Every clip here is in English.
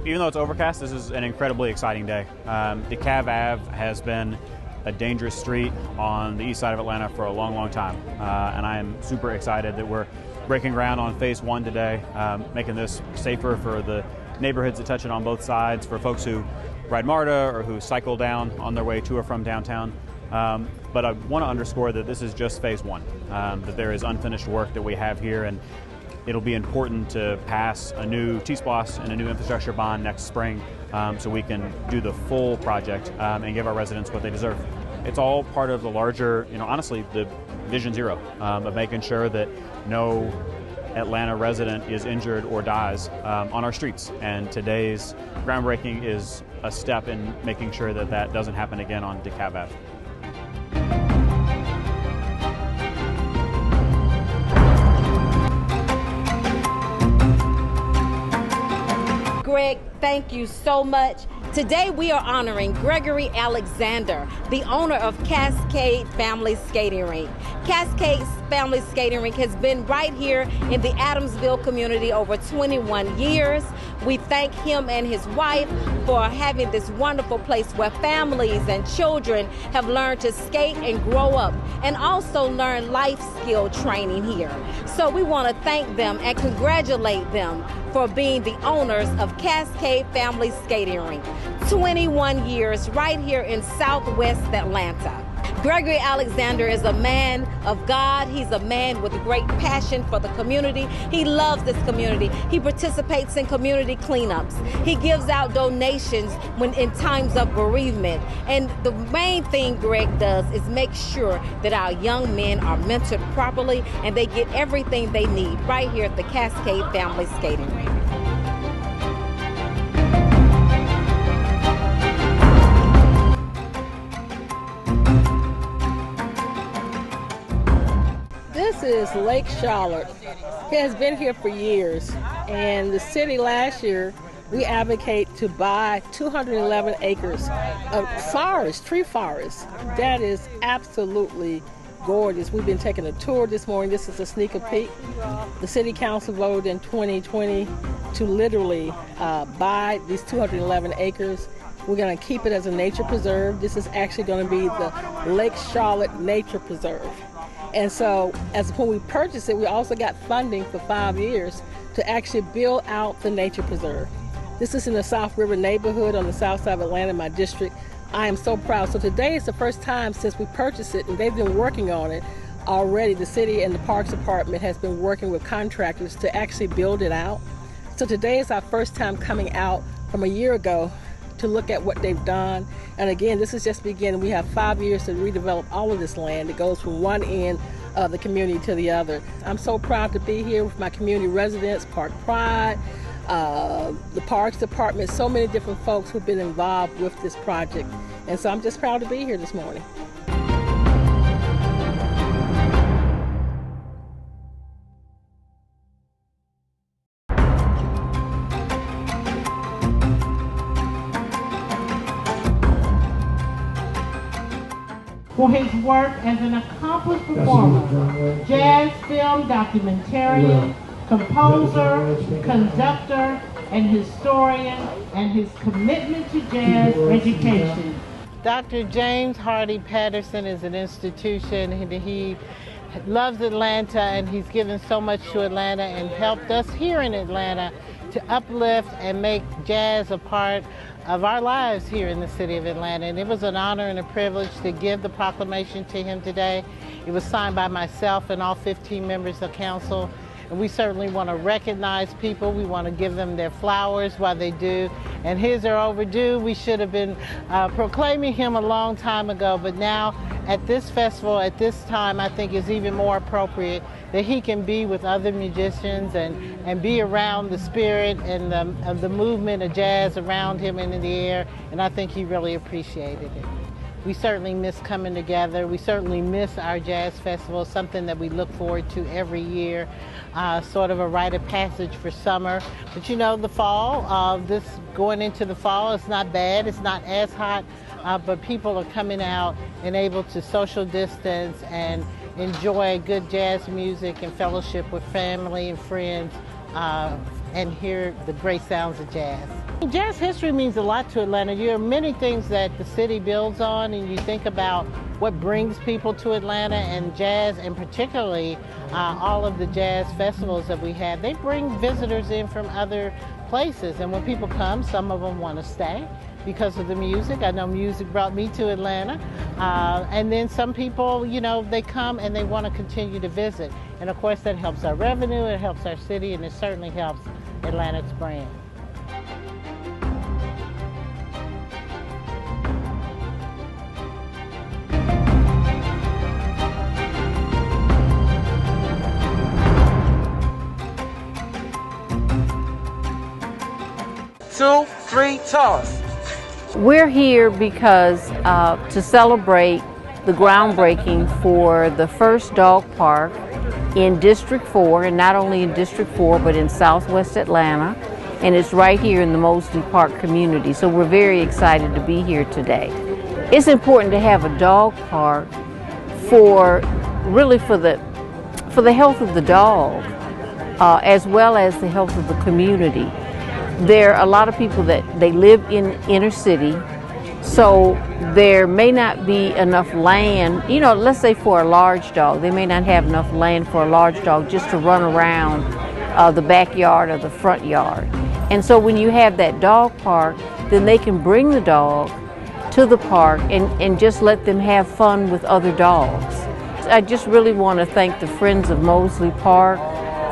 even though it's overcast, this is an incredibly exciting day. DeKalb Ave has been a dangerous street on the east side of Atlanta for a long, long time. And I am super excited that we're breaking ground on phase 1 today, making this safer for the neighborhoods that touch it on both sides, for folks who ride MARTA or who cycle down on their way to or from downtown. But I want to underscore that this is just phase 1, that there is unfinished work that we have here, and it'll be important to pass a new T-SPLOS and a new infrastructure bond next spring so we can do the full project and give our residents what they deserve. It's all part of the larger, honestly, the Vision Zero of making sure that no Atlanta resident is injured or dies on our streets. And today's groundbreaking is a step in making sure that that doesn't happen again on DeKalb Ave. Greg, thank you so much. Today we are honoring Gregory Alexander, the owner of Cascade Family Skating Rink. Cascade Family Skating Rink has been right here in the Adamsville community over 21 years. We thank him and his wife for having this wonderful place where families and children have learned to skate and grow up and also learn life skill training here. So we want to thank them and congratulate them for being the owners of Cascade Family Skating Rink. 21 years right here in Southwest Atlanta. Gregory Alexander is a man of God. He's a man with great passion for the community. He loves this community. He participates in community cleanups. He gives out donations when in times of bereavement. And the main thing Greg does is make sure that our young men are mentored properly and they get everything they need right here at the Cascade Family Skating Rink. This is Lake Charlotte. It has been here for years, and the city last year, we advocate to buy 211 acres of forest, tree forest. That is absolutely gorgeous. We've been taking a tour this morning. This is a sneak peek. The city council voted in 2020 to literally buy these 211 acres. We're going to keep it as a nature preserve. This is actually going to be the Lake Charlotte Nature Preserve. And so when we purchased it, we also got funding for 5 years to actually build out the nature preserve. This is in the South River neighborhood on the south side of Atlanta, my district. I am so proud. So today is the first time since we purchased it, and they've been working on it already. The city and the Parks Department has been working with contractors to actually build it out. So today is our first time coming out from a year ago to look at what they've done. And again, this is just beginning. We have 5 years to redevelop all of this land. It goes from one end of the community to the other. I'm so proud to be here with my community residents, Park Pride, the Parks Department, so many different folks who've been involved with this project. And so I'm just proud to be here this morning. For his work as an accomplished performer, jazz film documentarian, composer, conductor, and historian, and his commitment to jazz education. Dr. James Hardy Patterson is an institution, and he loves Atlanta, and he's given so much to Atlanta and helped us here in Atlanta to uplift and make jazz a part of our lives here in the city of Atlanta. And it was an honor and a privilege to give the proclamation to him today. It was signed by myself and all 15 members of council. And we certainly want to recognize people. We want to give them their flowers while they do. And his are overdue. We should have been proclaiming him a long time ago, but now at this festival, at this time, I think is even more appropriate that he can be with other musicians and be around the spirit and of the movement of jazz around him and in the air. And I think he really appreciated it. We certainly miss coming together. We certainly miss our jazz festival, something that we look forward to every year, sort of a rite of passage for summer. But you know, the fall, going into the fall, it's not bad, it's not as hot, but people are coming out and able to social distance and enjoy good jazz music and fellowship with family and friends and hear the great sounds of jazz. Jazz history means a lot to Atlanta. There are many things that the city builds on, and you think about what brings people to Atlanta, and jazz, and particularly all of the jazz festivals that we have, they bring visitors in from other places. And when people come, some of them want to stay because of the music. I know music brought me to Atlanta. And then some people, you know, they come and they want to continue to visit. And of course that helps our revenue, it helps our city, and it certainly helps Atlanta's brand. Two, three, toss. We're here because to celebrate the groundbreaking for the first dog park in District 4, and not only in District 4 but in Southwest Atlanta, and it's right here in the Mosley Park community. So we're very excited to be here today. It's important to have a dog park for the health of the dog as well as the health of the community. There are a lot of people that they live in inner city, so there may not be enough land, you know, let's say for a large dog, they may not have enough land for a large dog just to run around the backyard or the front yard. And so when you have that dog park, then they can bring the dog to the park and just let them have fun with other dogs. I just really want to thank the Friends of Mosley Park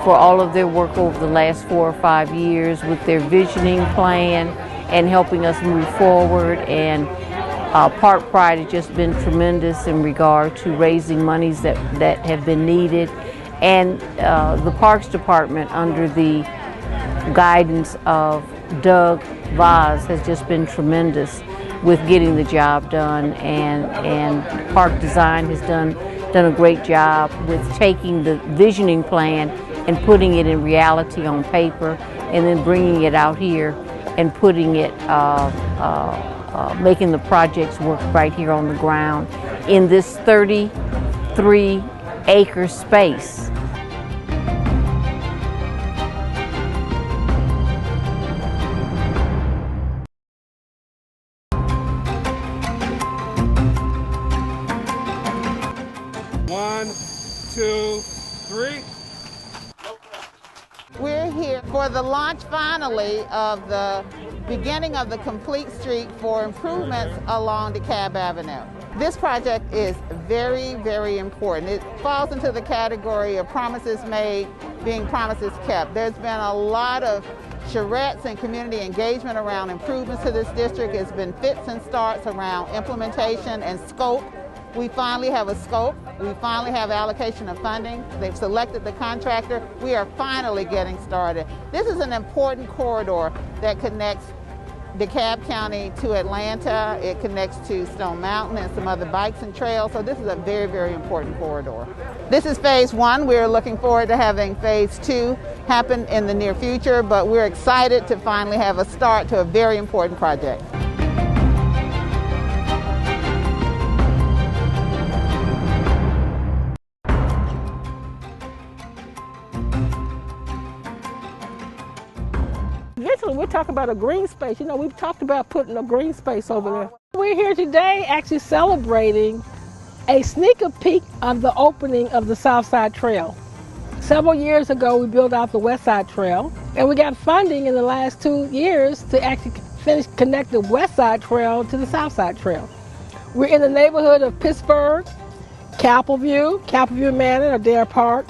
for all of their work over the last 4 or 5 years with their visioning plan and helping us move forward. And Park Pride has just been tremendous in regard to raising monies that have been needed. And the Parks Department, under the guidance of Doug Vaz, has just been tremendous with getting the job done. And Park Design has done a great job with taking the visioning plan and putting it in reality on paper, and then bringing it out here and putting it, making the projects work right here on the ground in this 33-acre space. One, two, three. We're here for the launch finally of the beginning of the complete street for improvements along DeKalb Avenue. This project is very, very important. It falls into the category of promises made being promises kept. There's been a lot of charrettes and community engagement around improvements to this district. It's been fits and starts around implementation and scope. We finally have a scope. We finally have allocation of funding. They've selected the contractor. We are finally getting started. This is an important corridor that connects DeKalb County to Atlanta. It connects to Stone Mountain and some other bikes and trails. So this is a very, very important corridor. This is phase 1. We're looking forward to having phase 2 happen in the near future, but we're excited to finally have a start to a very important project. Eventually, we're talking about a green space. You know, we've talked about putting a green space over there. We're here today actually celebrating a sneak peek of the opening of the South Side Trail. Several years ago, we built out the West Side Trail, and we got funding in the last 2 years to actually connect the West Side Trail to the South Side Trail. We're in the neighborhood of Pittsburgh, Capitol View Manor, or Dare Park.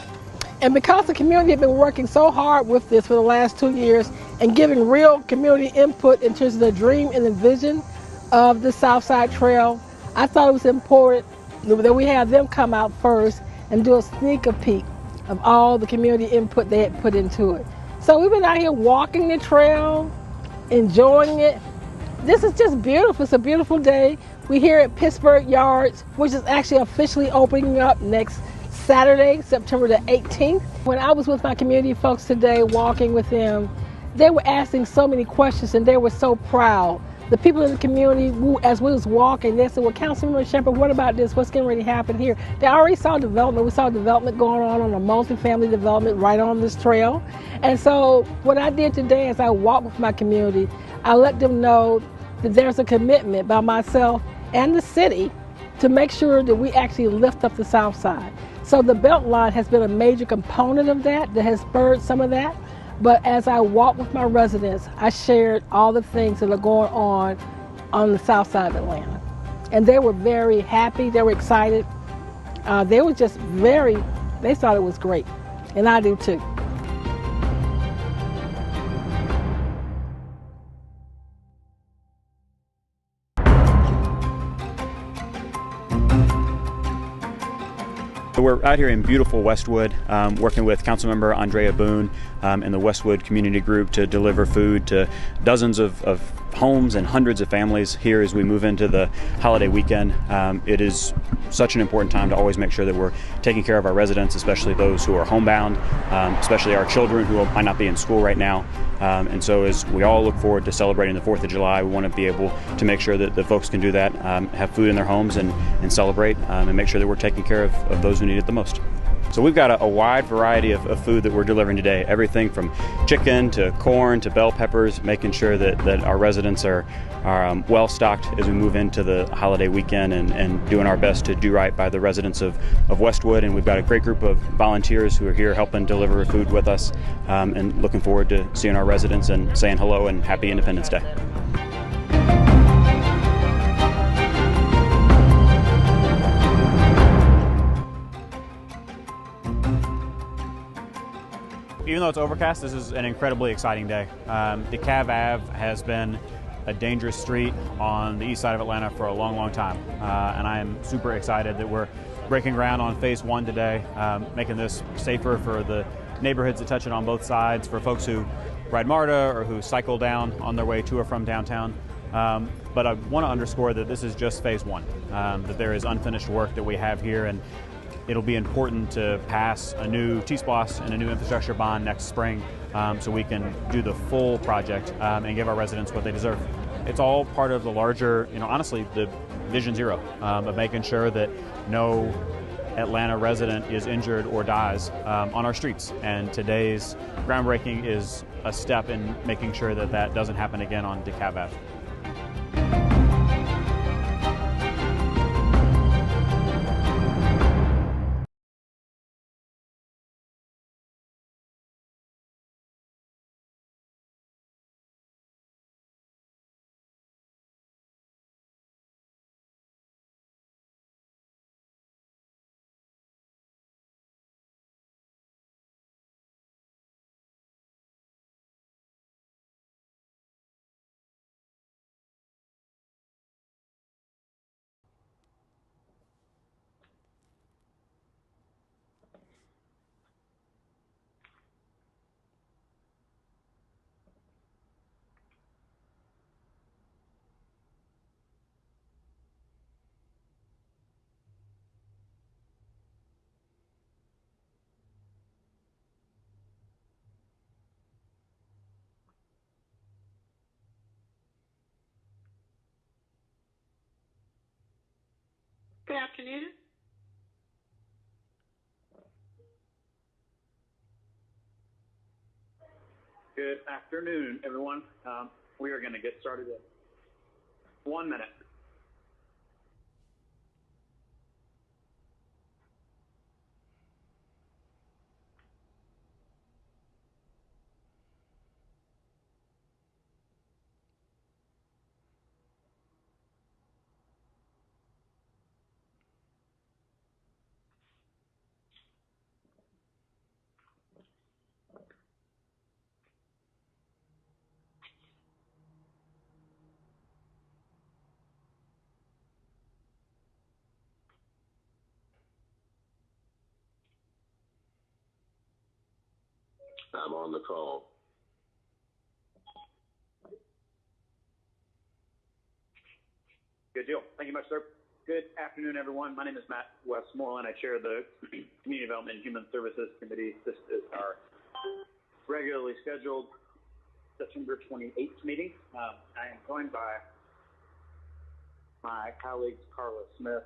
And because the community had been working so hard with this for the last 2 years and giving real community input in terms of the dream and the vision of the South Side Trail, I thought it was important that we have them come out first and do a sneak peek of all the community input they had put into it. So we've been out here walking the trail, enjoying it. This is just beautiful. It's a beautiful day. We're here at Pittsburgh Yards, which is actually officially opening up next Saturday, September the 18th. When I was with my community folks today, walking with them, they were asking so many questions and they were so proud the people in the community, as we was walking, they said, well, Councilmember Shepherd, what about this? What's getting ready to happen here? They already saw development. We saw development going on a multifamily development right on this trail. And so what I did today is I walked with my community. I let them know that there's a commitment by myself and the city to make sure that we actually lift up the South Side. So the Beltline has been a major component of that has spurred some of that. But as I walked with my residents, I shared all the things that are going on the South Side of Atlanta. And they were very happy, they were excited. They were just they thought it was great. And I do too. We're out here in beautiful Westwood, working with Councilmember Andrea Boone and the Westwood Community Group to deliver food to dozens of homes and hundreds of families here as we move into the holiday weekend. It is such an important time to always make sure that we're taking care of our residents, especially those who are homebound, especially our children who might not be in school right now. And so as we all look forward to celebrating the 4th of July, we want to be able to make sure that the folks can do that, have food in their homes and celebrate, and make sure that we're taking care of those who need it the most. So we've got a wide variety of food that we're delivering today, everything from chicken to corn to bell peppers, making sure that our residents are well stocked as we move into the holiday weekend, and doing our best to do right by the residents of Westwood. And we've got a great group of volunteers who are here helping deliver food with us, and looking forward to seeing our residents and saying hello and happy Independence Day. Even though it's overcast, this is an incredibly exciting day. DeKalb Ave has been a dangerous street on the east side of Atlanta for a long, long time. And I am super excited that we're breaking ground on phase 1 today, making this safer for the neighborhoods that touch it on both sides, for folks who ride MARTA or who cycle down on their way to or from downtown. But I want to underscore that this is just phase 1, that there is unfinished work that we have here, and it'll be important to pass a new T-SPLOS and a new infrastructure bond next spring, so we can do the full project and give our residents what they deserve. It's all part of the larger, honestly, the Vision Zero of making sure that no Atlanta resident is injured or dies on our streets. And today's groundbreaking is a step in making sure that that doesn't happen again on DeKalb Ave. Good afternoon. Good afternoon, everyone. We are going to get started in 1 minute. I'm on the call. Good deal. Thank you much, sir. Good afternoon, everyone. My name is Matt Westmoreland. I chair the Community Development and Human Services Committee. This is our regularly scheduled September 28th meeting. I am joined by my colleagues Carla Smith,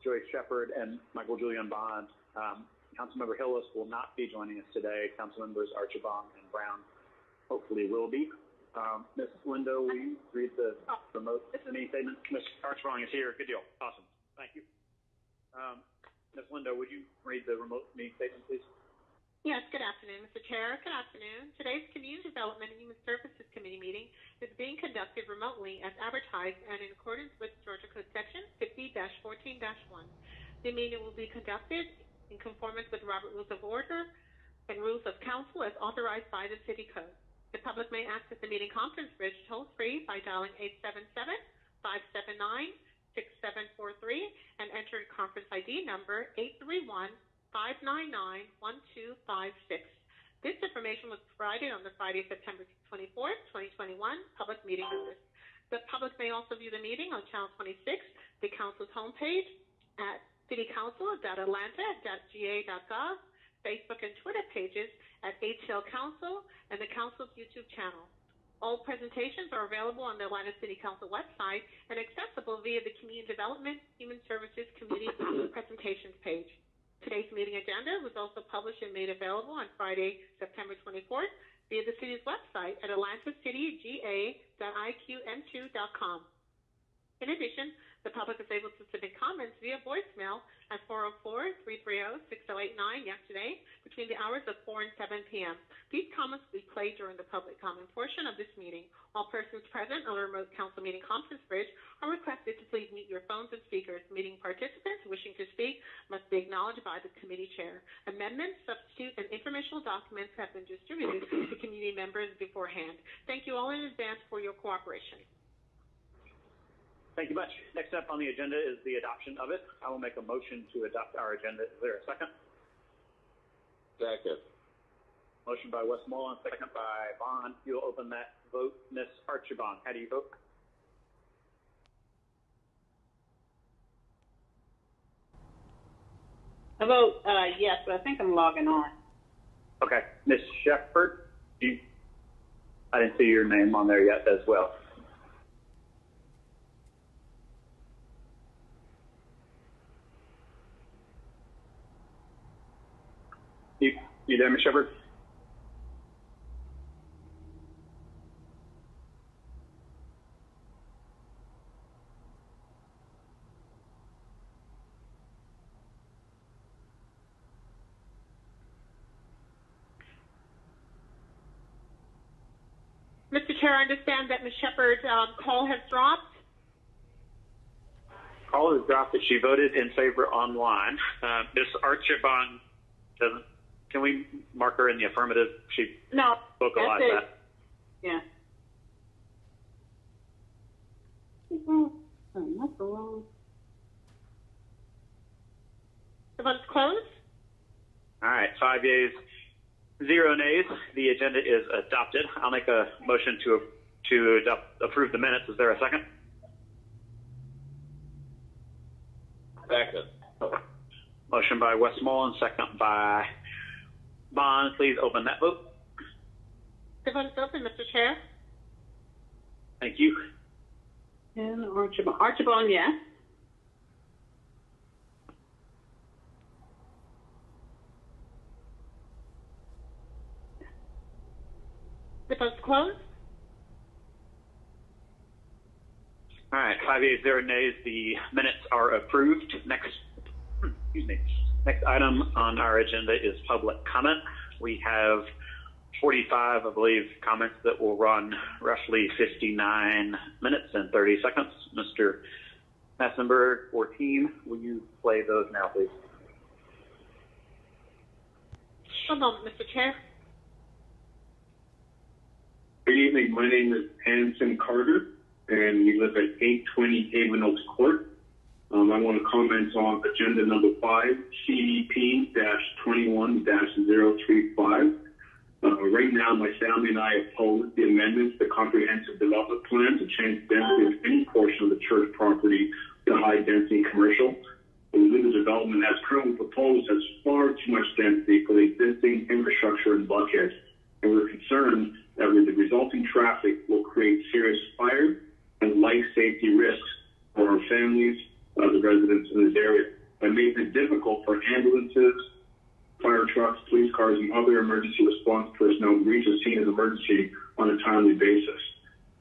Joyce Shepard, and Michael Julian Bond. Councilmember Hillis will not be joining us today. Councilmembers Archibong and Brown hopefully will be. Ms. Lindo, will you read the remote meeting statement? Ms. Archibong is here. Good deal. Awesome. Thank you. Ms. Lindo, would you read the remote meeting statement, please? Yes, good afternoon, Mr. Chair. Good afternoon. Today's Community Development and Human Services Committee meeting is being conducted remotely as advertised and in accordance with Georgia Code Section 50-14-1. The meeting will be conducted in conformance with Robert Rules of Order and Rules of Council as authorized by the City Code. The public may access the meeting conference bridge toll-free by dialing 877-579-6743 and enter conference ID number 831-599-1256. This information was provided on the Friday, September 24th, 2021 public meeting notice. The public may also view the meeting on Channel 26, the Council's homepage at citycouncil.atlanta.ga.gov, Facebook and Twitter pages at HL Council, and the Council's YouTube channel. All presentations are available on the Atlanta City Council website and accessible via the Community Development Human Services Committee presentations page. Today's meeting agenda was also published and made available on Friday, September 24th via the city's website at atlantacityga.iqm2.com. In addition, the public is able to submit comments via voicemail at 404-330-6089 yesterday between the hours of 4 and 7 p.m. These comments will be played during the public comment portion of this meeting. All persons present on the remote council meeting conference bridge are requested to please mute your phones and speakers. Meeting participants wishing to speak must be acknowledged by the committee chair. Amendments, substitute, and informational documents have been distributed to community members beforehand. Thank you all in advance for your cooperation. Thank you much. Next up on the agenda is the adoption of it. I will make a motion to adopt our agenda. Is there a second? Second. Motion by Westmoreland, second by Bond. You'll open that vote. Ms. Archibong, how do you vote? I vote yes, but I think I'm logging on. Okay. Ms. Shepard, I didn't see your name on there yet as well. You there, Ms. Shepard? Mr. Chair, I understand that Ms. Shepard's call has dropped. Call has dropped that she voted in favor online. Ms. Archibong doesn't. Can we mark her in the affirmative? She vocalized that. Yeah. The vote's closed. All right, 5 yeas, 0 nays. The agenda is adopted. I'll make a motion to approve the minutes. Is there a second? Second. Motion by Westmoreland, second by Bond. Please open that vote. The vote is open, Mr. Chair. Thank you. And Archibong, yes. The vote's closed. All right, 5 yeas, 0 nays. The minutes are approved. Next item on our agenda is public comment. We have 45, I believe, comments that will run roughly 59 minutes and 30 seconds. Mr. Massenberg or team, will you play those now, please? One moment, Mr. Chair. Good evening. My name is Anson Carter, and we live at 820 Haven Oaks Court. I want to comment on agenda number 5, CDP-21-035. Right now, my family and I oppose the amendments to the Comprehensive Development Plan to change the density of any portion of the church property to high-density commercial. We believe the development as currently proposed has far too much density for the existing infrastructure in Buckhead, and we're concerned that the resulting traffic will create serious fire and life safety risks for our cars, and other emergency response personnel reach a scene of emergency on a timely basis.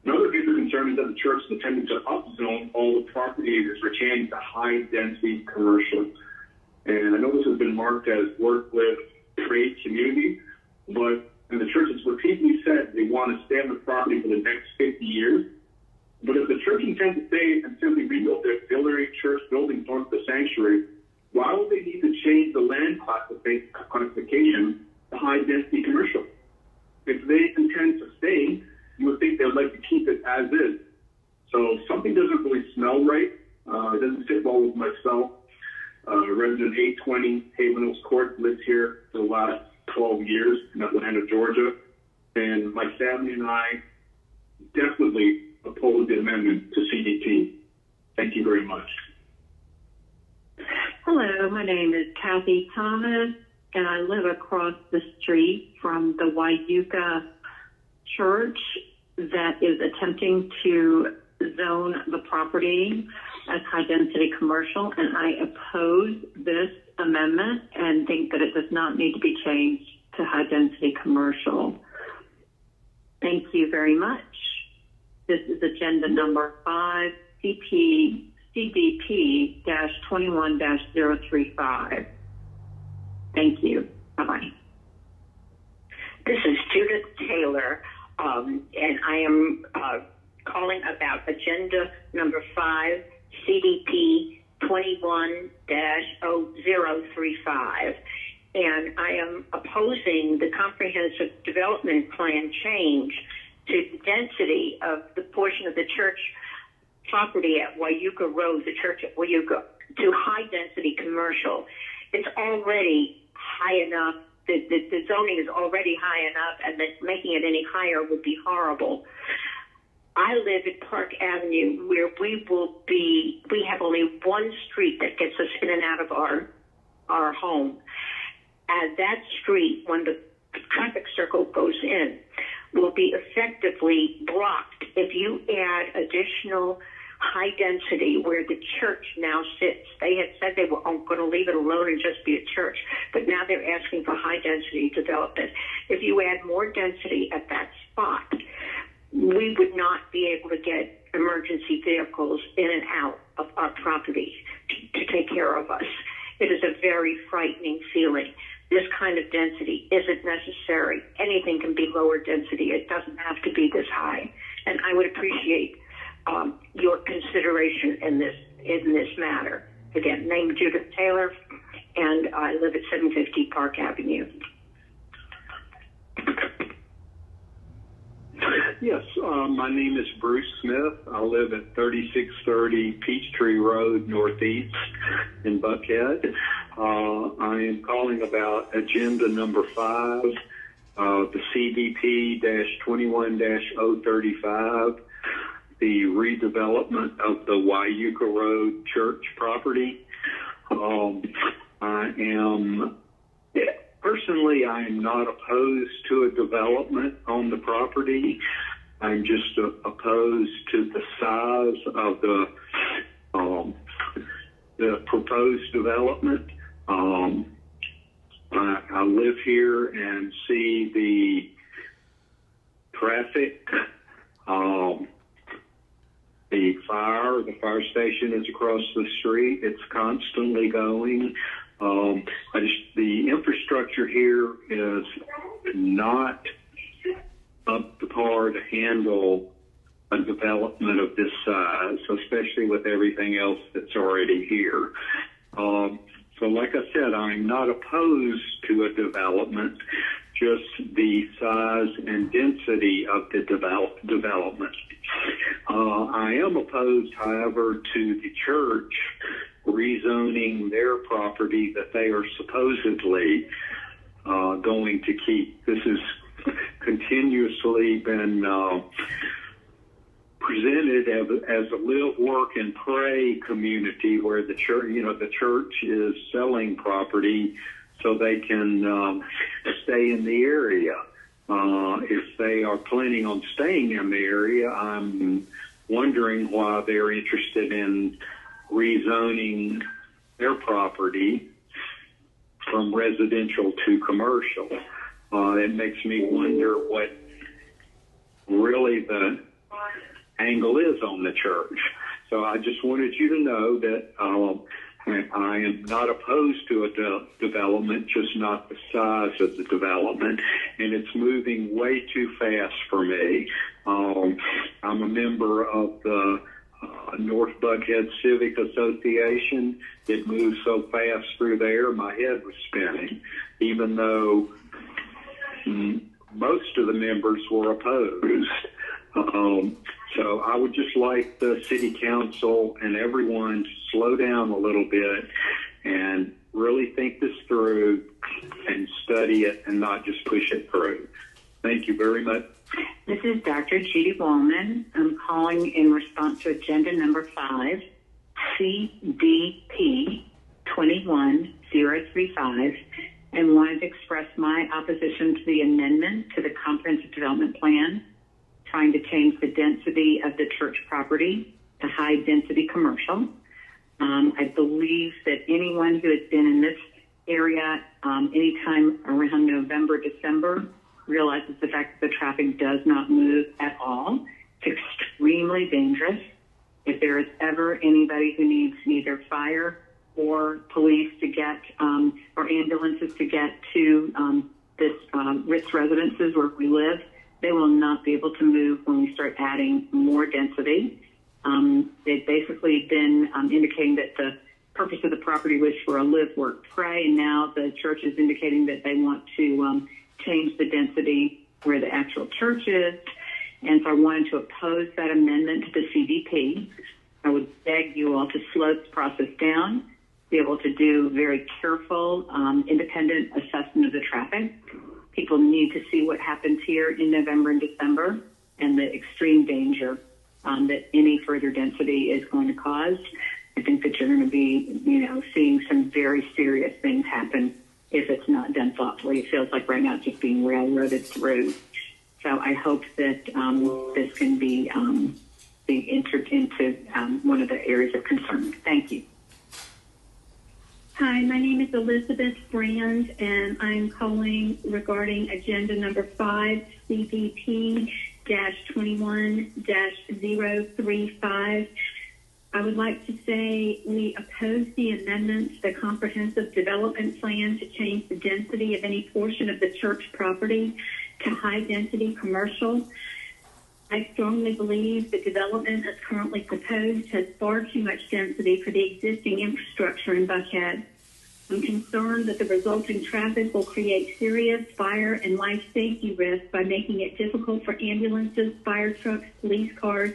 Another major concern is that the church is intending to upzone all the property areas pertaining to high-density commercial. And I know this has been marked as work with trade community, but and the church has repeatedly said they want to stay on the property for the next 50 years. But if the church intends to stay and simply rebuild their auxiliary church buildings onto the sanctuary, why would they need to change the land classification to high-density commercial? If they intend to stay, you would think they would like to keep it as is. So something doesn't really smell right. It doesn't sit well with myself. Resident 820 Haven Hills Court lives here for the last 12 years in Atlanta, Georgia. And my family and I definitely oppose the amendment to CDP. Thank you very much. Hello, my name is Kathy Thomas, and I live across the street from the Wayuka Church that is attempting to zone the property as high-density commercial, and I oppose this amendment and think that it does not need to be changed to high-density commercial. Thank you very much. This is agenda number 5, CDP-21-035. Thank you. Bye-bye. This is Judith Taylor, and I am calling about agenda number 5, CDP 21-035. And I am opposing the comprehensive development plan change to the density of the portion of the church property at Wayuka Road, the church at Wayuka, to high-density commercial. It's already high enough. The zoning is already high enough, and that making it any higher would be horrible. I live at Park Avenue, where we have only one street that gets us in and out of our home. And that street, when the traffic circle goes in, will be effectively blocked if you add additional high density where the church now sits. They had said they were going to leave it alone and just be a church, but now they're asking for high density development. If you add more density at that spot, we would not be able to get emergency vehicles in and out of our property to take care of us. It is a very frightening feeling. This kind of density isn't necessary. Anything can be lower density. It doesn't have to be this high. And I would appreciate your consideration in this matter. Again, name Judith Taylor, and I live at 750 Park Avenue. Yes, my name is Bruce Smith. I live at 3630 Peachtree Road, Northeast in Buckhead. I am calling about agenda number 5, the CDP-21-035, the redevelopment of the Wayuka Road church property. Personally, I am not opposed to a development on the property. I'm just opposed to the size of the proposed development. I live here and see the traffic. The fire station is across the street. It's constantly going. The infrastructure here is not up to par to handle a development of this size, especially with everything else that's already here. So like I said, I'm not opposed to a development, just the size and density of the development. I am opposed, however, to the church rezoning their property that they are supposedly going to keep. This has continuously been presented as a live, work, and pray community where the church is selling property so they can stay in the area. If they are planning on staying in the area, I'm wondering why they're interested in rezoning their property from residential to commercial. It makes me wonder what really the angle is on the church. So I just wanted you to know that I am not opposed to a development, just not the size of the development, and it's moving way too fast for me. I'm a member of the North Buckhead Civic Association. It moved so fast through there, my head was spinning, even though most of the members were opposed. So I would just like the city council and everyone to slow down a little bit and really think this through and study it and not just push it through. Thank you very much. This is Dr. Judy Wallman. I'm calling in response to agenda number 5, CDP 21035, and wanted to express my opposition to the amendment to the Comprehensive Development Plan, trying to change the density of the church property to high density commercial. I believe that anyone who has been in this area anytime around November, December realizes the fact that the traffic does not move at all. It's extremely dangerous. If there is ever anybody who needs either fire or police to get, or ambulances to get to this Ritz residences where we live, they will not be able to move when we start adding more density. They've basically been indicating that the purpose of the property was for a live, work, pray, and now the church is indicating that they want to change the density where the actual church is. And so I wanted to oppose that amendment to the CDP. I would beg you all to slow this process down, be able to do very careful, independent assessment of the traffic. People need to see what happens here in November and December and the extreme danger that any further density is going to cause. I think that you're going to be, seeing some very serious things happen if it's not done thoughtfully. It feels like right now it's just being railroaded through. So I hope that this can be entered into one of the areas of concern. Thank you. Hi, my name is Elizabeth Brand, and I'm calling regarding agenda number 5, CDP-21-035. I would like to say we oppose the amendment to the Comprehensive Development Plan to change the density of any portion of the church property to high-density commercial. I strongly believe the development as currently proposed has far too much density for the existing infrastructure in Buckhead. I'm concerned that the resulting traffic will create serious fire and life safety risks by making it difficult for ambulances, fire trucks, police cars,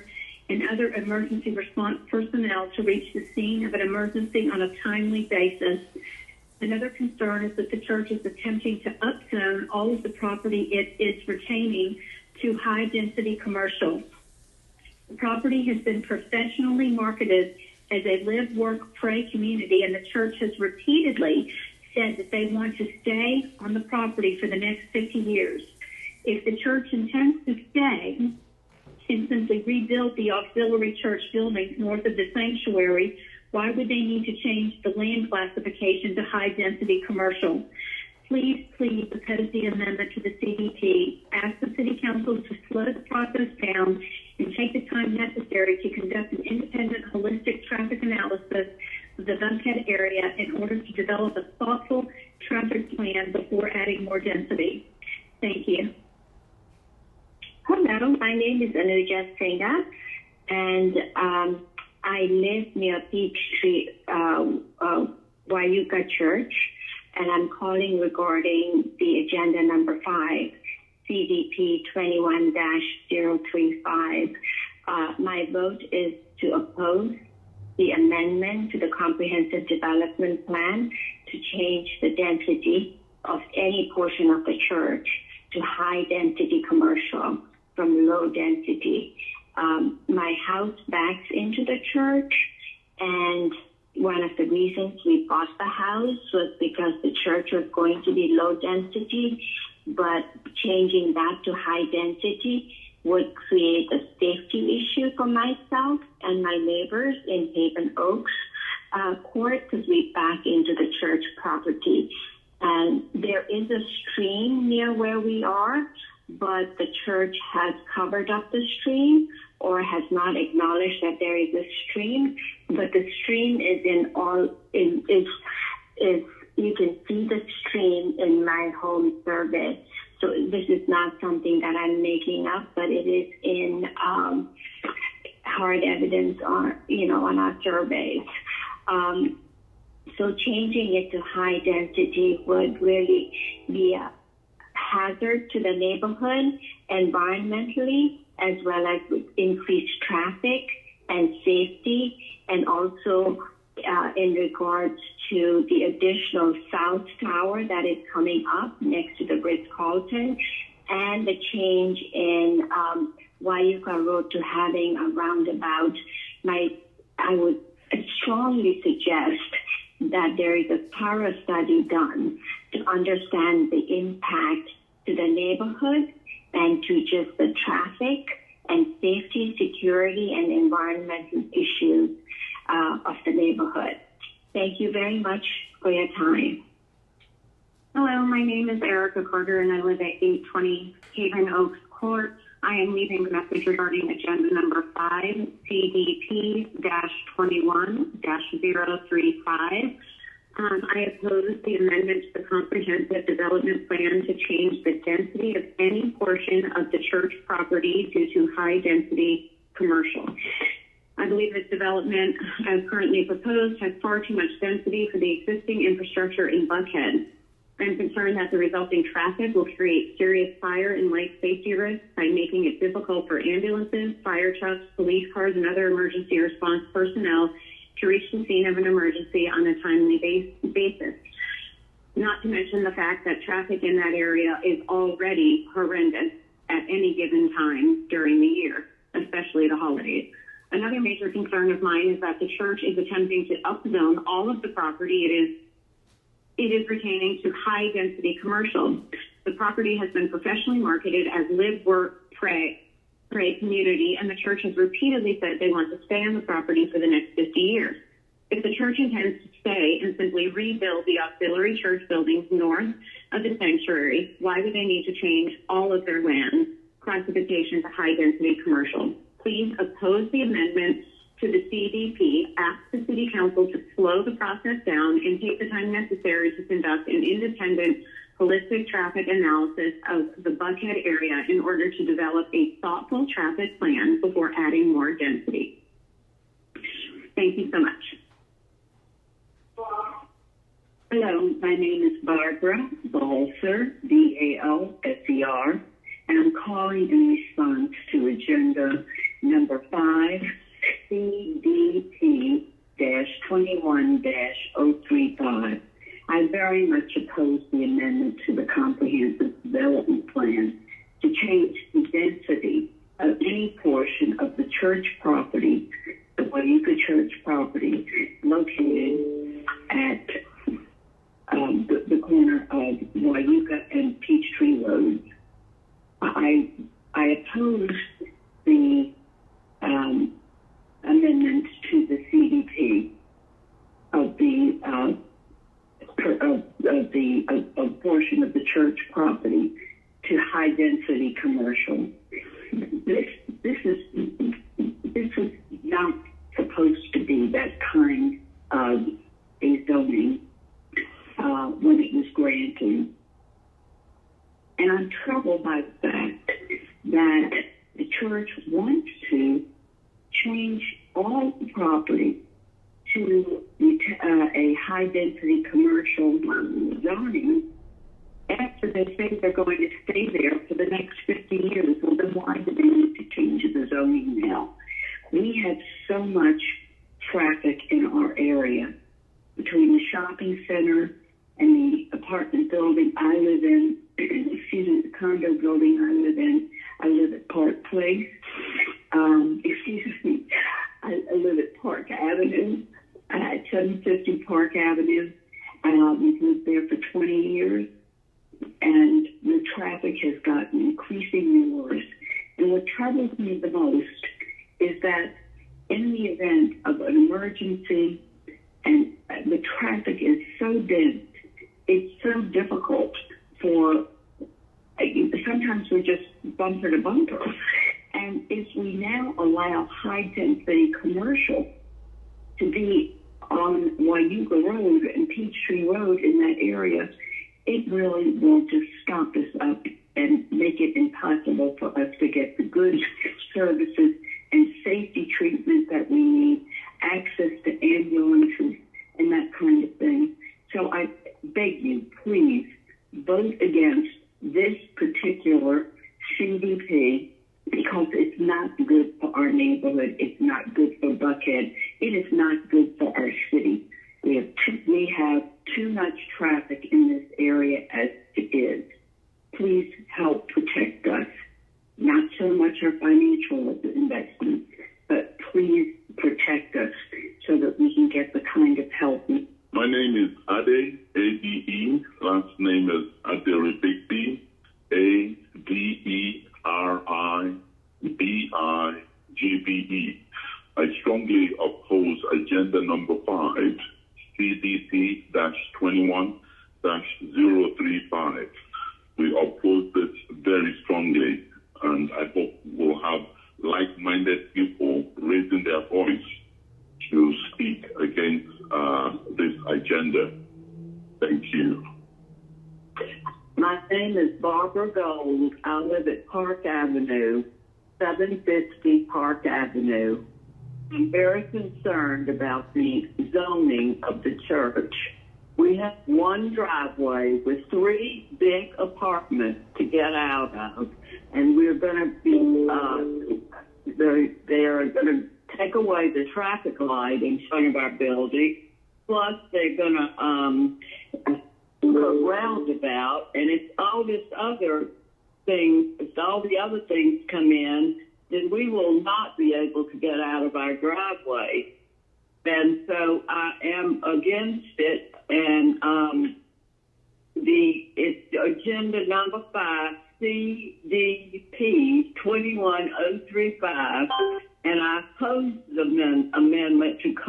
and other emergency response personnel to reach the scene of an emergency on a timely basis. Another concern is that the church is attempting to upzone all of the property it is retaining to high-density commercial. The property has been professionally marketed as a live, work, pray community, and the church has repeatedly said that they want to stay on the property for the next 50 years. If the church intends to stay and simply rebuild the auxiliary church buildings north of the sanctuary, why would they need to change the land classification to high-density commercial? Please, please oppose the amendment to the CDP. Ask the City Council to slow the process down and take the time necessary to conduct an independent, holistic traffic analysis of the Buckhead area in order to develop a thoughtful traffic plan before adding more density. Thank you. Hello, my name is Anuja Sena, and I live near Peach Street, Wayuka Church, and I'm calling regarding the agenda number 5, CDP 21-035. My vote is to oppose the amendment to the Comprehensive Development Plan to change the density of any portion of the church to high-density commercial from low-density. My house backs into the church, and one of the reasons we bought the house was because the church was going to be low density, but changing that to high density would create a safety issue for myself and my neighbors in Haven Oaks Court, because we back into the church property. church has covered up the stream or has not acknowledged that there is a stream, but the stream is you can see the stream in my home survey. So this is not something that I'm making up, but it is in hard evidence on our surveys. So changing it to high density would really be a hazard to the neighborhood environmentally, as well as increased traffic and safety, and also in regards to the additional south tower that is coming up next to the Ritz-Carlton, and the change in Wayuka Road to having a roundabout. I would strongly suggest that there is a thorough study done to understand the impact to the neighborhood and to just the traffic and safety, security, and environmental issues of the neighborhood. Thank you very much for your time. Hello, my name is Erica Carter, and I live at 820 Haven Oaks Court. I am leaving a message regarding agenda number 5, CDP-21-035. I oppose the amendment to the Comprehensive Development Plan to change the density of any portion of the church property due to high-density commercial. I believe this development, as currently proposed, has far too much density for the existing infrastructure in Buckhead. I'm concerned that the resulting traffic will create serious fire and life safety risks by making it difficult for ambulances, fire trucks, police cars, and other emergency response personnel to reach the scene of an emergency on a timely basis. Not to mention the fact that traffic in that area is already horrendous at any given time during the year, especially the holidays. Another major concern of mine is that the church is attempting to upzone all of the property it is retaining to high-density commercial. The property has been professionally marketed as live, work, pray community, and the church has repeatedly said they want to stay on the property for the next 50 years. If the church intends to stay and simply rebuild the auxiliary church buildings north of the sanctuary, why would they need to change all of their land classification to high-density commercial? Please oppose the amendment to the CDP, ask the City Council to slow the process down and take the time necessary to conduct an independent, holistic traffic analysis of the Buckhead area in order to develop a thoughtful traffic plan before adding more density. Thank you so much. Hello, my name is Barbara Balser, B-A-L-S-E-R, and I'm calling in response to agenda number 5, CDP-21-035. I very much oppose the amendment to the Comprehensive Development Plan to change the density of any portion of the church property, the Wayuka Church property, located at the corner of Wayuka and Peachtree Road. I oppose the amendment to the CDP of a portion of the church property to high density commercial. This is not supposed to be that kind of a zoning when it was granted. And I'm troubled by the fact that the church wants to change all the property to a high-density commercial zoning after they say they're going to stay there for the next 50 years. Well, then why do they need to change the zoning now? We have so much traffic in our area between the shopping center and the apartment building I live in, the condo building I live in. I live at Park Place. I live at Park Avenue, at 750 Park Avenue. We've lived there for 20 years, and the traffic has gotten increasingly worse. And what troubles me the most is that in the event of an emergency, and the traffic is so dense, it's so difficult for sometimes we're just bumper to bumper. And if we now allow high-density commercial to be on Wayuga Road and Peachtree Road in that area, it really will just stop us up and make it impossible for us to get the goods, services, and safety treatment that we need, access to ambulances, and that kind of thing. So I beg you, please vote against this particular CDP because it's not good for our neighborhood. It's not good for Buckhead. It is not good for our city. We have too much traffic in this area as it is. Please help protect us. Not so much our financial investment, but please protect us so that we can get the kind of help. My name is Ade, A-D-E. Last name is Aderibigbe, A-D-E-R-I-B-I-G-B-E. I strongly oppose agenda number 5, CDC-21-035. We oppose this very strongly, and I hope we'll have like-minded people raising their voice to speak against this agenda. Thank you. My name is Barbara Gold. I live at Park Avenue, 750 Park Avenue. I'm very concerned about the zoning of the church. We have one driveway with 3 big apartments to get out of, and we're going to be, they are going to take away the traffic light in front of our building. Plus, they're going to put a roundabout, and if all this other things, if all the other things come in, then we will not be able to get out of our driveway. And so I am against it. And it's agenda number 5, CDP 21035, and I oppose the amendment to the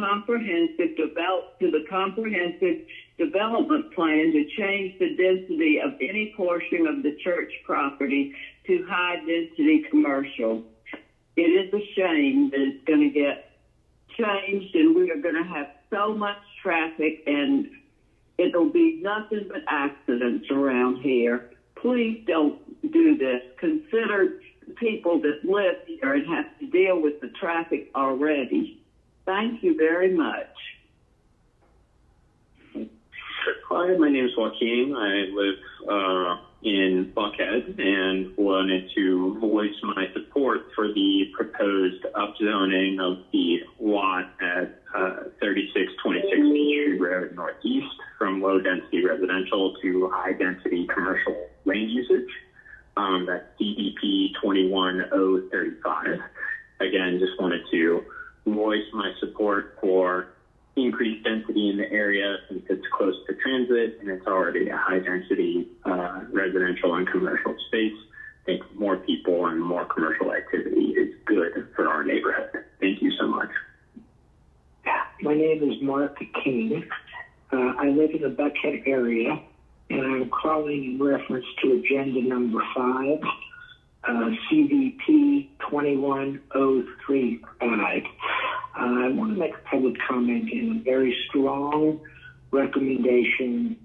comprehensive development plan to change the density of any portion of the church property to high density commercial. It is a shame that it's going to get changed, and we are going to have so much traffic, and it'll be nothing but accidents around here. Please don't do this. Consider the people that live here and have to deal with the traffic already. Thank you very much. Hi, my name is Joaquin. I live in Buckhead and wanted to voice my support for the proposed upzoning of the lot at 3626 Peachtree Road Northeast from low-density residential to high-density commercial land usage. That's CDP 21035. Again, just wanted to voice my support for increased density in the area since it's close to transit and it's already a high-density residential and commercial space. I think more people and more commercial activity is good for our neighborhood. Thank you so much. My name is Mark King. I live in the Buckhead area, and I'm calling in reference to agenda number 5, CVP 21035. I want to make a public comment and a very strong recommendation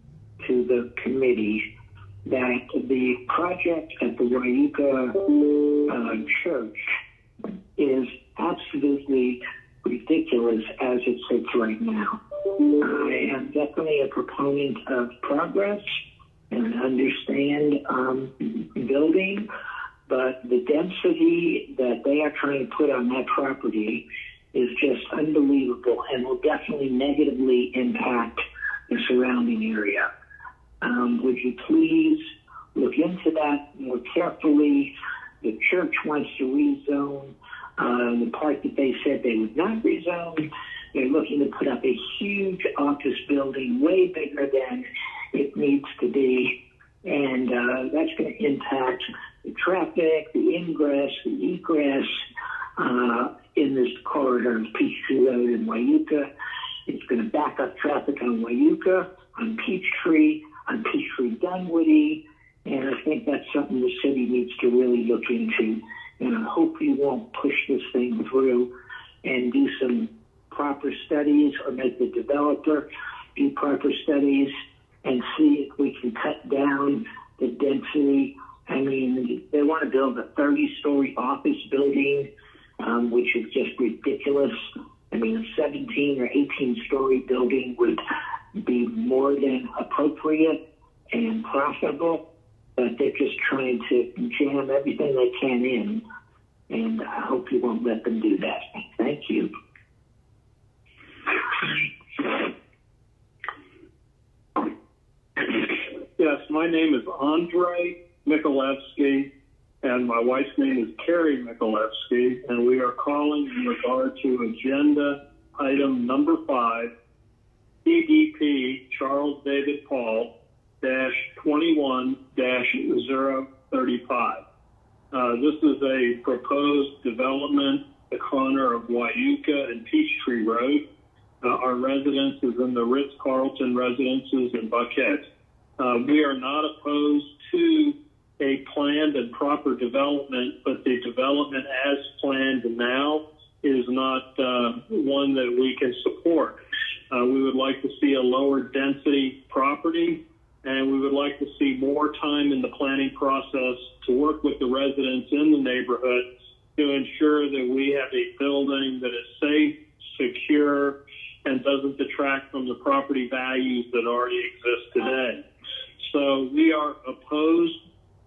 to the committee that the project at the Wayuga Church is absolutely ridiculous as it sits right now. I am definitely a proponent of progress and understand building, but the density that they are trying to put on that property is just unbelievable and will definitely negatively impact the surrounding area. Would you please look into that more carefully? The church wants to rezone the part that they said they would not rezone. They're looking to put up a huge office building, way bigger than it needs to be, and that's going to impact the traffic, the ingress, the egress in this corridor of Peachtree Road in Wayuga. It's going to back up traffic on Wayuga, on Peachtree Dunwoody, and I think that's something the and I hope you won't push this thing through and do some proper studies or make the developer do proper studies and see if we can cut down the density. I mean, they want to build a 30-story office building, which is just ridiculous. I mean, a 17 or 18-story building would be more than appropriate and profitable, but they're just trying to jam everything they can in, and I hope you won't let them do that. Thank you. Yes, my name is Andre Mikulewski, and my wife's name is Carrie Mikulewski, and we are calling in regard to agenda item number 5, CDP Charles David Paul -21-035. This is a proposed development at the corner of Wyuka and Peachtree Road. Our residence is in the Ritz-Carlton Residences in Buckhead. We are not opposed to a planned and proper development, but the development as planned now is not one that we can support. We would like to see a lower density property, and we would like to see more time in the planning process to work with the residents in the neighborhood to ensure that we have a building that is safe, secure, and doesn't detract from the property values that already exist today. So we are opposed,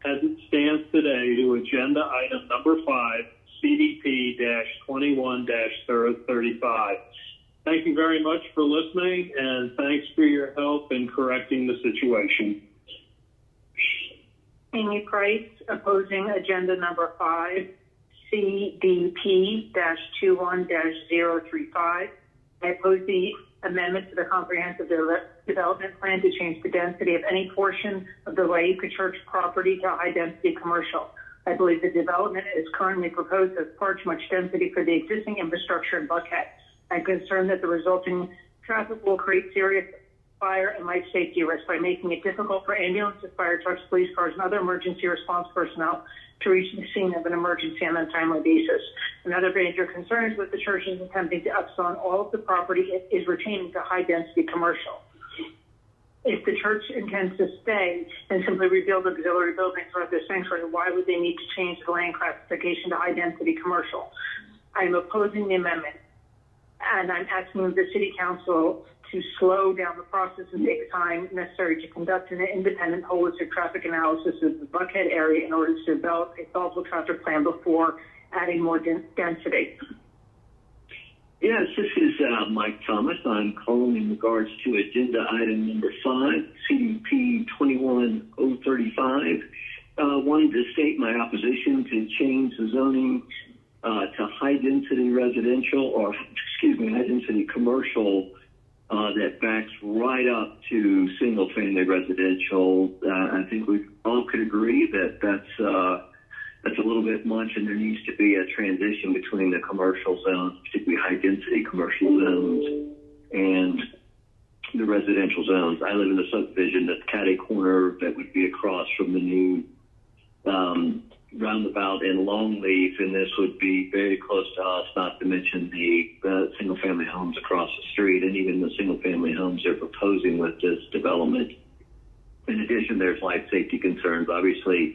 as it stands today, to agenda item number 5, CDP-21-035. Thank you very much for listening, and thanks for your help in correcting the situation. Amy Price, opposing agenda number 5, CDP-21-035. I oppose the amendment to the comprehensive development plan to change the density of any portion of the Wyuka Church property to high-density commercial. I believe the development is currently proposed as far too much density for the existing infrastructure in Buckhead. I'm concerned that the resulting traffic will create serious fire and life safety risks by making it difficult for ambulances, fire trucks, police cars, and other emergency response personnel to reach the scene of an emergency on a timely basis. Another major concern is with the church is attempting to upzone all of the property it is retaining to high-density commercial. If the church intends to stay and simply rebuild auxiliary buildings throughout their sanctuary, why would they need to change the land classification to high-density commercial? I am opposing the amendment, and I'm asking the City Council to slow down the process and take the time necessary to conduct an independent holistic traffic analysis of the Buckhead area in order to develop a thoughtful traffic plan before adding more density. Yes, this is Mike Thomas. I'm calling in regards to agenda item number 5, CDP 21035. Wanted to state my opposition to change the zoning to high-density residential, or high-density commercial that backs right up to single-family residential. I think we all could agree that that's a little bit much, and there needs to be a transition between the commercial zones, particularly high-density commercial zones, and the residential zones. I live in a subdivision that's catty corner that would be across from the new roundabout in Longleaf, and this would be very close to us, not to mention the single-family homes across the street, and even the single-family homes they're proposing with this development. In addition, there's life safety concerns. Obviously,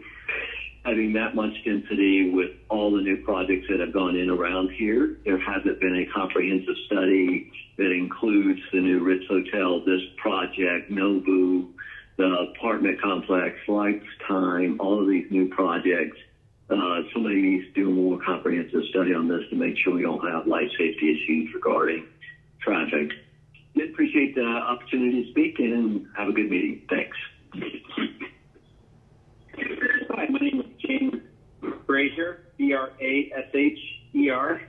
having that much density with all the new projects that have gone in around here, there hasn't been a comprehensive study that includes the new Ritz Hotel, this project, Nobu, the apartment complex, Lifetime, all of these new projects. Somebody needs to do a more comprehensive study on this to make sure we don't have life safety issues regarding traffic. I appreciate the opportunity to speak, and have a good meeting. Thanks. Hi, my name is James Brazier, B-R-A-S-H-E-R,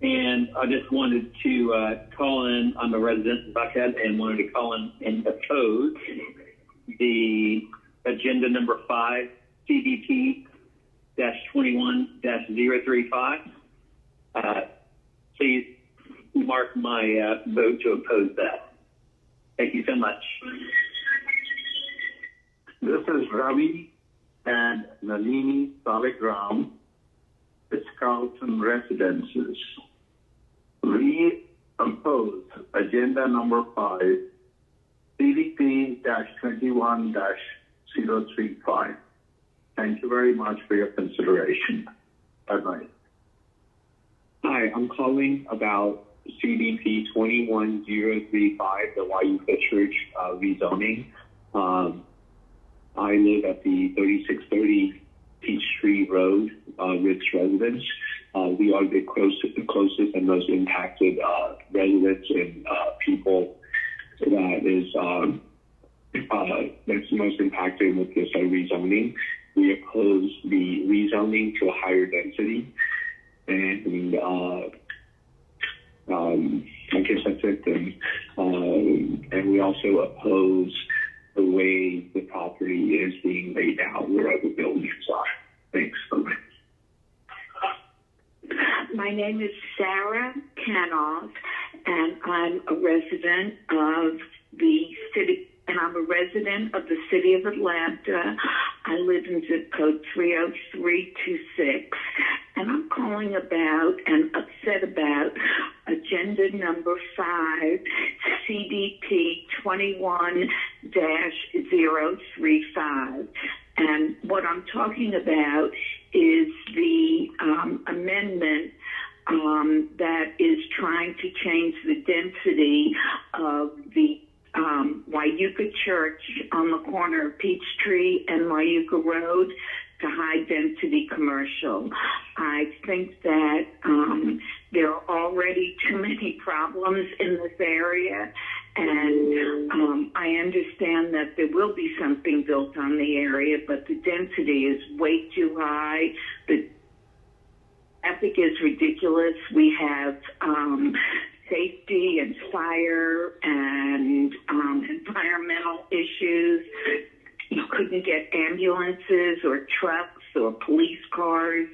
and I just wanted to call in. I'm a resident in Buckhead and wanted to call in and oppose the agenda number 5, CDP-21-035. Please mark my vote to oppose that. Thank you so much. This is Ravi and Nalini Saligram, Ritz-Carlton Residences. We oppose agenda number 5, CDP-21-035. Thank you very much for your consideration. Bye-bye. Hi, I'm calling about CDP 21035, the Wayuka Church rezoning. I live at the 3630 Peachtree Road, Ritz residence. We are the closest and most impacted residents and people that's most impacted with this rezoning. We oppose the rezoning to a higher density, and I guess that's it. And we also oppose the way the property is being laid out where other buildings are. Thanks. Bye-bye. My name is Sarah Canoff, and I'm a resident of the city. And I'm a resident of the city of Atlanta. I live in zip code 30326. And I'm calling about and upset about agenda number 5, CDP 21-035. And what I'm talking about is the amendment that is trying to change the density of the Wayuka Church on the corner of Peachtree and Wayuka Road to high-density commercial. I think that there are already too many problems in this area, and I understand that there will be something built on the area, but the density is way too high. The traffic is ridiculous. We have safety and fire and environmental issues. You couldn't get ambulances or trucks or police cars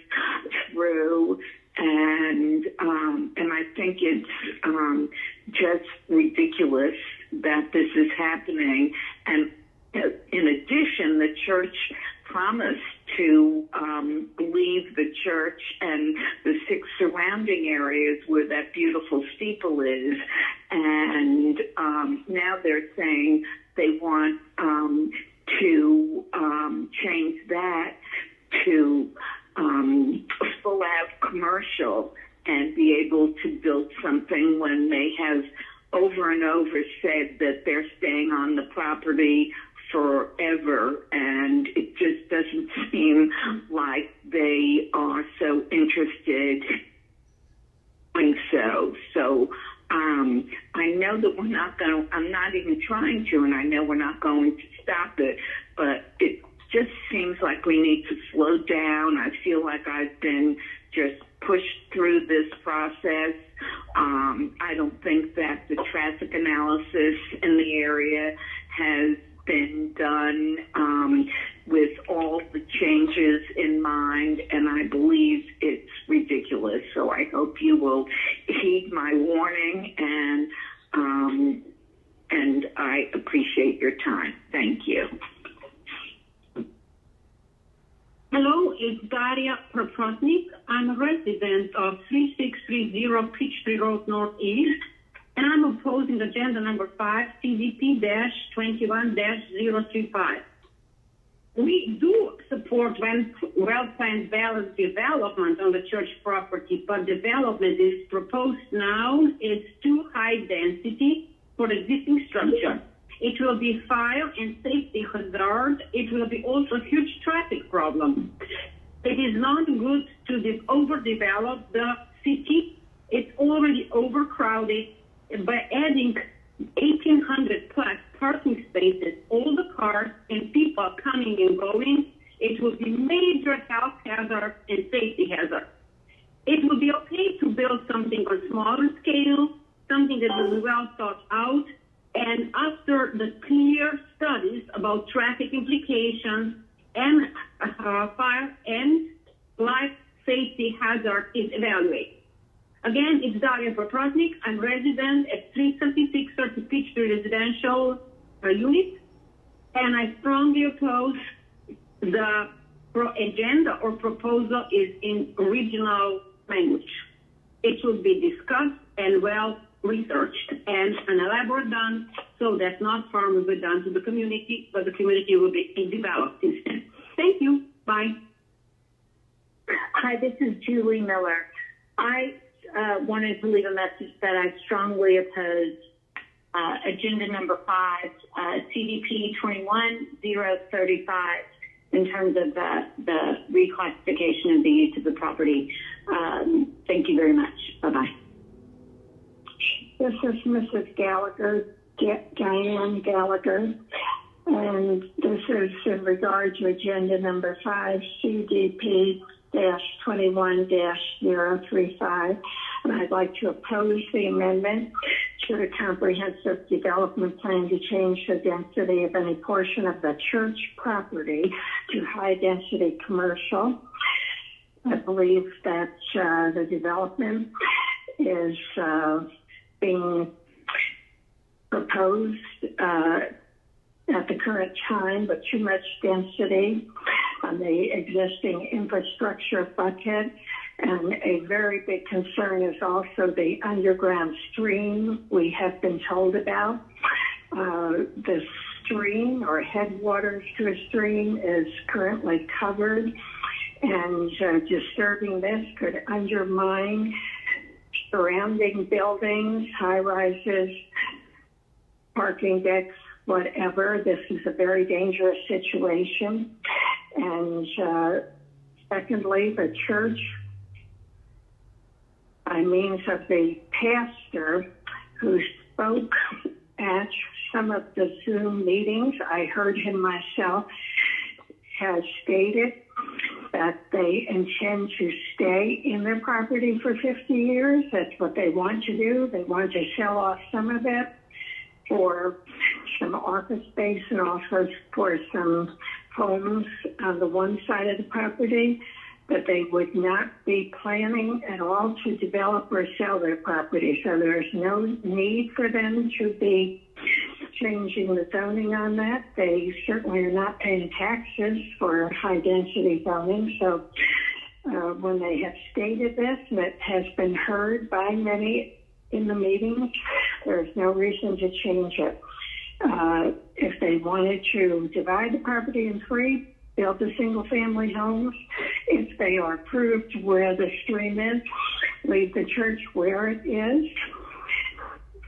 through, and I think it's just ridiculous that this is happening. And in addition, the church promised to leave the church and the 6 surrounding areas where that beautiful steeple is, and now they're saying they want to change that to full out commercial and be able to build something when they have over and over said that they're staying on the property forever, and it just doesn't seem like they are so interested in so. So I know that we're not going to, I'm not even trying to, and I know we're not going to stop it, but it just seems like we need to slow down. I feel like I've been just pushed through this process. I don't think that the traffic analysis in the area has been done with all the changes in mind, and I believe it's ridiculous. So I hope you will heed my warning, and I appreciate your time. Thank you. Hello, it's Daria Proprotnik. I'm a resident of 3630 Peachtree Road Northeast, and I'm opposing agenda number 5, CDP-21-035. We do support well-planned balanced development on the church property, but development is proposed now is too high density for existing structure. It will be fire and safety hazard. It will be also a huge traffic problem. It is not good to overdevelop the city. It's already overcrowded. By adding 1,800 plus parking spaces, all the cars and people coming and going, it will be major health hazard and safety hazard. It will be okay to build something on smaller scale, something that will be well thought out, and after the clear studies about traffic implications and fire and life safety hazard is evaluated. Again, it's Daria Proprotnik. I'm resident at 33630 Peachtree Residential Unit, and I strongly oppose the agenda or proposal is in original language. It should be discussed and well researched and an elaborate done so that not harm will be done to the community, but the community will be developed instead. Thank you. Bye. Hi, this is Julie Miller. I wanted to leave a message that I strongly oppose agenda number 5, CDP 21035, in terms of the reclassification of the use of the property. Thank you very much. Bye-bye. This is Mrs. Gallagher, Diane Gallagher, and this is in regard to agenda number 5, CDP-21-035, and I'd like to oppose the amendment to the comprehensive development plan to change the density of any portion of the church property to high-density commercial. I believe that the development is being proposed at the current time, but too much density on the existing infrastructure of Buckhead. And a very big concern is also the underground stream we have been told about. The stream or headwaters to a stream is currently covered, and disturbing this could undermine surrounding buildings, high-rises, parking decks, whatever. This is a very dangerous situation. And secondly, the church, by means of the pastor who spoke at some of the Zoom meetings, I heard him myself, has stated that they intend to stay in their property for 50 years. That's what they want to do. They want to sell off some of it for some office space and also for some homes on the one side of the property, but they would not be planning at all to develop or sell their property. So there's no need for them to be changing the zoning on that. They certainly are not paying taxes for high density zoning. So when they have stated this, and it has been heard by many in the meetings, there's no reason to change it. If they wanted to divide the property in 3, build the single family homes, if they are approved where the stream is, leave the church where it is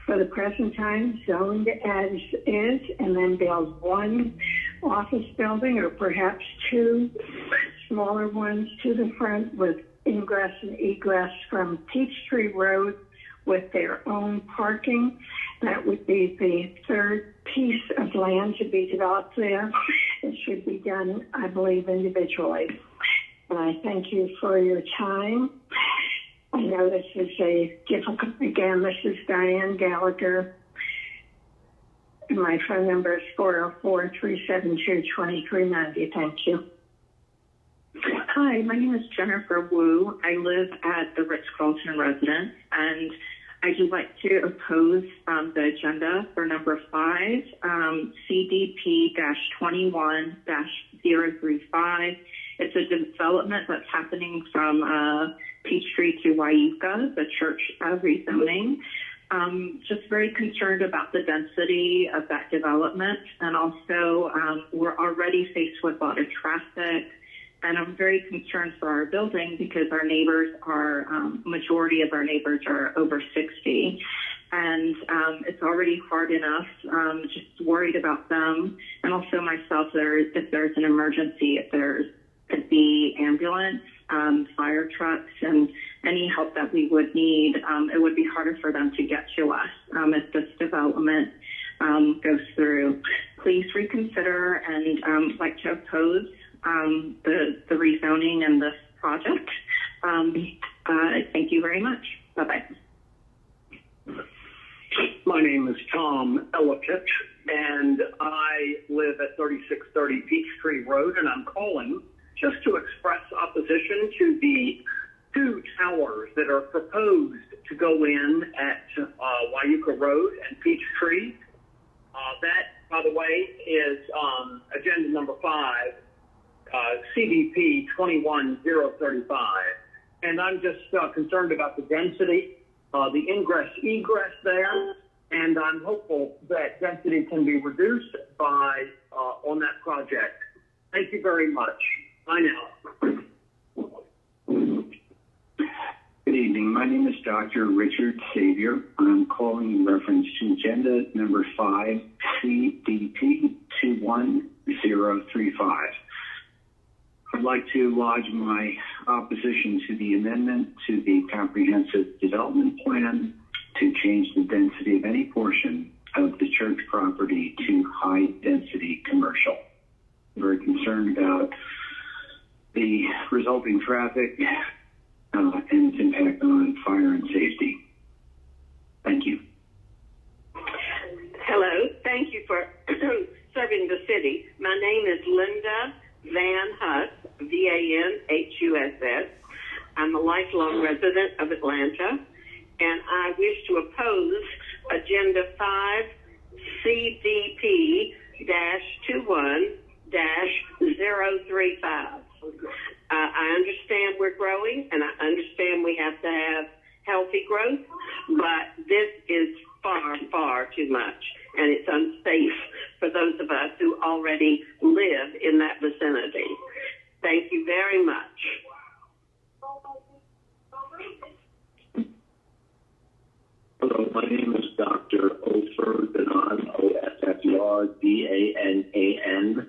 for the present time, zoned as is, and then build 1 office building or perhaps 2 smaller ones to the front with ingress and egress from Peachtree Road with their own parking. That would be the 3rd piece of land to be developed there. It should be done, I believe, individually. And I thank you for your time. I know this is a difficult, again, this is Diane Gallagher. And my phone number is 404-372-2390. Thank you. Hi, my name is Jennifer Wu. I live at the Ritz-Carlton Residence, and I would like to oppose the agenda for number 5, CDP-21-035. It's a development that's happening from Peachtree to Wyuka, the church rezoning. Just very concerned about the density of that development, and also we're already faced with a lot of traffic. And I'm very concerned for our building because our neighbors are, majority of our neighbors are over 60. And it's already hard enough, just worried about them. And also myself, if there's an emergency, if there could be ambulance, fire trucks, and any help that we would need, it would be harder for them to get to us if this development goes through. Please reconsider and like to oppose the rezoning and this project. Thank you very much. Bye-bye. My name is Tom Ellicott, and I live at 3630 Peachtree Road, and I'm calling just to express opposition to the 2 towers that are proposed to go in at Wyuka Road and Peachtree. That, by the way, is agenda number 5. CDP 21035. And I'm just concerned about the density, the ingress-egress there, and I'm hopeful that density can be reduced by on that project. Thank you very much. Bye now. Good evening. My name is Dr. Richard Xavier. I'm calling in reference to agenda number 5, CDP 21035. I'd like to lodge my opposition to the amendment to the comprehensive development plan to change the density of any portion of the church property to high density commercial. I'm very concerned about the resulting traffic and its impact on fire and safety. Thank you. Hello. Thank you for serving the city. My name is Linda Van Huss, VanHuss. I'm a lifelong resident of Atlanta, and I wish to oppose Agenda 5 CDP-21-035. I understand we're growing, and I understand we have to have healthy growth, but this is far, far too much, and it's unsafe for those of us who already live in that vicinity. Thank you very much. Hello, my name is Dr. Ofer Danan, OFFER-DANAN.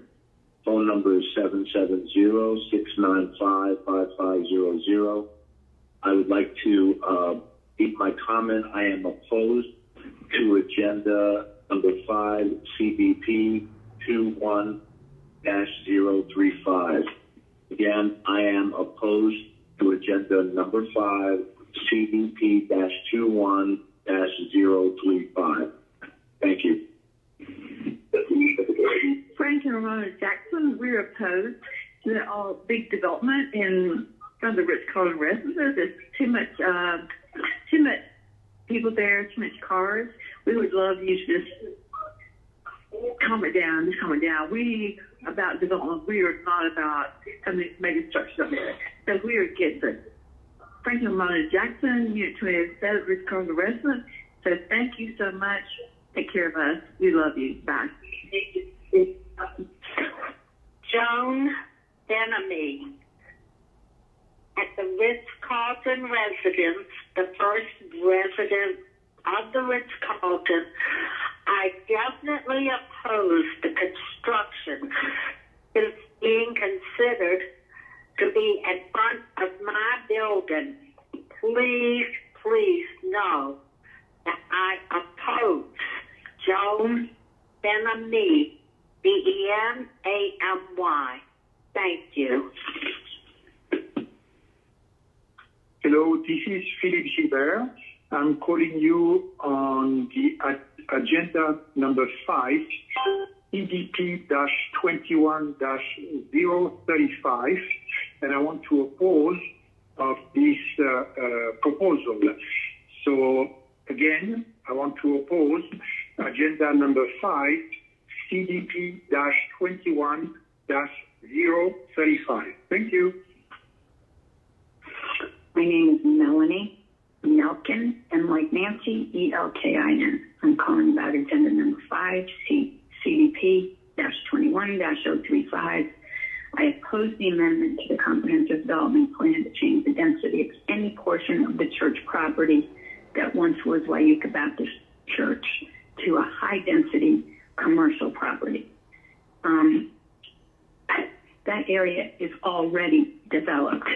Phone number is 770-695-5500. I would like to keep my comment. I am opposed to agenda number 5, CBP 21-035. Again, I am opposed to agenda number 5, CBP-21-035. Thank you. Frank and Ramona Jackson, we're opposed to all big development in front of the Ritz-Carlton residences. There's too much people there, too much cars. We would love you to just calm it down. We about development. We are not about having mega structures up there. So we are against it. Frank and Ramona Jackson, Unit 27, Ritz-Carlton residents. So thank you so much. Take care of us. We love you. Bye. Joan Benamy at the Ritz-Carlton residence, the first resident of the Ritz-Carlton. I definitely oppose the construction is being considered to be in front of my building. Please, please know that I oppose. Joan Benamy, Benamy. Thank you. Hello, this is Philippe Gilbert. I'm calling you on the agenda number 5, EDP-21-035, and I want to oppose of this proposal. So again, I want to oppose agenda number 5, CDP-21-035. Thank you. My name is Melanie Nelkin, and like Nancy, ELKIN. I'm calling about agenda number 5, CDP-21-035. I oppose the amendment to the Comprehensive Development Plan to change the density of any portion of the church property that once was Wyuka Baptist Church to a high-density commercial property. That area is already developed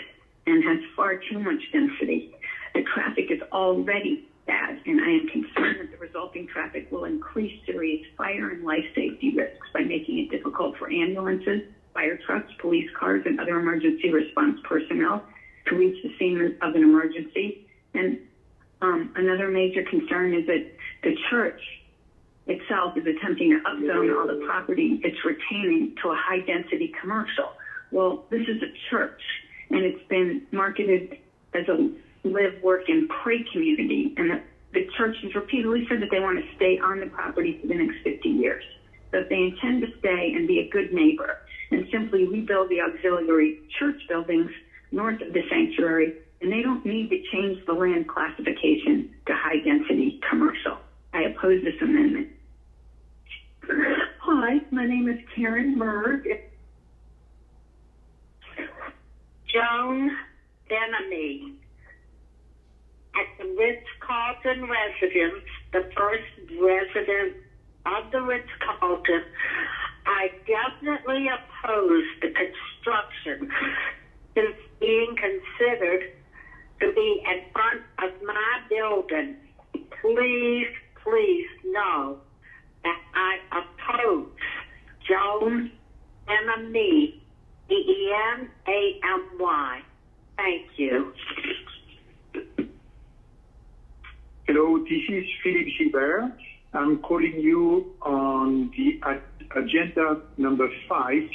and has far too much density. The traffic is already bad, and I am concerned that the resulting traffic will increase serious fire and life safety risks by making it difficult for ambulances, fire trucks, police cars, and other emergency response personnel to reach the scene of an emergency. And another major concern is that the church itself is attempting to upzone all the property it's retaining to a high-density commercial. Well, this is a church, and it's been marketed as a live, work, and pray community, and the church has repeatedly said that they want to stay on the property for the next 50 years. So if they intend to stay and be a good neighbor and simply rebuild the auxiliary church buildings north of the sanctuary, and they don't need to change the land classification to high-density commercial. I oppose this amendment. Hi, my name is Karen Merg. Joan Benamy. At the Ritz-Carlton residence, the first resident of the Ritz-Carlton, I definitely oppose the construction since being considered to be in front of my building. Please, please know that I oppose. Joan Benamy, Benamy. Thank you. Hello, this is Philippe Gilbert. I'm calling you on the agenda number 5,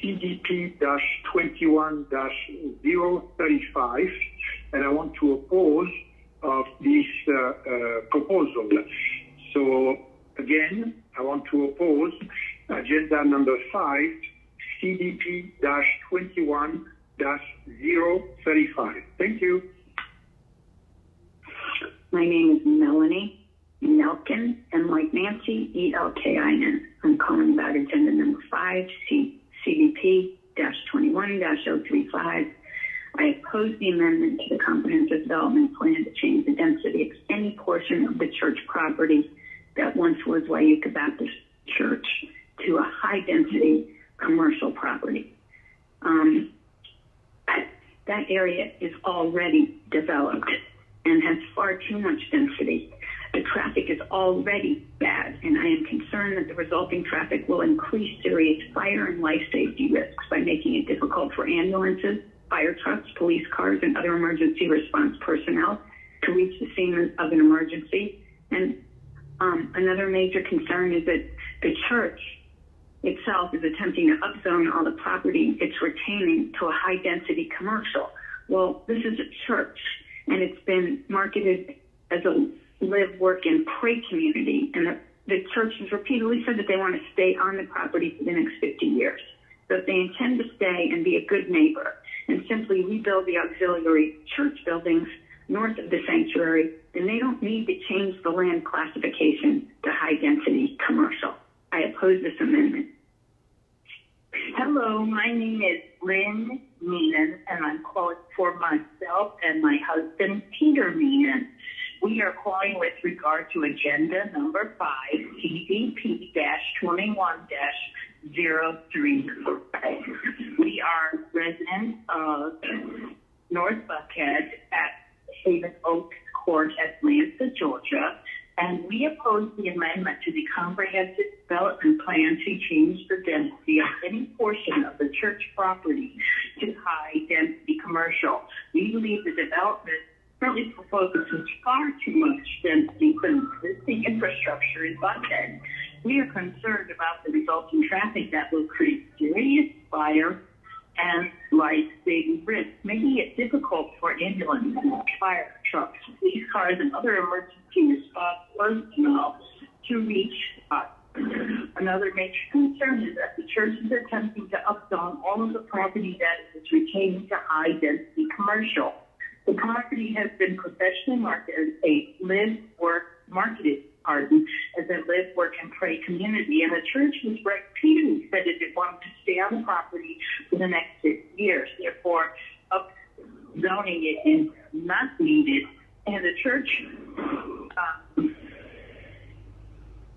CDP-21-035, and I want to oppose of this proposal. So again, I want to oppose agenda number 5, CDP-21-035. Thank you. My name is Melanie Nelkin, and like Nancy, ELKIN. I'm calling about agenda number 5, CDP-21-035. I oppose the amendment to the Comprehensive Development Plan to change the density of any portion of the church property that once was Wayuka Baptist Church to a high-density commercial property. That area is already developed and has far too much density. The traffic is already bad, and I am concerned that the resulting traffic will increase serious fire and life safety risks by making it difficult for ambulances, fire trucks, police cars, and other emergency response personnel to reach the scene of an emergency. And another major concern is that the church itself is attempting to upzone all the property it's retaining to a high-density commercial. Well, this is a church, and it's been marketed as a live, work, and pray community, and the church has repeatedly said that they want to stay on the property for the next 50 years. So if they intend to stay and be a good neighbor and simply rebuild the auxiliary church buildings north of the sanctuary, then they don't need to change the land classification to high-density commercial. I oppose this amendment. Hello, my name is Lynn Meenan, and I'm calling for myself and my husband, Peter Meenan. We are calling with regard to agenda number 5, CDP-21-035. We are residents of North Buckhead at Haven Oaks Court, Atlanta, Georgia, and we oppose the amendment to the Comprehensive Development Plan to change the density of any portion of the church property to high-density commercial. We believe the development currently proposes far too much density for existing infrastructure in Buckhead. We are concerned about the resulting traffic that will create serious fire and life-saving risks, making it difficult for ambulances, fire trucks, police cars, and other emergency response personnel to reach us. Another major concern is that the church is attempting to upzone all of the property that is retained to high-density commercial. The property has been professionally marketed as a live, work, marketed pardon, as a live, work, and pray community, and the church has repeatedly said that it wanted to stay on the property for the next 6 years. Therefore, upzoning it is not needed, and the church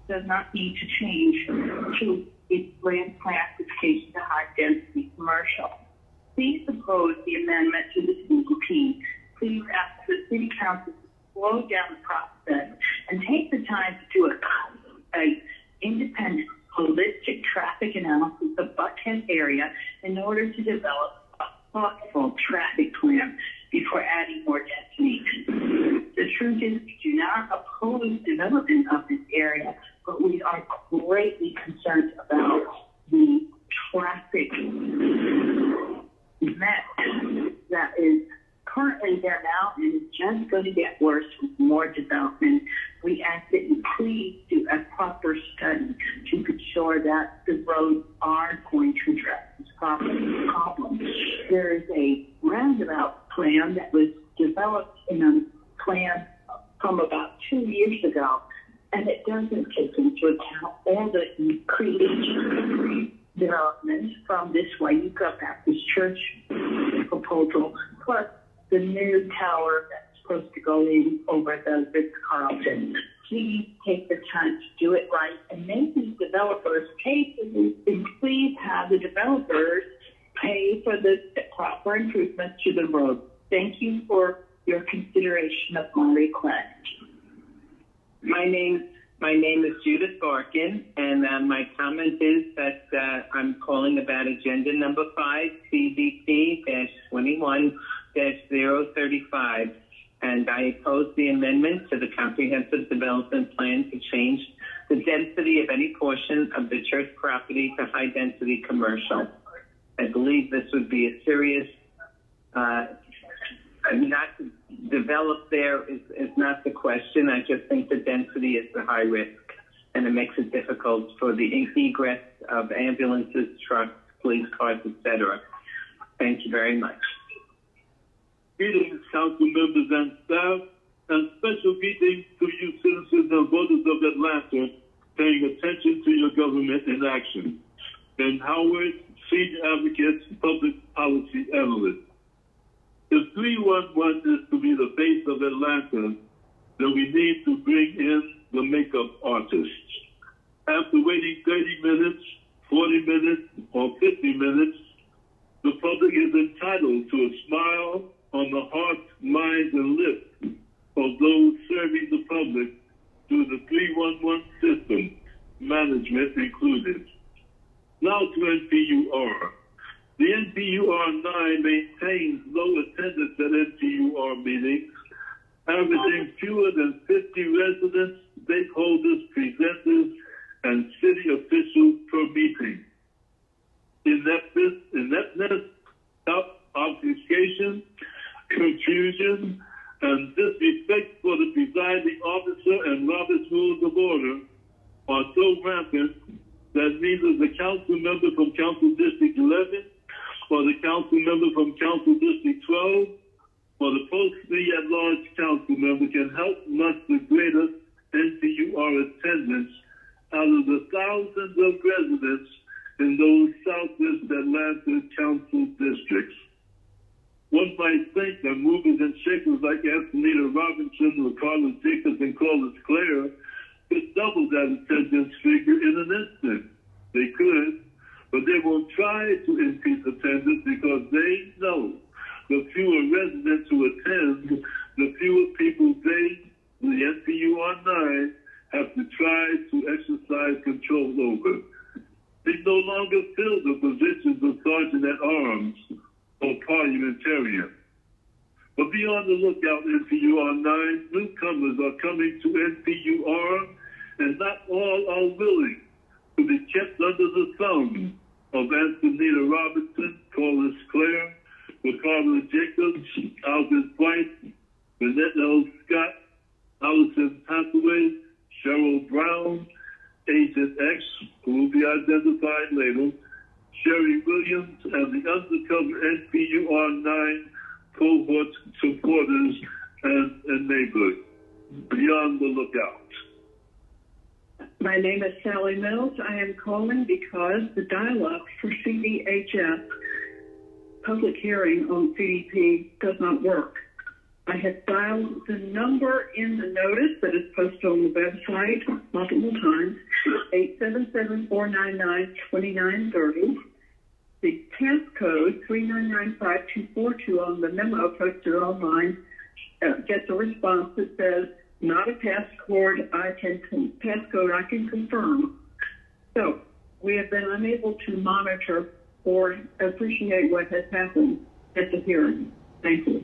does not need to change to its land classification to high-density commercial. Please oppose the amendment to the CDP. Please ask the City Council to slow down the process and take the time to do a independent, holistic traffic analysis of Buckhead area in order to develop a thoughtful traffic plan before adding more density. The truth is, we do not oppose development of this area, but we are greatly concerned about the traffic mess that is currently there now and is just going to get worse with more development. We ask that you please do a proper study to ensure that the roads are going to address this problem. There is a roundabout plan that was developed in a plan from about 2 years ago, and it doesn't take into account all the increased development from this Wayuka Baptist Church proposal, plus the new tower that's supposed to go in over the Ritz-Carlton. Please take the time to do it right and make these developers pay for this, and please have the developers pay for the proper improvements to the road. Thank you for your consideration of my request. My name is Judith Barkin, and my comment is that I'm calling about agenda number 5, CBP-21-035, and I oppose the amendment to the Comprehensive Development Plan to change the density of any portion of the church property to high-density commercial. I believe this would be a serious not to develop there is not the question. I just think the density is the high risk, and it makes it difficult for the egress of ambulances, trucks, police cars, etc. Thank you very much. Greetings, council members and staff, and special greetings to you citizens and voters of Atlanta paying attention to your government in action. Ben Howard, Senior Advocate, Public Policy Analyst. If 311 is to be the face of Atlanta, then we need to bring in the makeup artists. After waiting 30 minutes, 40 minutes, or 50 minutes, the public is entitled to a smile on the hearts, minds, and lips of those serving the public through the 311 system, management included. Now to NPUR. The NPUR-9 maintains low attendance at NPUR meetings, averaging fewer than 50 residents, stakeholders, presenters, and city officials per meeting. Ineptness, obfuscation, confusion, and disrespect for the presiding officer and Robert's Rules of Order are so rampant that neither the council member from Council District 11 or the council member from Council District 12 or the postly at-large council member can help muster greater NPUR attendance out of the thousands of residents in those Southwest Atlanta council districts. One might think that movers and shakers like Antonita Robinson, Ricardo Jacobs, and Carlos Clare could double that attendance figure in an instant. They could, but they won't try to increase attendance because they know the fewer residents who attend, the fewer people they, the NPUR-9, have to try to exercise control over. They no longer fill the positions of sergeant-at-arms or parliamentarian. But be on the lookout, NPUR-9. Newcomers are coming to NPUR, and not all are willing to be kept under the thumb of Antonita Robinson, Carlos Clare, Ricardo Jacobs, Alvin White, Lynette L. Scott, Allison Hathaway, Cheryl Brown, Agent X, who will be identified later, Sherry Williams, and the undercover NPUR-9 cohort supporters and enablers. Be on the lookout. My name is Sally Mills. I am calling because the dialogue for CDHS public hearing on CDP does not work. I have dialed the number in the notice that is posted on the website multiple times, 877-499-2930. The passcode 3995242 on the memo posted online gets a response that says, not a passcode I can confirm. So we have been unable to monitor or appreciate what has happened at the hearing. Thank you.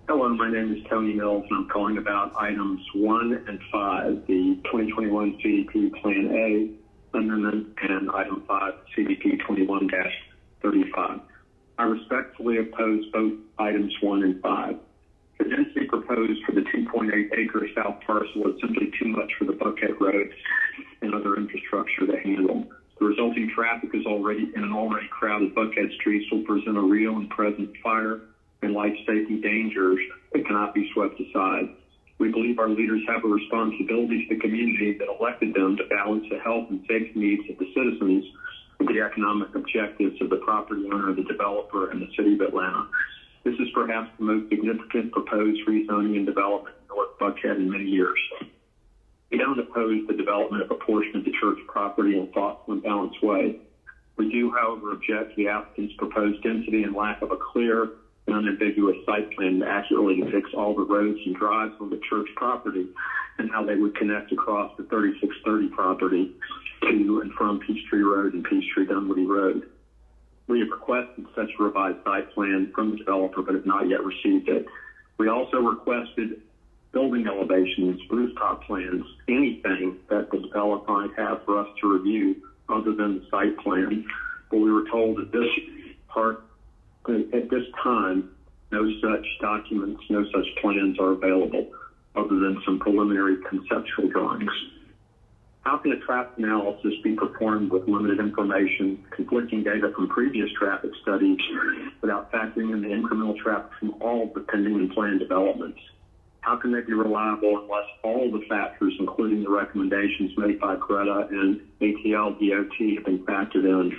Hello, my name is Tony Mills, and I'm calling about items 1 and 5, the 2021 CDP Plan A amendment, and item 5, CDP 21-35. I respectfully oppose both items 1 and 5. The proposed for the 2.8 acre south parcel is simply too much for the Buckhead Road and other infrastructure to handle. The resulting traffic is already in an already crowded Buckhead streets will present a real and present fire and life safety dangers that cannot be swept aside. We believe our leaders have a responsibility to the community that elected them to balance the health and safety needs of the citizens with the economic objectives of the property owner, the developer, and the city of Atlanta. This is perhaps the most significant proposed rezoning and development in North Buckhead in many years. We don't oppose the development of a portion of the church property in a thoughtful and balanced way. We do, however, object to the applicant's proposed density and lack of a clear and unambiguous site plan to accurately depict all the roads and drives on the church property and how they would connect across the 3630 property to and from Peachtree Road and Peachtree-Dunwoody Road. We have requested such a revised site plan from the developer, but have not yet received it. We also requested building elevations, rooftop plans, anything that the developer might have for us to review other than the site plan. But we were told at this time, no such documents, no such plans are available other than some preliminary conceptual drawings. How can a traffic analysis be performed with limited information, conflicting data from previous traffic studies without factoring in the incremental traffic from all the pending and planned developments? How can they be reliable unless all the factors, including the recommendations made by Greta and ATL DOT, have been factored in?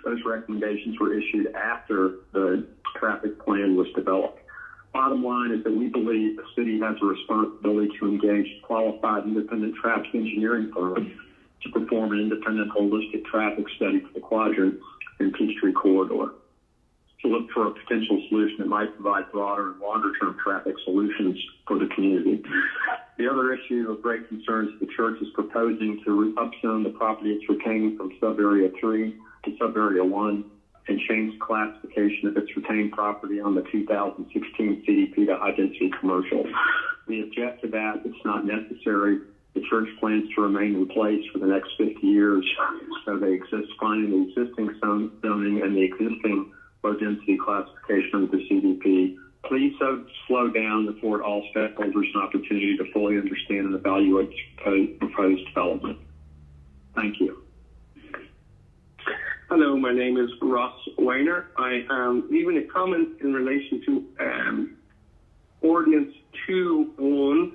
Those recommendations were issued after the traffic plan was developed. Bottom line is that we believe the city has a responsibility to engage qualified independent traffic engineering firms to perform an independent holistic traffic study for the quadrant and Peachtree corridor, to look for a potential solution that might provide broader and longer-term traffic solutions for the community. The other issue of great concern is the church is proposing to upzone the property it's retaining from sub-area 3 to sub-area 1 and change the classification of its retained property on the 2016 CDP to high-density commercial. We object to that. It's not necessary. The church plans to remain in place for the next 50 years, so they exist finding the existing zoning and the existing low-density classification of the CDP. Please slow down and afford all stakeholders an opportunity to fully understand and evaluate the proposed development. Thank you. Hello, my name is Ross Weiner. I am leaving a comment in relation to Ordinance 210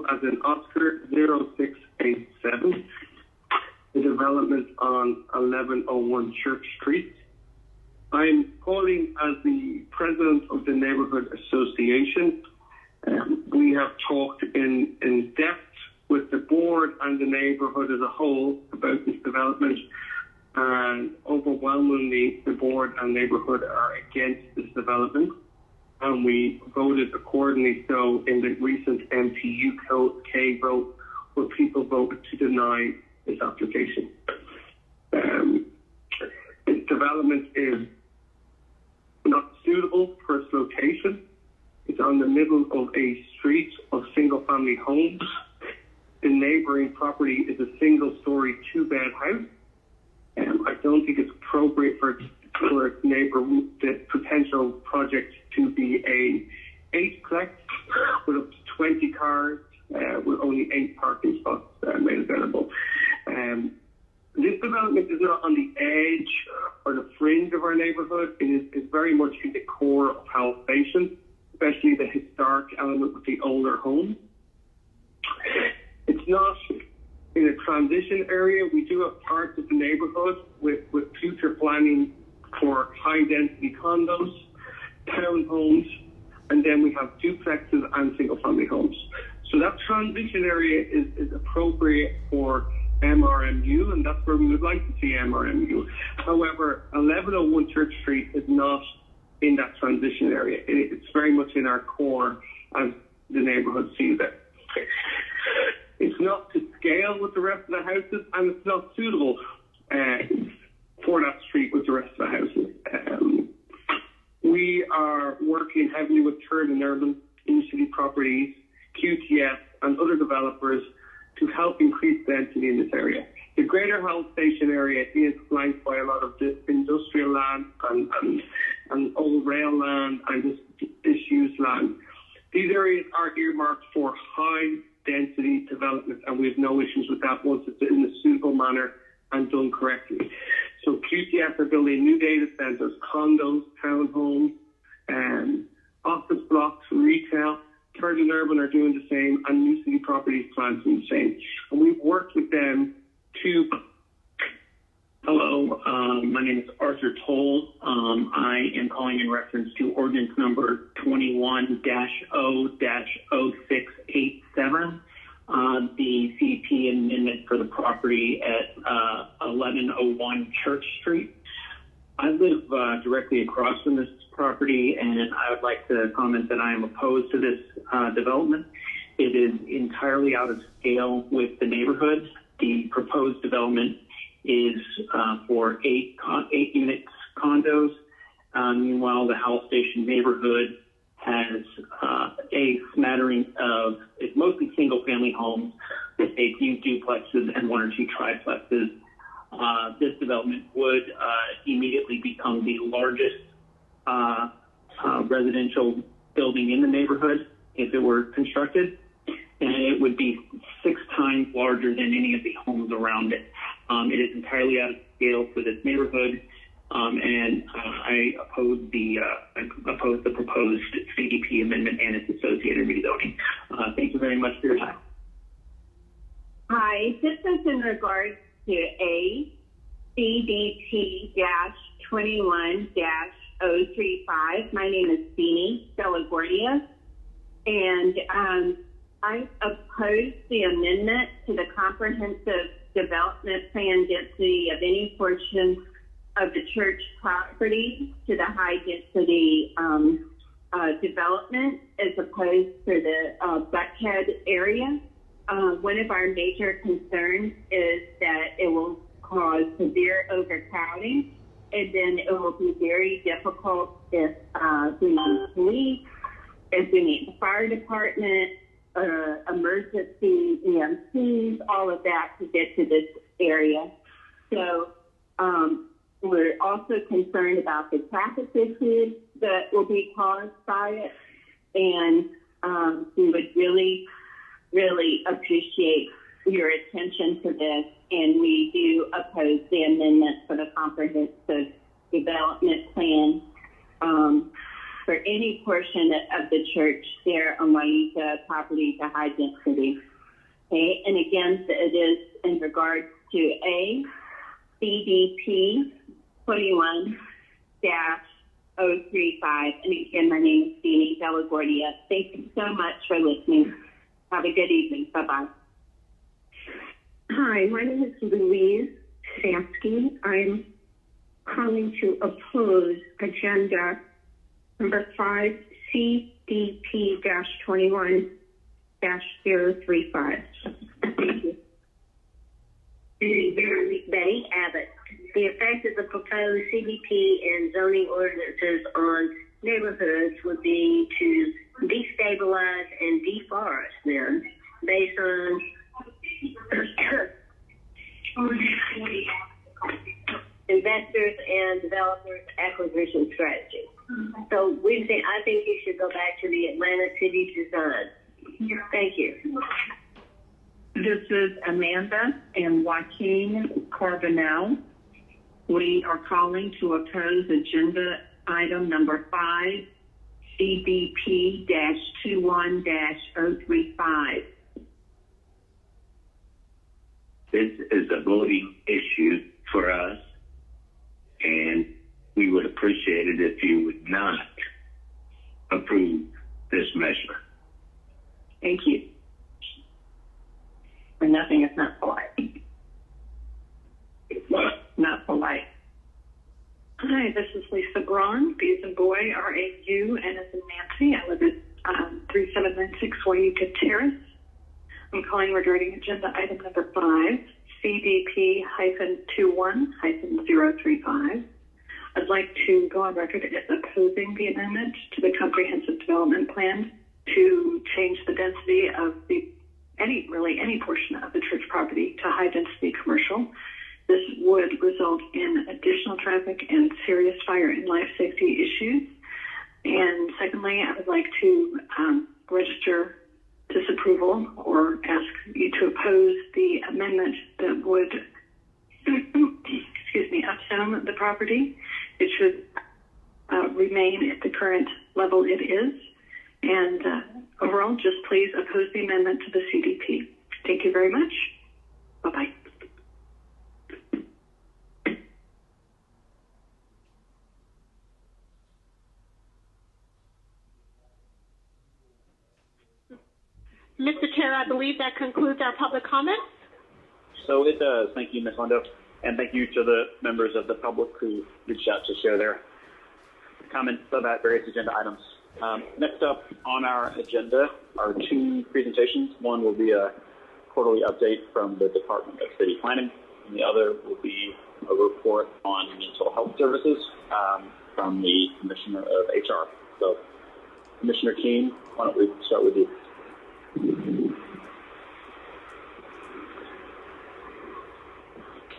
as in Oscar 0687, the development on 1101 Church Street. I'm calling as the president of the Neighborhood Association. We have talked in depth with the board and the neighborhood as a whole about this development, and overwhelmingly the board and neighborhood are against this development, and we voted accordingly so in the recent MPUK vote where people voted to deny this application. This development is not suitable for its location. It's on the middle of a street of single-family homes. The neighboring property is a single-story, two-bed house. I don't think it's appropriate for its neighbor, the potential project to be a 8-plex with up to 20 cars, with only 8 parking spots made available. This development is not on the edge or the fringe of our neighborhood. It is very much in the core of House Station, especially the historic element with the older homes. It's not in a transition area. We do have parts of the neighborhood with future planning for high-density condos, townhomes, and then we have duplexes and single-family homes. So that transition area is appropriate for MRMU, and that's where we would like to see MRMU. However, 1101 Church Street is not in that transition area. It's very much in our core as the neighborhood sees it. It's not to scale with the rest of the houses, and it's not suitable for that street with the rest of the houses. We are working heavily with Turn and Urban, Initiative Properties, QTS, and other developers to help increase density in this area. The greater House Station area is flanked by a lot of industrial land and old rail land and just issues plan. These areas are earmarked for high density development, and we have no issues with that once it's in a suitable manner and done correctly. So QTS are building new data centers, condos, townhomes, office blocks, retail. Third and Urban are doing the same, and New City Properties plans to do the same. And we've worked with them to... Hello, my name is Arthur Toll. I am calling in reference to ordinance number 21-0-0687, the CP amendment for the property at 1101 Church Street. I live directly across from this property, and I would like to comment that I am opposed to this development. It is entirely out of scale with the neighborhood. The proposed development is for eight unit condos. Meanwhile, the Howell Station neighborhood has a smattering of, it's mostly single family homes with a few duplexes and one or two triplexes. This development would immediately become the largest residential building in the neighborhood if it were constructed, and it would be 6 times larger than any of the homes around it. It is entirely out of scale for this neighborhood, and I oppose the proposed CDP amendment and its associated rezoning. Thank you very much for your time. Hi, this is in regards to a CDP-21-035. My name is Beanie Delaguardia, and I oppose the amendment to the comprehensive development plan density of any portion of the church property to the high density development as opposed to the Buckhead area. One of our major concerns is that it will cause severe overcrowding, and then it will be very difficult if we need police, if we need the fire department, emergency EMCs, all of that to get to this area. So we're also concerned about the traffic issues that will be caused by it, and we would really appreciate your attention to this, and we do oppose the amendment for the comprehensive development plan for any portion of the church there on Waika property to high density. Okay, and again, it is in regards to a CDP 21-035. And again, my name is Beanie Delaguardia. Thank you so much for listening. Have a good evening. Bye-bye. Hi, my name is Louise Sansky. I'm calling to oppose agenda number 5, CDP-21-035. Thank you. Betty Abbott. The effect of the proposed CDP and zoning ordinances on neighborhoods would be to destabilize and deforest them based on investors and developers' acquisition strategy. So I think you should go back to the Atlanta City design. Thank you. This is Amanda and Joaquin Carbonell. We are calling to oppose agenda item number 5, CDP-21-035. This is a voting issue for us, and we would appreciate it if you would not approve this measure. Thank you. For nothing is not polite. Not polite. Hi, this is Lisa Braun, B as in boy, R-A-U, N as in Nancy. I live at 3796 Waika Terrace. I'm calling regarding agenda item number 5, CDP-21-035. I'd like to go on record as opposing the amendment to the comprehensive development plan to change the density of any portion of the church property to high density commercial. This would result in additional traffic and serious fire and life safety issues. And secondly, I would like to register disapproval or ask you to oppose the amendment that would, upzone the property. It should remain at the current level it is. And overall, just please oppose the amendment to the CDP. Thank you very much. Bye-bye. Mr. Chair, I believe that concludes our public comments. So it does. Thank you, Ms. Lindo. And thank you to the members of the public who reached out to share their comments about various agenda items. Next up on our agenda are two presentations. One will be a quarterly update from the Department of City Planning, and the other will be a report on mental health services from the Commissioner of HR. So, Commissioner Keene, why don't we start with you?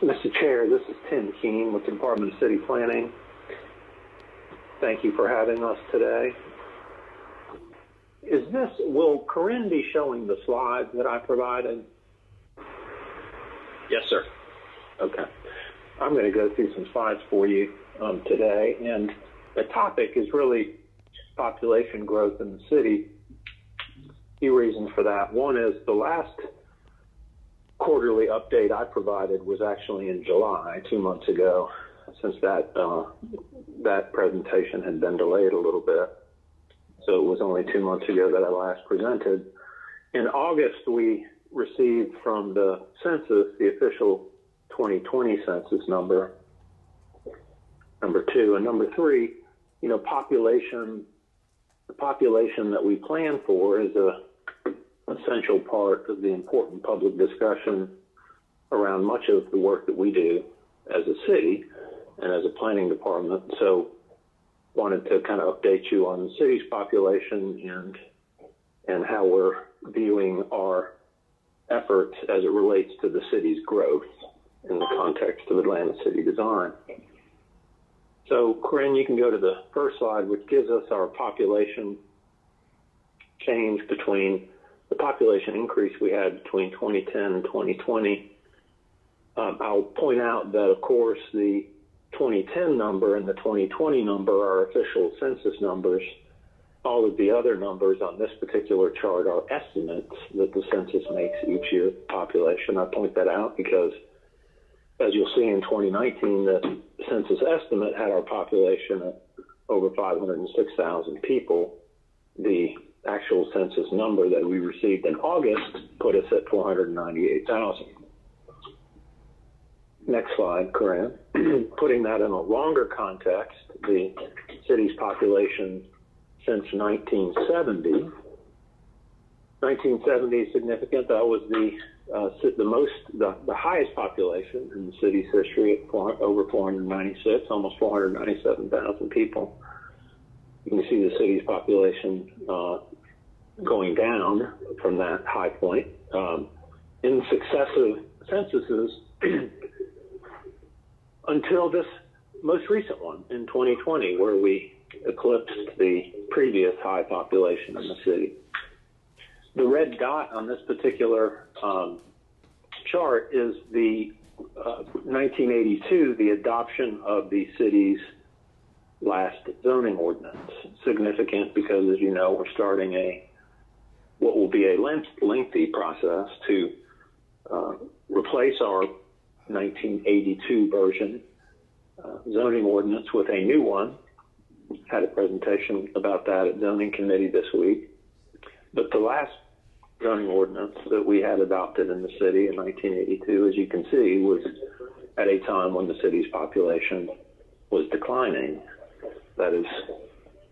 Mr. Chair, this is Tim Keene with the Department of City Planning. Thank you for having us today. Will Corinne be showing the slides that I provided? Yes, sir. Okay. I'm going to go through some slides for you today, and the topic is really population growth in the city. A few reasons for that. One is the last quarterly update I provided was actually in July, 2 months ago, since that presentation had been delayed a little bit. So it was only 2 months ago that I last presented. In August, we received from the census the official 2020 census number 2. And number 3, the population that we plan for is a essential part of the important public discussion around much of the work that we do as a city and as a planning department. So wanted to kind of update you on the city's population and how we're viewing our efforts as it relates to the city's growth in the context of Atlanta city design. So Corinne, you can go to the first slide, which gives us our population change between the population increase we had between 2010 and 2020. I'll point out that, of course, the 2010 number and the 2020 number are official census numbers. All of the other numbers on this particular chart are estimates that the census makes each year population. I point that out because, as you'll see in 2019, the census estimate had our population at over 506,000 people. The actual census number that we received in August put us at 498,000. Next slide, Corinne. Putting that in a longer context, the city's population since 1970. 1970 is significant. That was the highest population in the city's history at over 496, almost 497,000 people. You can see the city's population going down from that high point. In successive censuses, until this most recent one in 2020, where we eclipsed the previous high population in the city. The red dot on this particular chart is the 1982, the adoption of the city's last zoning ordinance. Significant because, as you know, we're starting what will be a lengthy process to replace our 1982 version zoning ordinance with a new one. Had a presentation about that at zoning committee this week. But the last zoning ordinance that we had adopted in the city in 1982, as you can see, was at a time when the city's population was declining. That is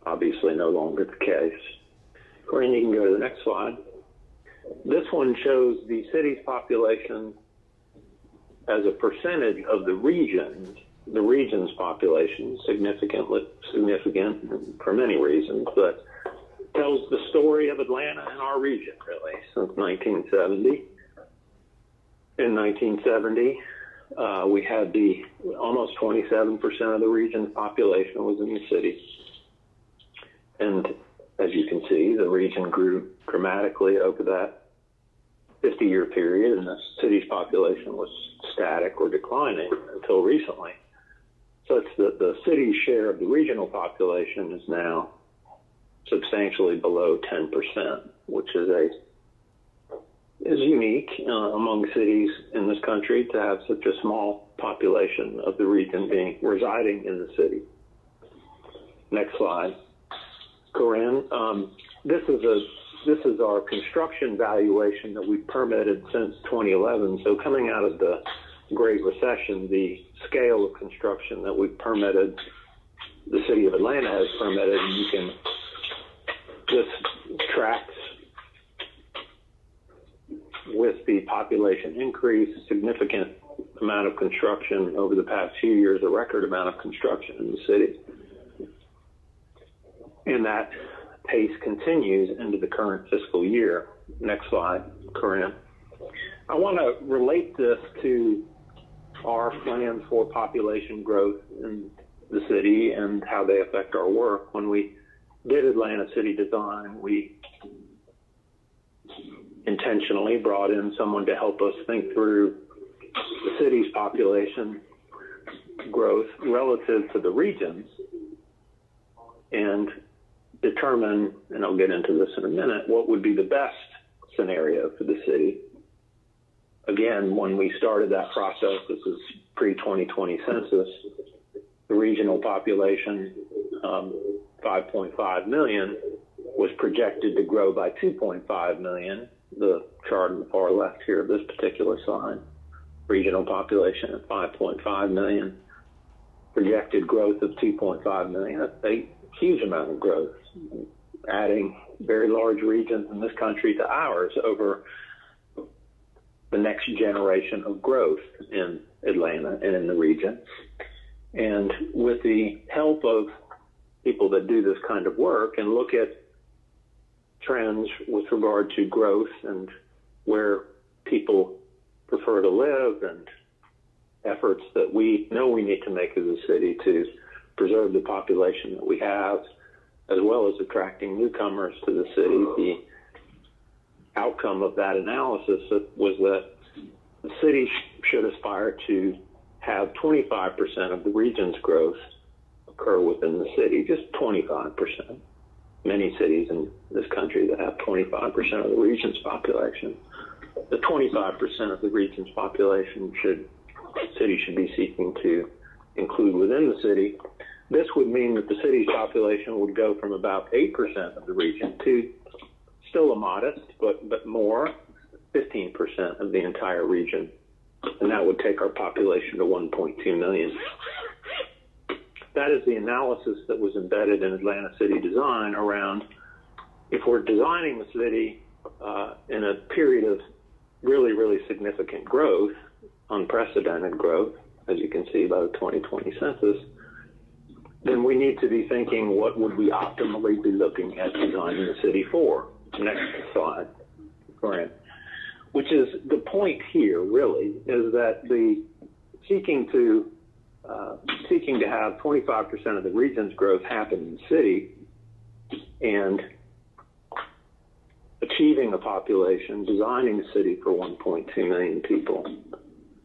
obviously no longer the case. Corinne, you can go to the next slide. This one shows the city's population as a percentage of the region's population, significant for many reasons, but tells the story of Atlanta and our region, really, since 1970. In 1970, we had almost 27% of the region's population was in the city. And as you can see, the region grew dramatically over that 50-year period, and the city's population was static or declining until recently. So it's the city's share of the regional population is now substantially below 10%, which is unique among cities in this country to have such a small population of the region residing in the city. Next slide, Corinne. This is our construction valuation that we've permitted since 2011. So coming out of the Great Recession, the scale of construction that we've permitted, the city of Atlanta has permitted, and this tracks with the population increase, a significant amount of construction over the past few years, a record amount of construction in the city. And that pace continues into the current fiscal year. Next slide, Corinne. I want to relate this to our plans for population growth in the city and how they affect our work. When we did Atlanta City Design, we intentionally brought in someone to help us think through the city's population growth relative to the regions and determine, and I'll get into this in a minute, what would be the best scenario for the city. Again, when we started that process, this is pre-2020 census, the regional population, 5.5 million, was projected to grow by 2.5 million. The chart on the far left here of this particular slide, regional population at 5.5 million, projected growth of 2.5 million. That's a huge amount of growth, adding very large regions in this country to ours over the next generation of growth in Atlanta and in the region. And with the help of people that do this kind of work and look at trends with regard to growth and where people prefer to live and efforts that we know we need to make as a city to preserve the population that we have, as well as attracting newcomers to the city, the outcome of that analysis was that the city should aspire to have 25% of the region's growth occur within the city, just 25%. Many cities in this country that have 25% of the region's population. The 25% of the region's population the city should be seeking to include within the city. This would mean that the city's population would go from about 8% of the region to still a modest, but more, 15% of the entire region. And that would take our population to 1.2 million. That is the analysis that was embedded in Atlanta City Design around if we're designing the city in a period of really, really significant growth, unprecedented growth, as you can see by the 2020 census, then we need to be thinking, what would we optimally be looking at designing the city for? Next slide, Grant. Which is the point here, really, is that the seeking to have 25% of the region's growth happen in the city and achieving a population, designing a city for 1.2 million people,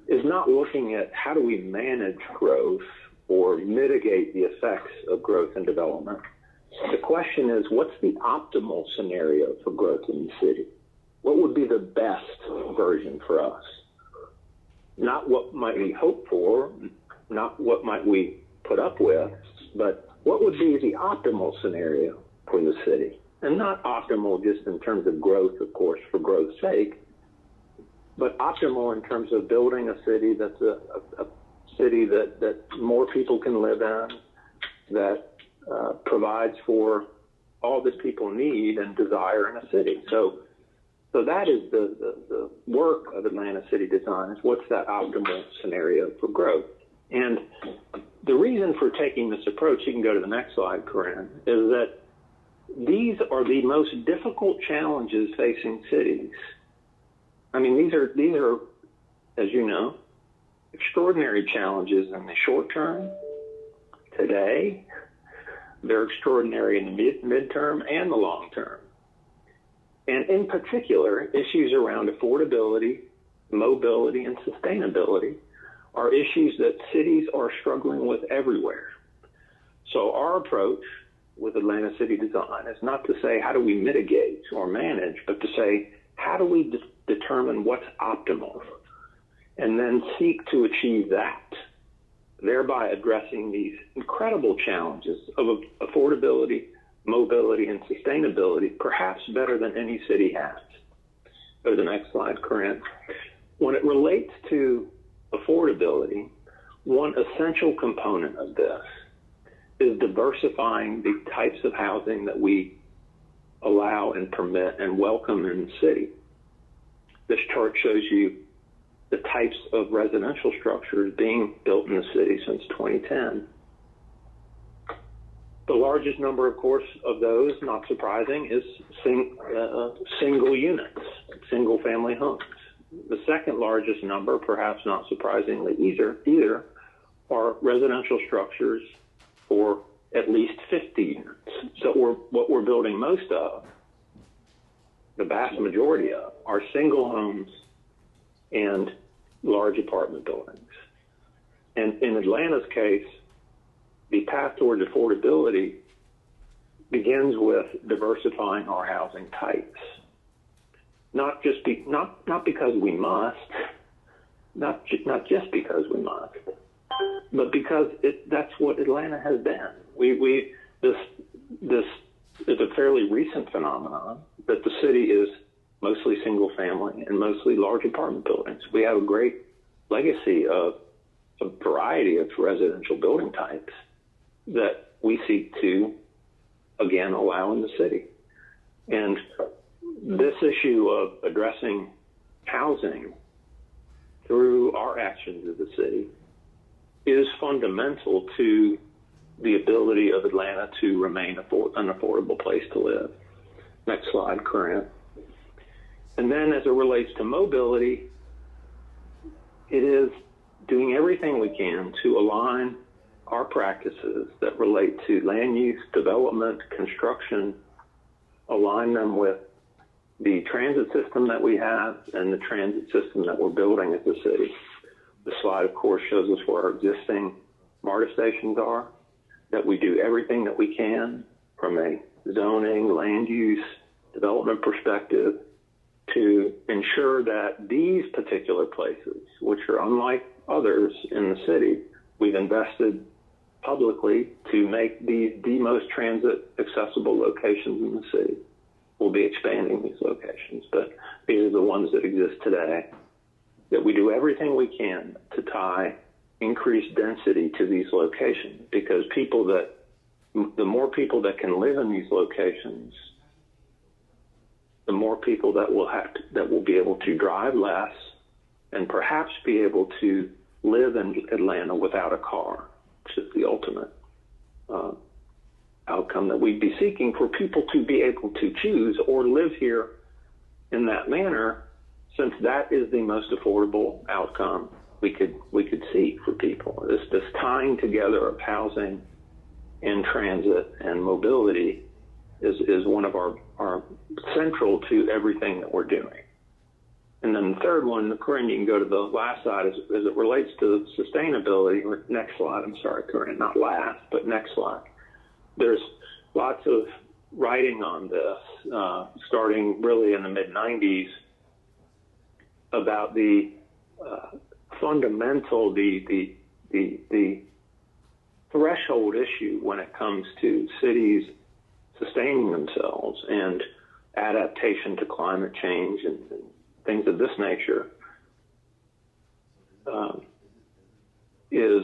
is not looking at how do we manage growth or mitigate the effects of growth and development. The question is, what's the optimal scenario for growth in the city? What would be the best version for us? Not what might we hope for, not what might we put up with, but what would be the optimal scenario for the city? And not optimal just in terms of growth, of course, for growth's sake, but optimal in terms of building a city that's a city that more people can live in, that provides for all that people need and desire in a city. So that is the work of Atlanta City Design, is what's that optimal scenario for growth. And the reason for taking this approach, you can go to the next slide, Corinne, is that these are the most difficult challenges facing cities. I mean, these are, as you know, extraordinary challenges in the short term, today, They're extraordinary in the midterm and the long term. And in particular, issues around affordability, mobility, and sustainability are issues that cities are struggling with everywhere. So our approach with Atlanta City Design is not to say how do we mitigate or manage, but to say how do we determine what's optimal and then seek to achieve that, thereby addressing these incredible challenges of affordability, mobility, and sustainability, perhaps better than any city has. Go to the next slide, Corinne. When it relates to affordability, one essential component of this is diversifying the types of housing that we allow and permit and welcome in the city. This chart shows you the types of residential structures being built in the city since 2010. The largest number, of course, of those, not surprising, is single units, single family homes. The second largest number, perhaps not surprisingly either, are residential structures for at least 50 units. So what we're building most of, the vast majority of, are single homes and large apartment buildings. And in Atlanta's case, the path towards affordability begins with diversifying our housing types. Not just because we must, not just because we must, but because that's what Atlanta has been. This is a fairly recent phenomenon that the city is mostly single family and mostly large apartment buildings. We have a great legacy of a variety of residential building types that we seek to, again, allow in the city. And this issue of addressing housing through our actions as a city is fundamental to the ability of Atlanta to remain an affordable place to live. Next slide, Corinne. And then as it relates to mobility, it is doing everything we can to align our practices that relate to land use, development, construction, align them with the transit system that we have and the transit system that we're building as a city. The slide, of course, shows us where our existing MARTA stations are, that we do everything that we can from a zoning, land use, development perspective to ensure that these particular places, which are unlike others in the city, we've invested publicly to make these the most transit accessible locations in the city. We'll be expanding these locations, but these are the ones that exist today, that we do everything we can to tie increased density to these locations, because the more people that can live in these locations, the more people that will be able to drive less and perhaps be able to live in Atlanta without a car, which is the ultimate outcome that we'd be seeking, for people to be able to choose or live here in that manner, since that is the most affordable outcome we could seek for people. This tying together of housing and transit and mobility is one of our central to everything that we're doing. And then the third one, Corinne, you can go to the last slide, as it relates to sustainability. Or next slide, I'm sorry, Corinne, not last, but next slide. There's lots of writing on this, starting really in the mid-90s, about the fundamental, the threshold issue when it comes to cities sustaining themselves and adaptation to climate change and things of this nature, is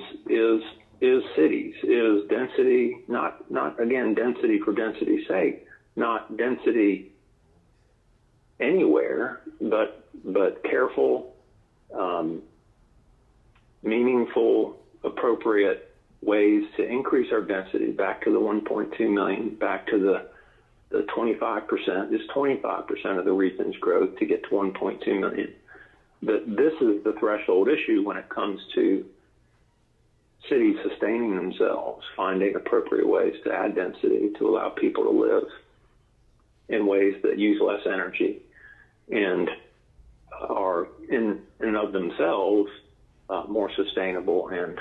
cities, is density, not again density for density's sake, not density anywhere, but careful, meaningful, appropriate ways to increase our density back to the 1.2 million, back to the 25%, just 25% of the region's growth to get to 1.2 million. But this is the threshold issue when it comes to cities sustaining themselves, finding appropriate ways to add density to allow people to live in ways that use less energy and are in and of themselves more sustainable and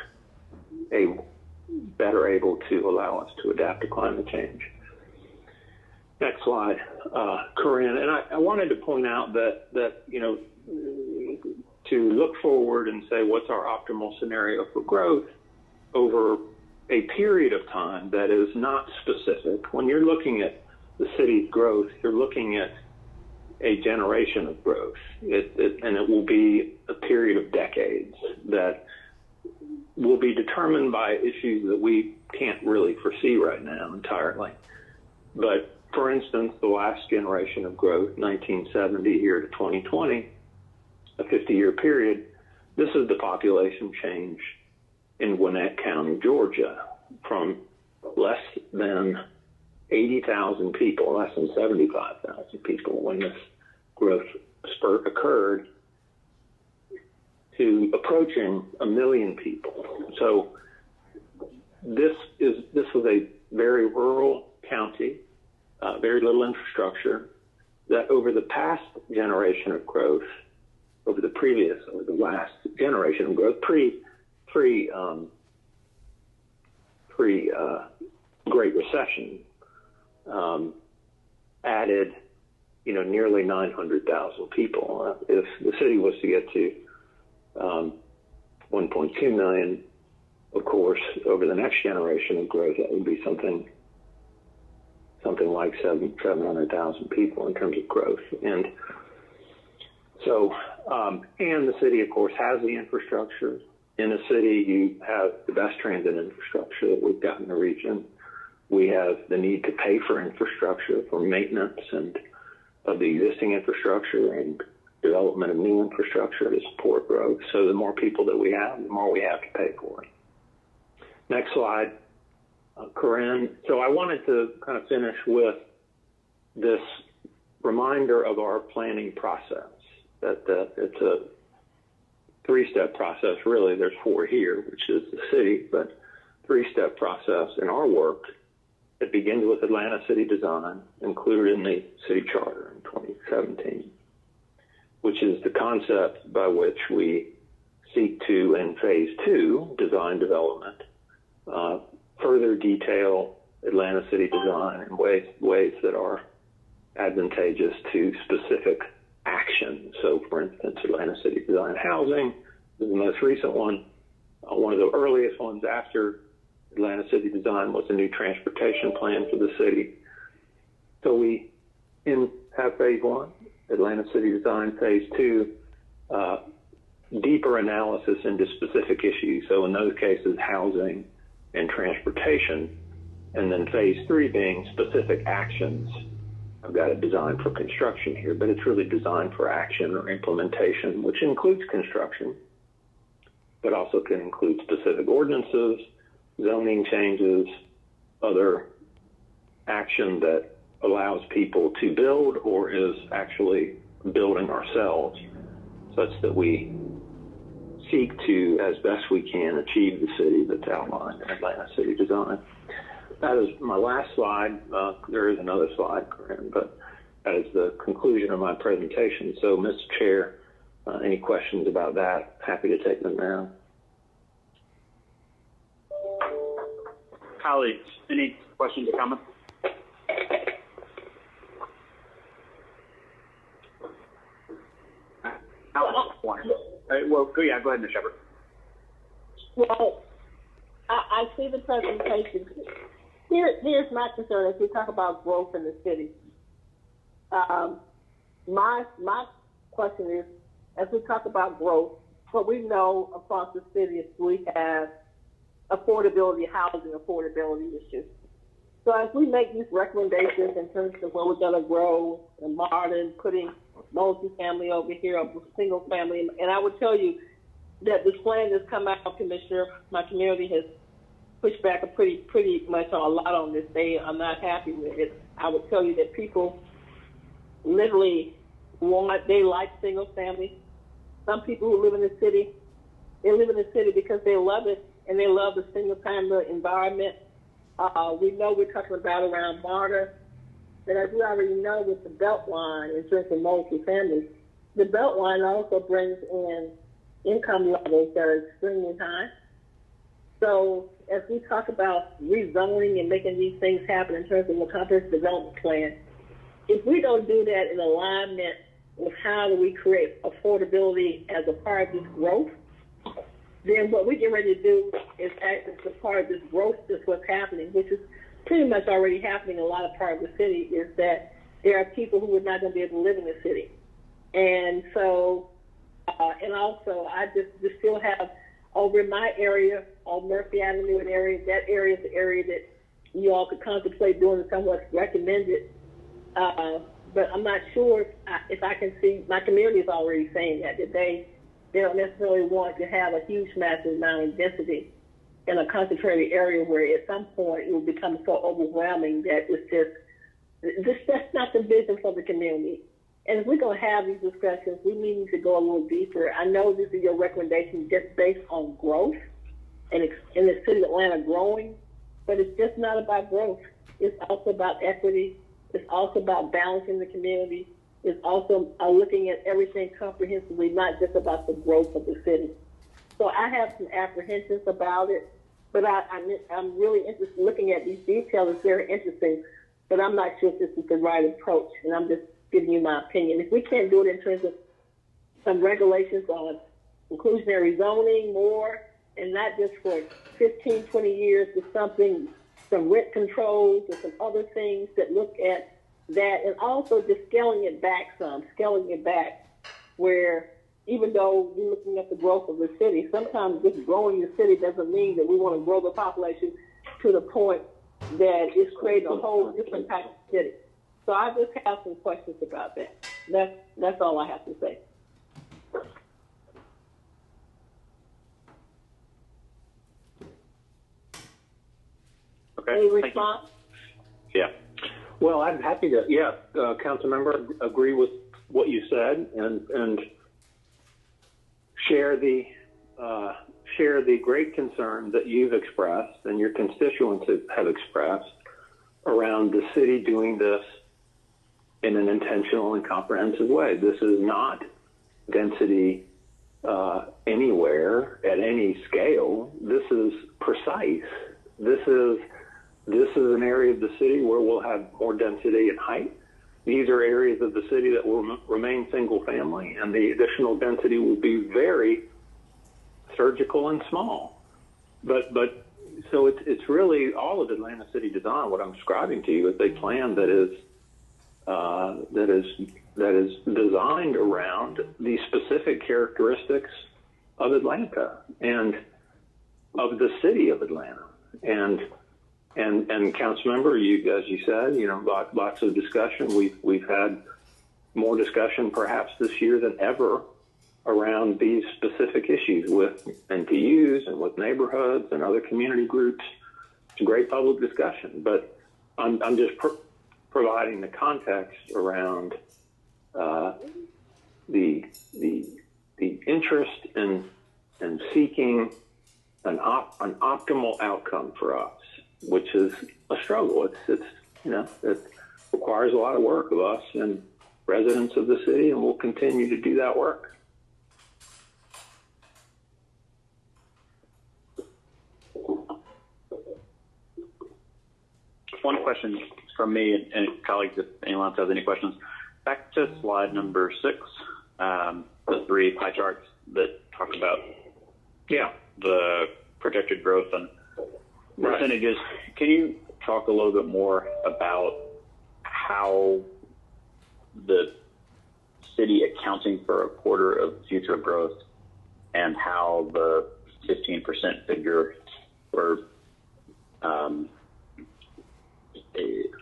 better able to allow us to adapt to climate change. Next slide, Corinne. And I wanted to point out that you know, to look forward and say what's our optimal scenario for growth over a period of time that is not specific. When you're looking at the city's growth, you're looking at a generation of growth, and it will be a period of decades that will be determined by issues that we can't really foresee right now entirely. But for instance, the last generation of growth, 1970 here to 2020, a 50-year period, this is the population change in Gwinnett County, Georgia, from less than 80,000 people, less than 75,000 people when this growth spurt occurred, to approaching 1 million people. So this was a very rural county, very little infrastructure, that over the past generation of growth, over the last generation of growth, pre Great Recession, added, you know, nearly 900,000 people. If the city was to get to 1.2 million, of course, over the next generation of growth, that would be something like 700,000 people in terms of growth. And so, and the city, of course, has the infrastructure. In a city, you have the best transit infrastructure that we've got in the region. We have the need to pay for infrastructure, for maintenance and of the existing infrastructure and development of new infrastructure to support growth. So the more people that we have, the more we have to pay for it. Next slide, Corinne. So I wanted to kind of finish with this reminder of our planning process, that it's a three-step process, really. There's 4 here, which is the city, but 3-step process in our work. It begins with Atlanta City Design, included in the city charter in 2017, which is the concept by which we seek to, in phase 2, design development, further detail Atlanta City Design in ways that are advantageous to specific action. So, for instance, Atlanta City Design Housing is the most recent one. One of the earliest ones after Atlanta City Design was a new transportation plan for the city. So we have phase 1, Atlanta City Design, phase 2, deeper analysis into specific issues. So in those cases, housing and transportation. And then phase 3 being specific actions. I've got a design for construction here, but it's really designed for action or implementation, which includes construction, but also can include specific ordinances, zoning changes, other action that allows people to build or is actually building ourselves, such that we seek to, as best we can, achieve the city that's outlined in Atlanta City Design. That is my last slide. There is another slide, Corinne, but that is the conclusion of my presentation. So, Mr. Chair, any questions about that? Happy to take them now. Colleagues, any questions or comments? Well, go ahead, Ms. Shepard. Well, I see the presentation. Here's my concern as we talk about growth in the city. My question is, as we talk about growth, what we know across the city is we have affordability, housing affordability issues. So as we make these recommendations in terms of where we're going to grow and modern, putting multi-family over here, or single family, and I would tell you that this plan that's come out, Commissioner, my community has pushed back pretty much a lot on this. They are not happy with it. I would tell you that people literally they like single family. Some people who live in the city, they live in the city because they love it and they love the single-family environment. We know we're talking about around MARTA, but as we already know with the Beltline in terms of multi-family, the Beltline also brings in income levels that are extremely high. So as we talk about rezoning and making these things happen in terms of the comprehensive development plan, if we don't do that in alignment with how do we create affordability as a part of this growth, then what we get ready to do is act as a part of this growth, just what's happening, which is pretty much already happening in a lot of parts of the city, is that there are people who are not going to be able to live in the city. And so, and also, I just still have over in my area, on Murphy Avenue, an area, that area is the area that you all could contemplate doing and somewhat recommended. But I'm not sure if I can see, my community is already saying that they don't necessarily want to have a huge, massive amount of density in a concentrated area where at some point it will become so overwhelming that that's not the vision for the community. And if we're going to have these discussions, we need to go a little deeper. I know this is your recommendation just based on growth and in the city of Atlanta growing, but it's just not about growth. It's also about equity. It's also about balancing the community. It's also looking at everything comprehensively, not just about the growth of the city. So I have some apprehensions about it, but I'm really interested in looking at these details. It's very interesting, but I'm not sure if this is the right approach, and I'm just giving you my opinion. If we can't do it in terms of some regulations on inclusionary zoning more, and not just for 15, 20 years, with some rent controls or some other things that look at that, and also just scaling it back where even though we're looking at the growth of the city, sometimes just growing the city doesn't mean that we want to grow the population to the point that it's creating a whole different type of city. So I just have some questions about that. That's all I have to say. Okay. Any response? Yeah. Well, I'm happy to, council member, agree with what you said and share the great concern that you've expressed and your constituents have expressed around the city doing this in an intentional and comprehensive way. This is not density anywhere at any scale. This is precise. This is an area of the city where we'll have more density and height. These are areas of the city that will remain single family, and the additional density will be very surgical and small. But so it's really all of Atlanta City Design. What I'm describing to you is a plan that is designed around the specific characteristics of Atlanta and of the city of Atlanta. And council member, as you said, lots of discussion. We've had more discussion perhaps this year than ever around these specific issues with NPUs and with neighborhoods and other community groups. It's a great public discussion, but I'm just providing the context around the interest in seeking an optimal outcome for us, which is a struggle. It requires a lot of work of us and residents of the city, and we'll continue to do that work. One question from me and colleagues, if anyone else has any questions. Back to slide number 6, the 3 pie charts that talk about the projected growth and percentages. Right. Can you talk a little bit more about how the city accounting for a quarter of future growth and how the 15% figure were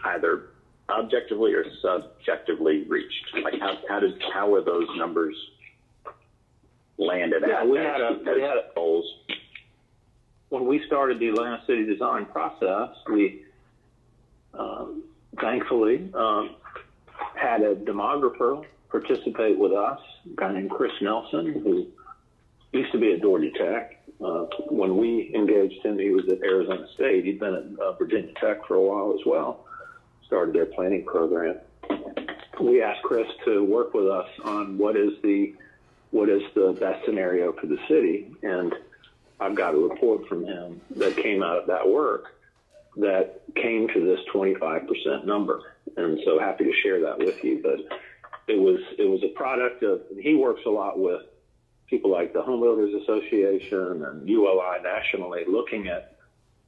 either objectively or subjectively reached? Like how were those numbers landed at? We had goals. When we started the Atlanta City Design process, we thankfully had a demographer participate with us, a guy named Chris Nelson, who used to be at Georgia Tech, When we engaged him, he was at Arizona State. He'd been at Virginia Tech for a while as well, started their planning program. We asked Chris to work with us on what is the best scenario for the city, and I've got a report from him that came out of that work that came to this 25% number, and so happy to share that with you. But it was a product of, he works a lot with people like the Home Builders Association and ULI nationally, looking at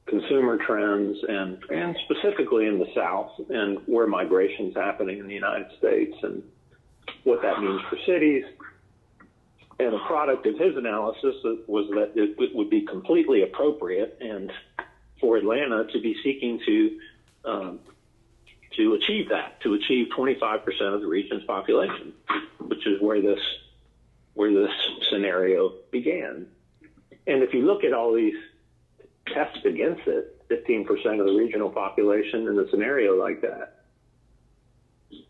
consumer trends and specifically in the South and where migration's happening in the United States and what that means for cities. And a product of his analysis was that it would be completely appropriate and for Atlanta to be seeking to achieve that, to achieve 25% of the region's population, which is where this scenario began. And if you look at all these tests against it, 15% of the regional population in a scenario like that,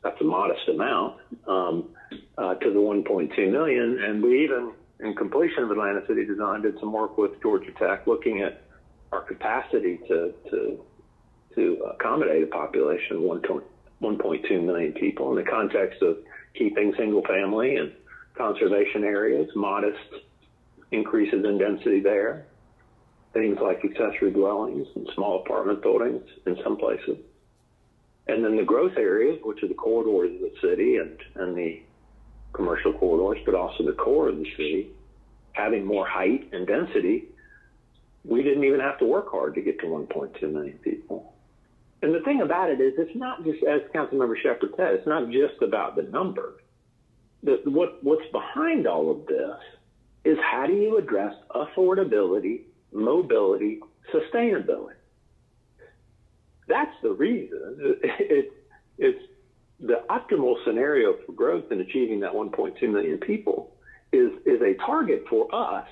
that's a modest amount to the 1.2 million. And we even, in completion of Atlanta City Design, did some work with Georgia Tech looking at our capacity to accommodate a population of 1.2 million people in the context of keeping single family and conservation areas, modest increases in density there, things like accessory dwellings and small apartment buildings in some places. And then the growth areas, which are the corridors of the city and the commercial corridors, but also the core of the city, having more height and density, we didn't even have to work hard to get to 1.2 million people. And the thing about it is, it's not just, as Councilmember Shepherd said, it's not just about the number. What's behind all of this is how do you address affordability, mobility, sustainability? That's the reason. It's the optimal scenario for growth and achieving that 1.2 million people is a target for us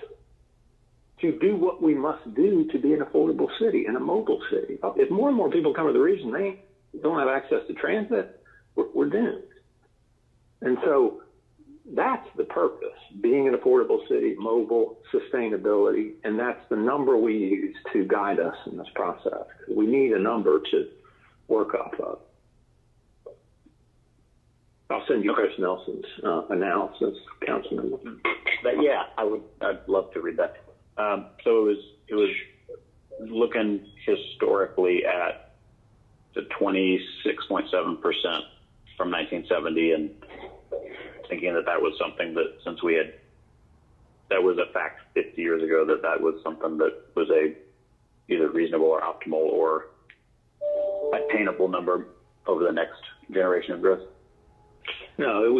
to do what we must do to be an affordable city and a mobile city. If more and more people come to the region, they don't have access to transit, we're doomed. And so that's the purpose, being an affordable city, mobile, sustainability, and that's the number we use to guide us in this process. We need a number to work off of. I'll send you Chris Nelson's analysis, Councilman. Yeah, I'd love to read that. So it was looking historically at the 26.7% from 1970 and thinking that was something that, since that was a fact 50 years ago, that was something that was either reasonable or optimal or attainable number over the next generation of growth. No, it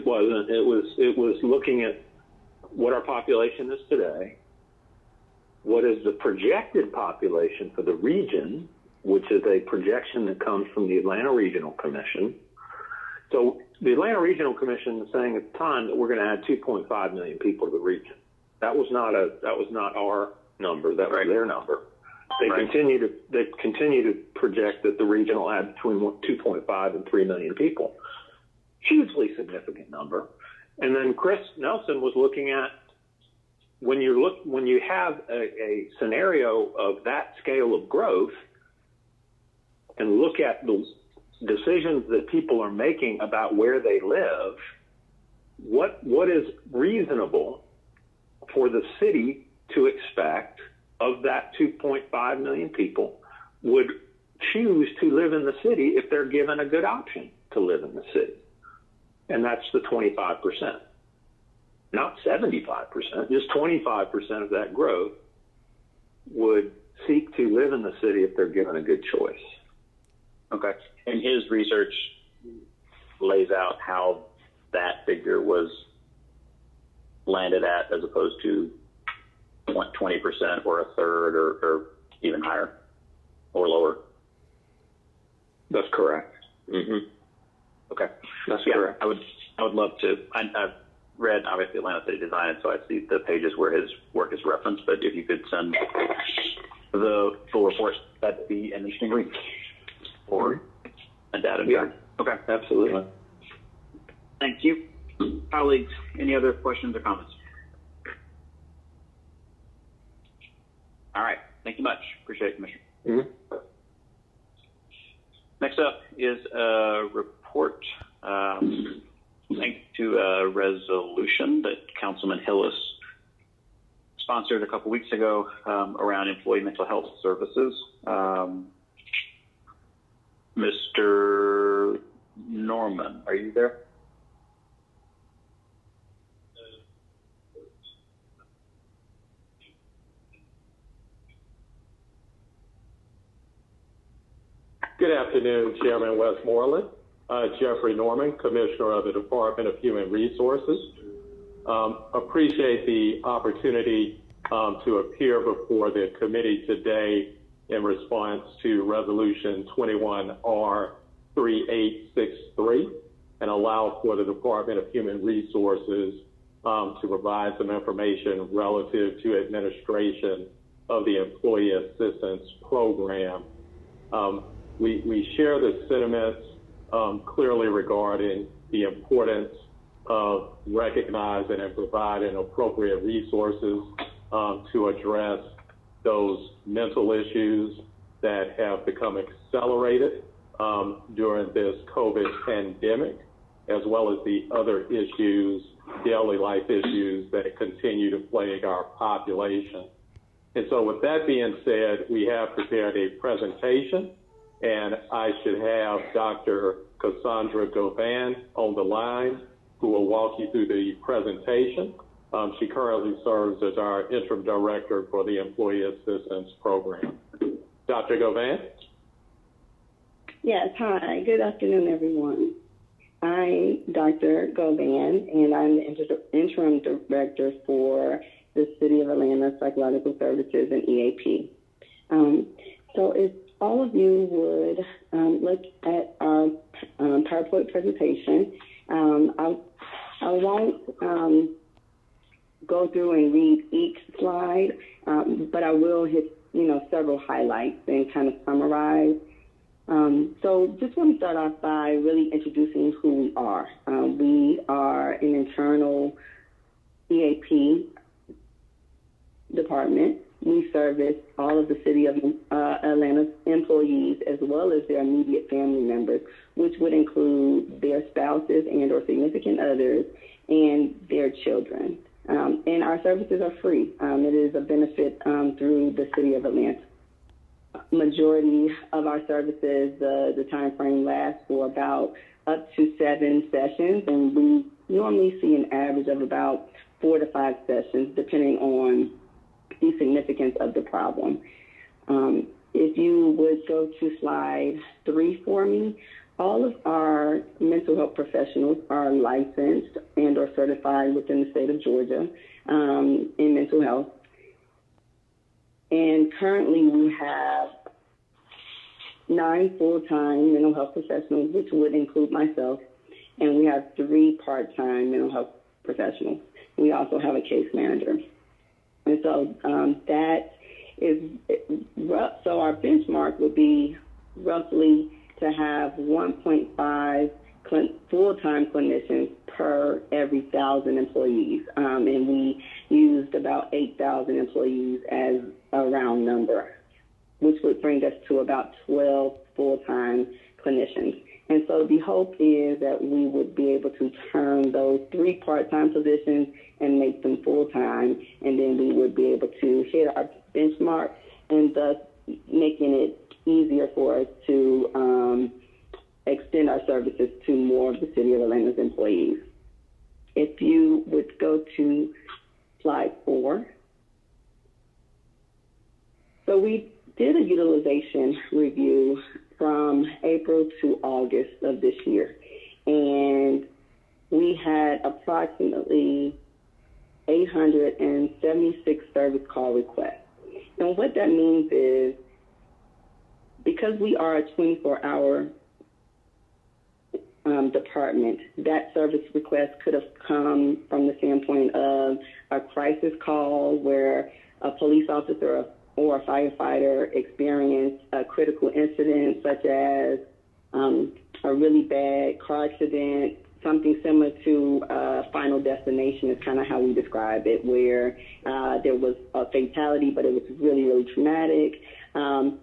wasn't. It was looking at what our population is today, what is the projected population for the region, which is a projection that comes from the Atlanta Regional Commission. So the Atlanta Regional Commission was saying at the time that we're going to add 2.5 million people to the region. That was not our number. That was their number. They continue to project that the region will add between 2.5 and 3 million people. Hugely significant number. And then Chris Nelson was looking at when you have a scenario of that scale of growth and look at the decisions that people are making about where they live, what is reasonable for the city to expect of that 2.5 million people would choose to live in the city if they're given a good option to live in the city. And that's the 25%. Not 75%, just 25% of that growth would seek to live in the city if they're given a good choice. Okay. And his research lays out how that figure was landed at as opposed to 20% or a third or even higher or lower. That's correct. Mm-hmm. Okay. That's correct. I would love to. I've read, obviously, Atlanta City Design, so I see the pages where his work is referenced, but if you could send the full report, that'd be an interesting read for a data. Yeah. Okay. Absolutely. Thank you. Colleagues, any other questions or comments? All right. Thank you much. Appreciate it, Commissioner. Mm-hmm. Next up is a report linked to a resolution that Councilman Hillis sponsored a couple weeks ago around employee mental health services. Mr. Norman, are you there? Good afternoon, Chairman Westmoreland. Jeffrey Norman, Commissioner of the Department of Human Resources. Appreciate the opportunity to appear before the committee today in response to Resolution 21R3863 and allow for the Department of Human Resources to provide some information relative to administration of the Employee Assistance Program. We share the sentiments clearly regarding the importance of recognizing and providing appropriate resources to address those mental issues that have become accelerated during this COVID pandemic, as well as the other issues, daily life issues that continue to plague our population. And so with that being said, we have prepared a presentation, and I should have Dr. Cassandra Govan on the line, who will walk you through the presentation. She currently serves as our interim director for the Employee Assistance Program. Dr. Govan? Yes, hi. Good afternoon, everyone. I'm Dr. Govan, and I'm the interim director for the City of Atlanta Psychological Services and EAP. So if all of you would look at our PowerPoint presentation, I won't go through and read each slide, but I will hit several highlights and kind of summarize. So just want to start off by really introducing who we are. We are an internal EAP department. We service all of the City of Atlanta's employees as well as their immediate family members, which would include their spouses and or significant others and their children. And our services are free. It is a benefit through the City of Atlanta. Majority of our services, the time frame lasts for about up to 7 sessions, and we normally see an average of about 4 to 5 sessions, depending on the significance of the problem. If you would go to slide 3 for me, all of our mental health professionals are licensed and or certified within the state of Georgia in mental health. And currently we have 9 full-time mental health professionals, which would include myself, and we have 3 part-time mental health professionals. We also have a case manager. And so that is, so our benchmark would be roughly to have 1.5 full-time clinicians per every 1,000 employees. And we used about 8,000 employees as a round number, which would bring us to about 12 full-time clinicians. And so the hope is that we would be able to turn those 3 part-time positions and make them full-time, and then we would be able to hit our benchmark and thus making it easier for us to extend our services to more of the City of Atlanta's employees. If you would go to slide 4. So we did a utilization review from April to August of this year, and we had approximately 876 service call requests. And what that means is, because we are a 24-hour department, that service request could have come from the standpoint of a crisis call where a police officer or a firefighter experienced a critical incident, such as a really bad car accident, something similar to Final Destination is kind of how we describe it, where there was a fatality, but it was really, really traumatic.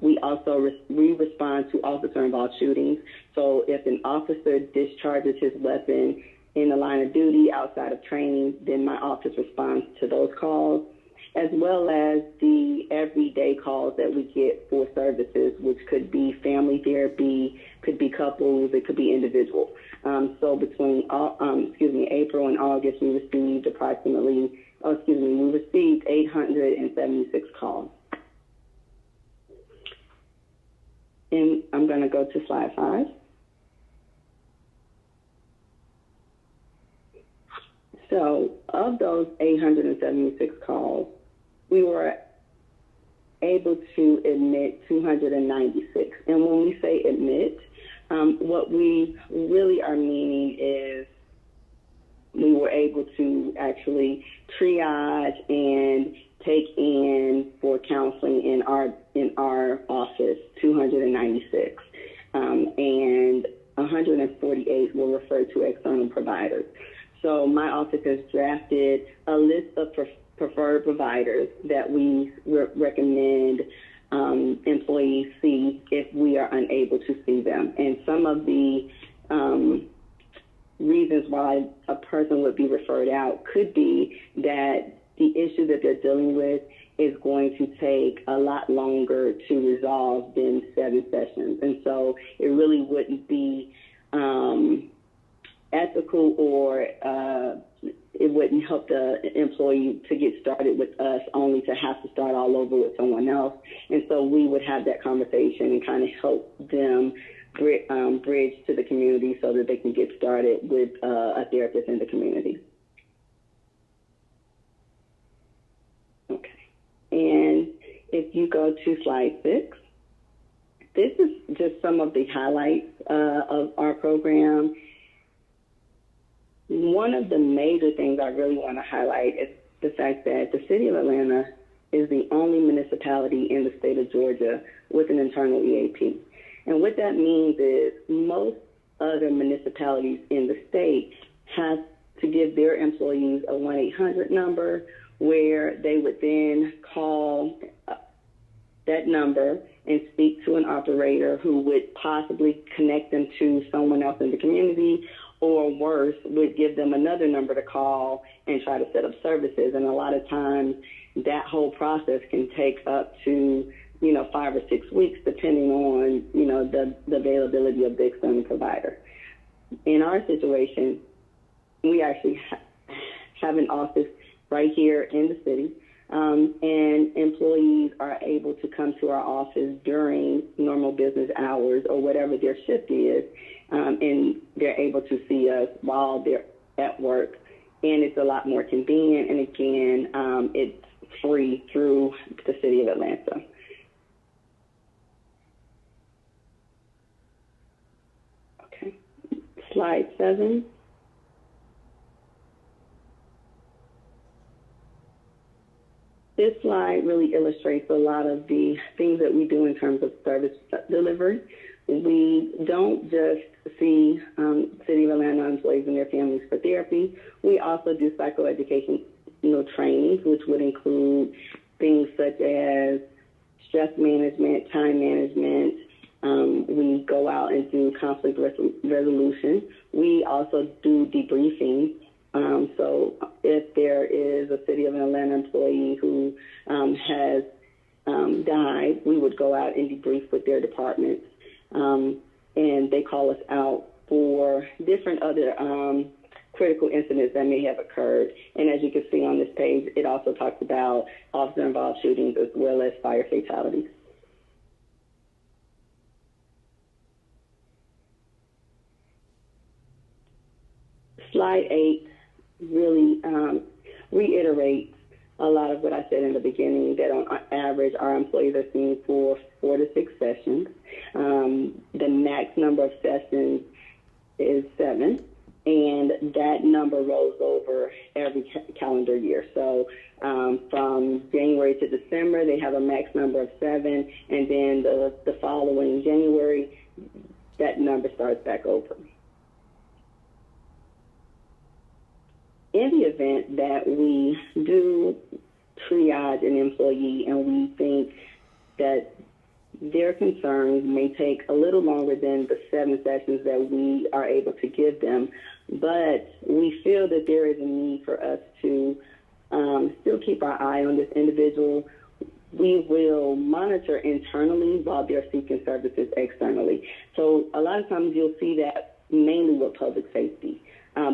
We also we respond to officer-involved shootings. So if an officer discharges his weapon in the line of duty outside of training, then my office responds to those calls, as well as the everyday calls that we get for services, which could be family therapy, could be couples, it could be individuals. So between April and August, we received 876 calls. And I'm going to go to slide 5. So of those 876 calls, we were able to admit 296. And when we say admit, what we really are meaning is we were able to actually triage and take in for counseling in our office 296, and 148 were referred to external providers. So my office has drafted a list of preferred providers that we recommend employees see if we are unable to see them. And some of the reasons why a person would be referred out could be that the issue that they're dealing with is going to take a lot longer to resolve than 7 sessions. And so it really wouldn't be ethical, or it wouldn't help the employee to get started with us only to have to start all over with someone else. And so we would have that conversation and kind of help them bridge to the community so that they can get started with a therapist in the community. Okay. And if you go to slide 6, this is just some of the highlights of our program. One of the major things I really want to highlight is the fact that the city of Atlanta is the only municipality in the state of Georgia with an internal EAP. And what that means is most other municipalities in the state have to give their employees a 1-800 number, where they would then call that number and speak to an operator who would possibly connect them to someone else in the community, or worse, would give them another number to call and try to set up services. And a lot of times that whole process can take up to 5 or 6 weeks, depending on, the availability of the external provider. In our situation, we actually have an office right here in the city, and employees are able to come to our office during normal business hours or whatever their shift is, and they're able to see us while they're at work. And it's a lot more convenient, and again, it's free through the city of Atlanta. Okay, slide 7. This slide really illustrates a lot of the things that we do in terms of service delivery. We don't just see City of Atlanta employees and their families for therapy. We also do psychoeducation trainings, which would include things such as stress management, time management. We go out and do conflict resolution. We also do debriefing. So if there is a City of Atlanta employee who has died, we would go out and debrief with their departments. And they call us out for different other critical incidents that may have occurred. And as you can see on this page, it also talks about officer-involved shootings as well as fire fatalities. Slide 8 really reiterates a lot of what I said in the beginning, that on average, our employees are seen for 4 to 6 sessions. The max number of sessions is 7, and that number rolls over every calendar year. So from January to December, they have a max number of 7, and then the following January, that number starts back over. event that we do triage an employee and we think that their concerns may take a little longer than the 7 sessions that we are able to give them, but we feel that there is a need for us to still keep our eye on this individual. We will monitor internally while they're seeking services externally. So a lot of times you'll see that mainly with public safety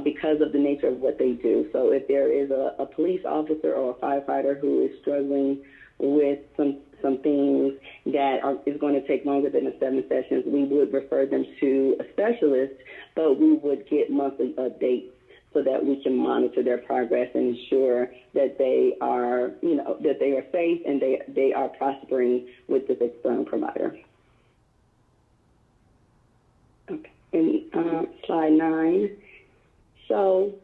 because of the nature of what they do. So if there is a police officer or a firefighter who is struggling with some things that is going to take longer than the 7 sessions, we would refer them to a specialist, but we would get monthly updates so that we can monitor their progress and ensure that they are, that they are safe and they are prospering with this external provider. Okay, and slide 9. So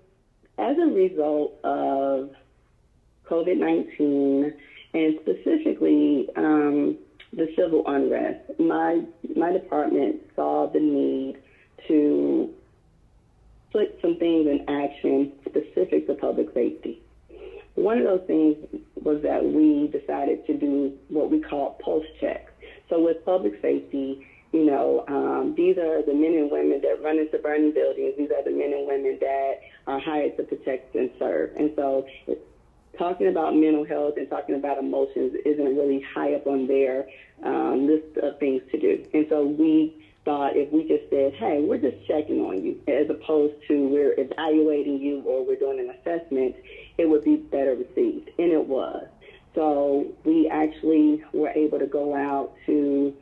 as a result of COVID-19 and specifically the civil unrest, my department saw the need to put some things in action specific to public safety. One of those things was that we decided to do what we call pulse checks. So with public safety, these are the men and women that run into burning buildings. These are the men and women that are hired to protect and serve. And so talking about mental health and talking about emotions isn't really high up on their list of things to do. And so we thought if we just said, hey, we're just checking on you, as opposed to we're evaluating you or we're doing an assessment, it would be better received. And it was. So we actually were able to go out to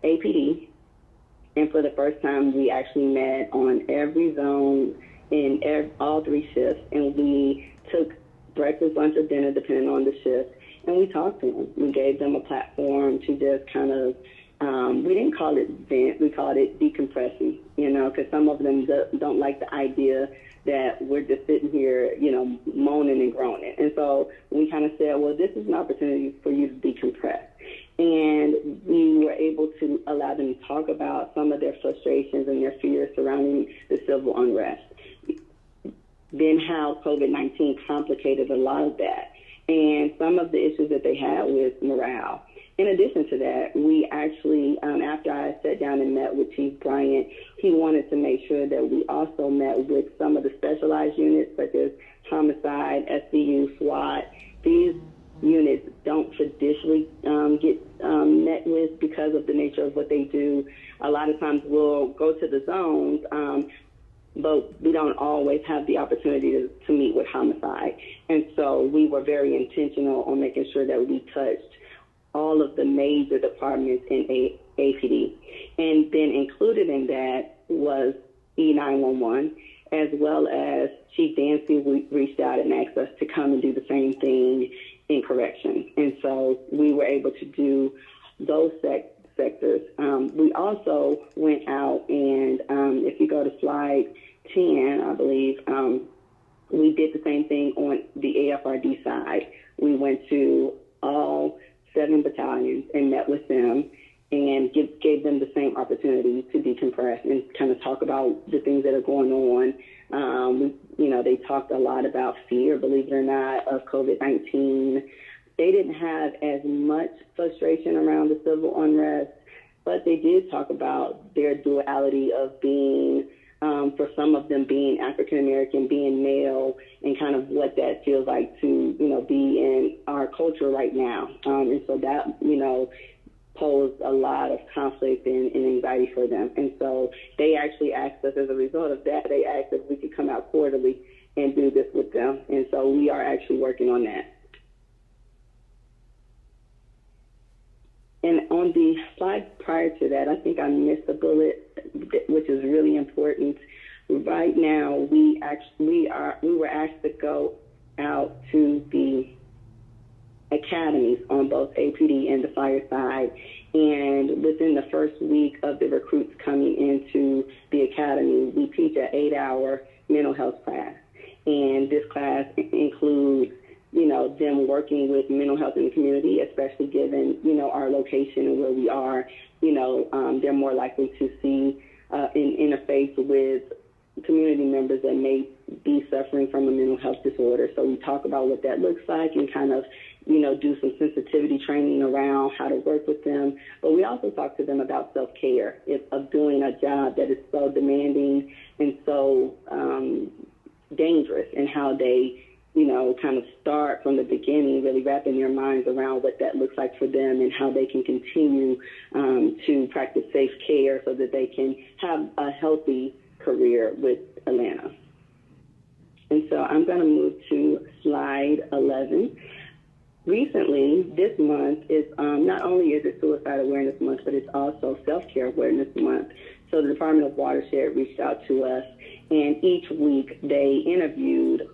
APD, and for the first time, we actually met on every zone in all 3 shifts, and we took breakfast, lunch, or dinner, depending on the shift, and we talked to them. We gave them a platform to just kind of, we didn't call it vent, we called it decompressing, because some of them don't like the idea that we're just sitting here, moaning and groaning. And so we kind of said, well, this is an opportunity for you to decompress. And we were able to allow them to talk about some of their frustrations and their fears surrounding the civil unrest. Then how COVID-19 complicated a lot of that, and some of the issues that they had with morale. In addition to that, we actually, after I sat down and met with Chief Bryant, he wanted to make sure that we also met with some of the specialized units, such as homicide, SCU, SWAT. These units don't traditionally get met with because of the nature of what they do. A lot of times we'll go to the zones, but we don't always have the opportunity to meet with homicide. And so we were very intentional on making sure that we touched all of the major departments in APD. And then included in that was E911, as well as Chief Dancy reached out and asked us to come and do the same thing in corrections. And so we were able to do those sectors. We also went out and if you go to slide 10, I believe, we did the same thing on the AFRD side. We went to all 7 battalions and met with them and gave them the same opportunity to decompress and kind of talk about the things that are going on. They talked a lot about fear, believe it or not, of COVID-19. They didn't have as much frustration around the civil unrest, but they did talk about their duality of being, for some of them being African-American, being male, and kind of what that feels like to, be in our culture right now. And so that, posed a lot of conflict and anxiety for them. And so they actually asked us, as a result of that, they asked if we could come out quarterly and do this with them. And so we are actually working on that. And on the slide prior to that, I think I missed a bullet, which is really important. Right now, we were asked to go out to the academies on both APD and the fire side. And within the first week of the recruits coming into the academy, we teach an 8-hour mental health class. And this class includes, them working with mental health in the community, especially given, our location and where we are. They're more likely to see and interface with community members that may be suffering from a mental health disorder. So we talk about what that looks like and kind of, do some sensitivity training around how to work with them. But we also talk to them about self-care, of doing a job that is so demanding and so dangerous, and how they, kind of start from the beginning, really wrapping their minds around what that looks like for them and how they can continue to practice safe care so that they can have a healthy career with Atlanta. And so I'm going to move to slide 11. Recently, this month is not only is it Suicide Awareness Month, but it's also Self-Care Awareness Month. So the Department of Watershed reached out to us, and each week they interviewed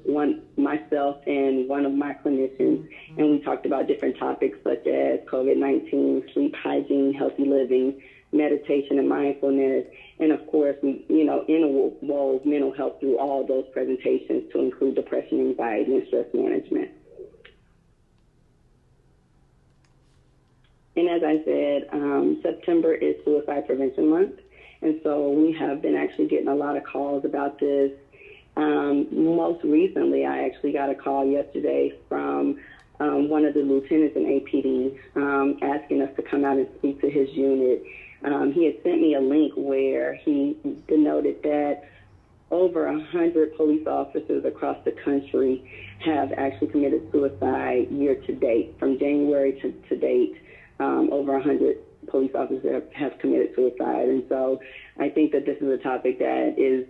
myself and one of my clinicians, and we talked about different topics such as COVID-19, sleep hygiene, healthy living, meditation and mindfulness, and of course, interwove mental health through all those presentations to include depression, anxiety, and stress management. And as I said, September is Suicide Prevention Month. And so we have been actually getting a lot of calls about this. Most recently, I actually got a call yesterday from one of the lieutenants in APD asking us to come out and speak to his unit. He had sent me a link where he denoted that over 100 police officers across the country have actually committed suicide year to date. From January to date, over 100 police officers have committed suicide. And so I think that this is a topic that is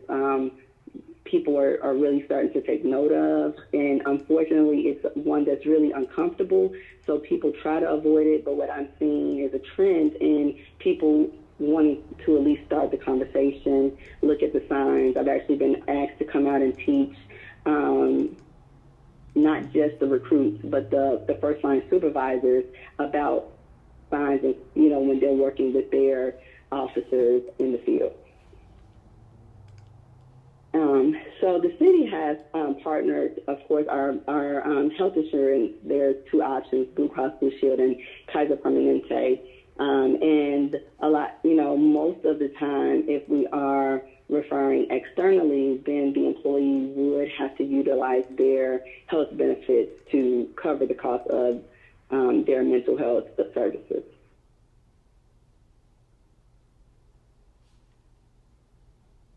people are really starting to take note of. And unfortunately, it's one that's really uncomfortable. So people try to avoid it. But what I'm seeing is a trend in people wanting to at least start the conversation, look at the signs. I've actually been asked to come out and teach not just the recruits, but the first line supervisors about signs, and, when they're working with their officers in the field. So the city has partnered, of course, our health insurance. There's two options: Blue Cross Blue Shield and Kaiser Permanente. And a lot, most of the time, if we are referring externally, then the employee would have to utilize their health benefits to cover the cost of their mental health services.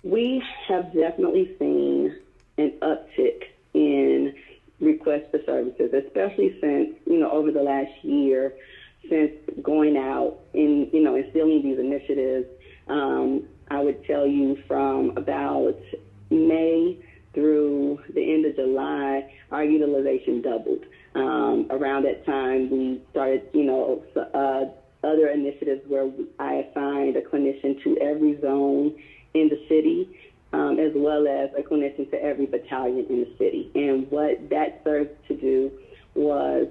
We have definitely seen an uptick in requests for services, especially since, over the last year, since going out and, instilling these initiatives. I would tell you from about May through the end of July, our utilization doubled. Around that time, we started, other initiatives where I assigned a clinician to every zone in the city, as well as a clinician to every battalion in the city. And what that served to do was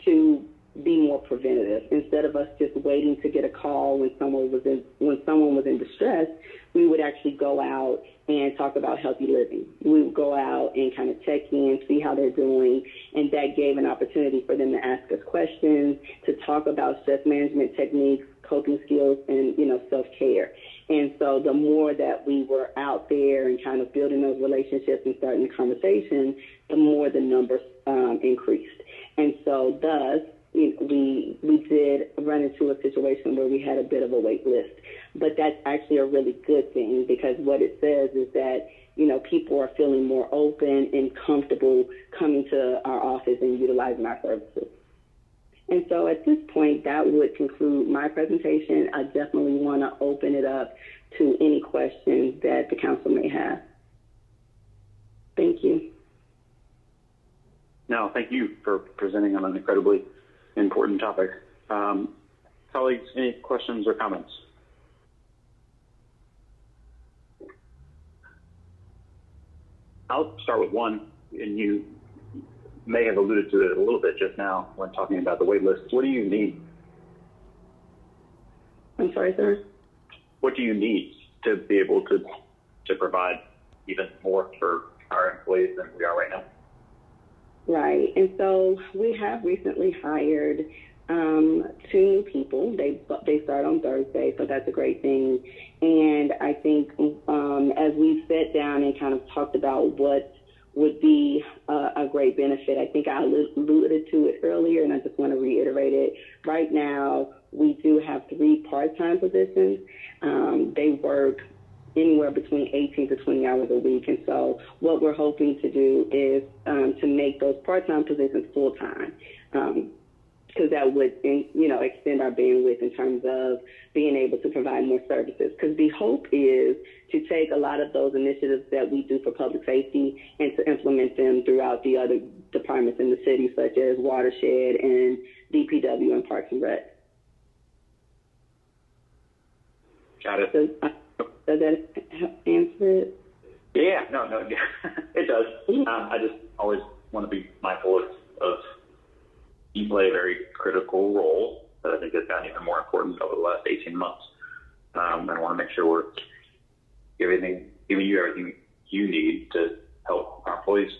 to be more preventative. Instead of us just waiting to get a call when someone was in distress, we would actually go out and talk about healthy living. We would go out and kind of check in, see how they're doing, and that gave an opportunity for them to ask us questions, to talk about stress management techniques, coping skills, and, self-care. And so the more that we were out there and kind of building those relationships and starting the conversation, the more the numbers increased. And so thus, we did run into a situation where we had a bit of a wait list. But that's actually a really good thing, because what it says is that, people are feeling more open and comfortable coming to our office and utilizing our services. And so at this point, that would conclude my presentation. I definitely want to open it up to any questions that the council may have. Thank you. No, thank you for presenting on an incredibly important topic. Colleagues, any questions or comments? I'll start with one, and you may have alluded to it a little bit just now when talking about the wait list. What do you need? I'm sorry, sir? What do you need to be able to provide even more for our employees than we are right now? Right. And so we have recently hired 2 new people. They start on Thursday, so that's a great thing. And I think as we sat down and kind of talked about what would be a great benefit, I think I alluded to it earlier, and I just want to reiterate it. Right now, we do have 3 part-time positions. They work anywhere between 18 to 20 hours a week. And so what we're hoping to do is to make those part-time positions full-time, because that would, extend our bandwidth in terms of being able to provide more services. Because the hope is to take a lot of those initiatives that we do for public safety and to implement them throughout the other departments in the city, such as Watershed and DPW and Parks and Rec. Got it. Does that answer it? Yeah, no, it does. I just always want to be mindful of you play a very critical role that I think has gotten even more important over the last 18 months. And I want to make sure we're giving you everything you need to help our employees.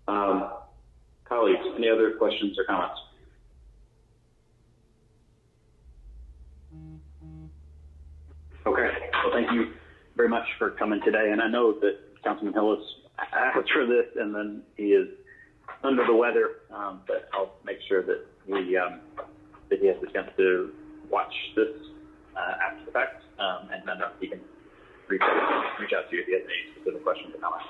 Colleagues, any other questions or comments? Okay, well, thank you very much for coming today. And I know that Councilman Hillis asked for this, and then he is under the weather, but I'll make sure that that he has the chance to watch this after the fact, and then he can reach out to you if he has any specific questions or comments.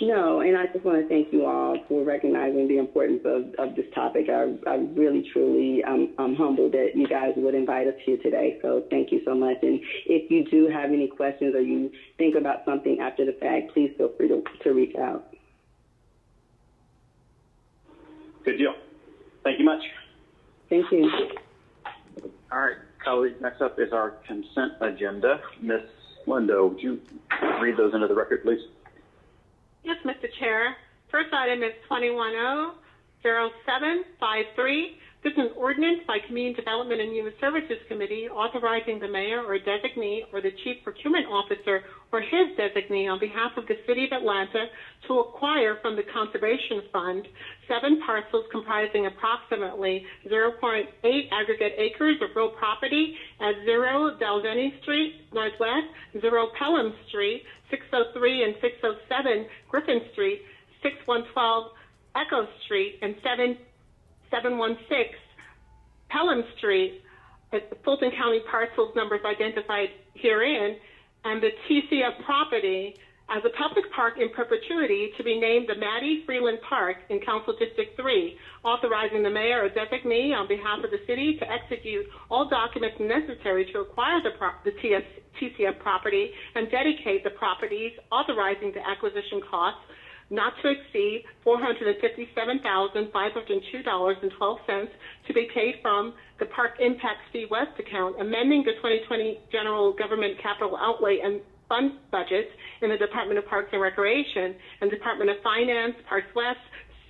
No, and I just want to thank you all for recognizing the importance of this topic. I really, truly, I'm humbled that you guys would invite us here today. So thank you so much. And if you do have any questions or you think about something after the fact, please feel free to reach out. Good deal. Thank you much. Thank you. All right, colleagues, next up is our consent agenda. Ms. Lindo, would you read those into the record, please? Yes, Mr. Chair. First item is 21-0753. This is an ordinance by Community Development and Human Services Committee authorizing the mayor or designee or the chief procurement officer or his designee on behalf of the City of Atlanta to acquire from the Conservation Fund 7 parcels comprising approximately 0.8 aggregate acres of real property at 0 Dalveny Street Northwest, 0 Pelham Street, 603 and 607 Griffin Street, 6112 Echo Street, and 716 Pelham Street, Fulton County parcels numbers identified herein, and the TCF property as a public park in perpetuity to be named the Maddie Freeland Park in Council District 3, authorizing the mayor or designee on behalf of the city to execute all documents necessary to acquire the TCF property and dedicate the properties, authorizing the acquisition costs not to exceed $457,502.12 to be paid from the Park Impact Fee West account, amending the 2020 General Government Capital Outlay and Fund budgets in the Department of Parks and Recreation and Department of Finance, Parks West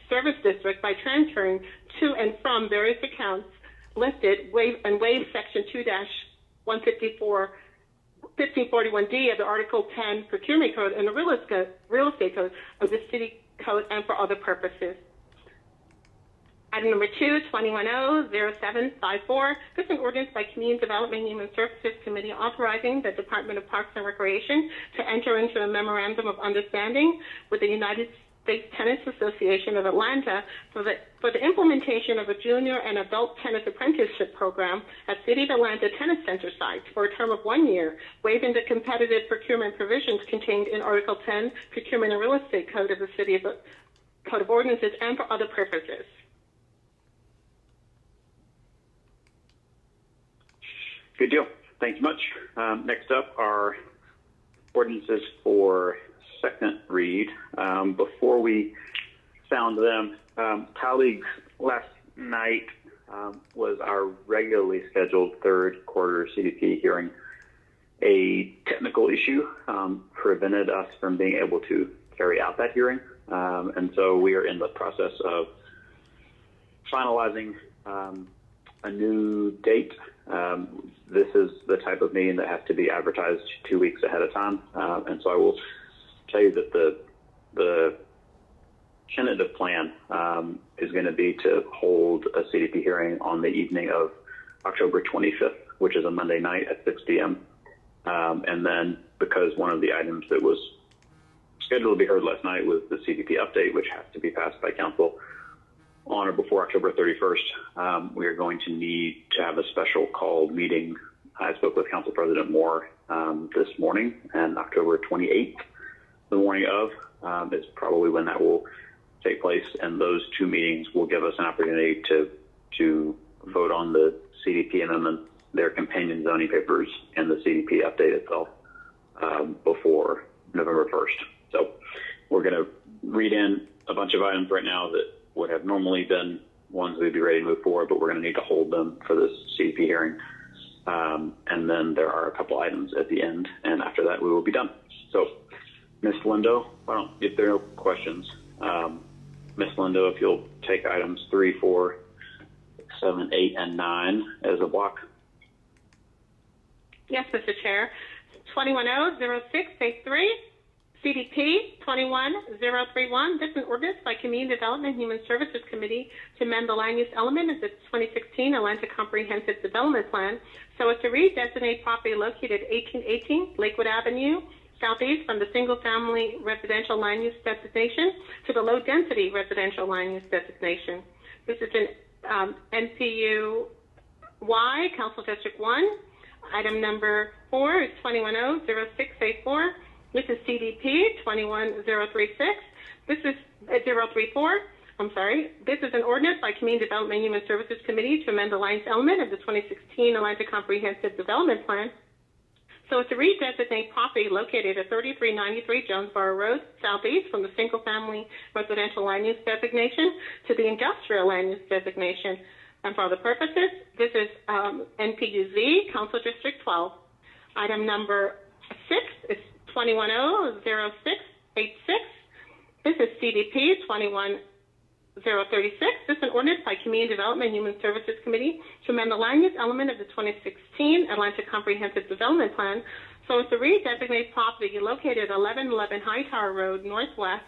Service District by transferring to and from various accounts listed waive Section 2-154-1541D of the Article 10 Procurement Code and the Real Estate Code of the City Code and for other purposes. Item number 2, 21-0754. This is an ordinance by Community Development and Human Services Committee authorizing the Department of Parks and Recreation to enter into a memorandum of understanding with the United States Tennis Association of Atlanta for the implementation of a junior and adult tennis apprenticeship program at City of Atlanta Tennis Center sites for a term of 1 year, waiving the competitive procurement provisions contained in Article 10 Procurement and Real Estate Code of the City of Code of Ordinances and for other purposes. Good deal. Thank you much. Next up are ordinances for second read. Before we sound them, colleagues, last night was our regularly scheduled third quarter CDP hearing. A technical issue prevented us from being able to carry out that hearing. And so we are in the process of finalizing a new date. This is the type of meeting that has to be advertised 2 weeks ahead of time. And so I will tell you that the tentative plan is going to be to hold a CDP hearing on the evening of October 25th, which is a Monday night at 6 p.m. And then because one of the items that was scheduled to be heard last night was the CDP update, which has to be passed by council on or before October 31st, we are going to need to have a special called meeting. I spoke with Council President Moore this morning, and October 28th, the morning of, is probably when that will take place. And those two meetings will give us an opportunity to vote on the CDP amendments, their companion zoning papers, and the CDP update itself before November 1st. So we're going to read in a bunch of items right now that would have normally been ones we'd be ready to move forward, but we're going to need to hold them for this CDP hearing. And then there are a couple items at the end, and after that we will be done. So, Ms. Lindo, if there are no questions, Ms. Lindo, if you'll take items 3, 4, 7, 8, and 9 as a block. Yes, Mr. Chair. 210-0683, CDP 21031. This is an ordinance by Community Development and Human Services Committee to amend the land use element of the 2016 Atlanta Comprehensive Development Plan so as to redesignate property located at 1818 Lakewood Avenue, southeast from the single-family residential land use designation to the low-density residential land use designation. This is an NPU Y, Council District 1. Item number 4 is 210-0684. This is CDP 21036. This is 034. I'm sorry. This is an ordinance by Community Development and Human Services Committee to amend the land use element of the 2016 Atlanta Comprehensive Development Plan so as to redesignate property located at 3393 Jonesboro Road, southeast from the single-family residential land use designation to the industrial land use designation. And for other purposes, this is NPUZ, Council District 12. Item number 6 is 210-0686. This is CDP 21036. This is an ordinance by Community Development and Human Services Committee to amend the land use element of the 2016 Atlanta Comprehensive Development Plan so as to redesignate property located at 1111 Hightower Road, Northwest,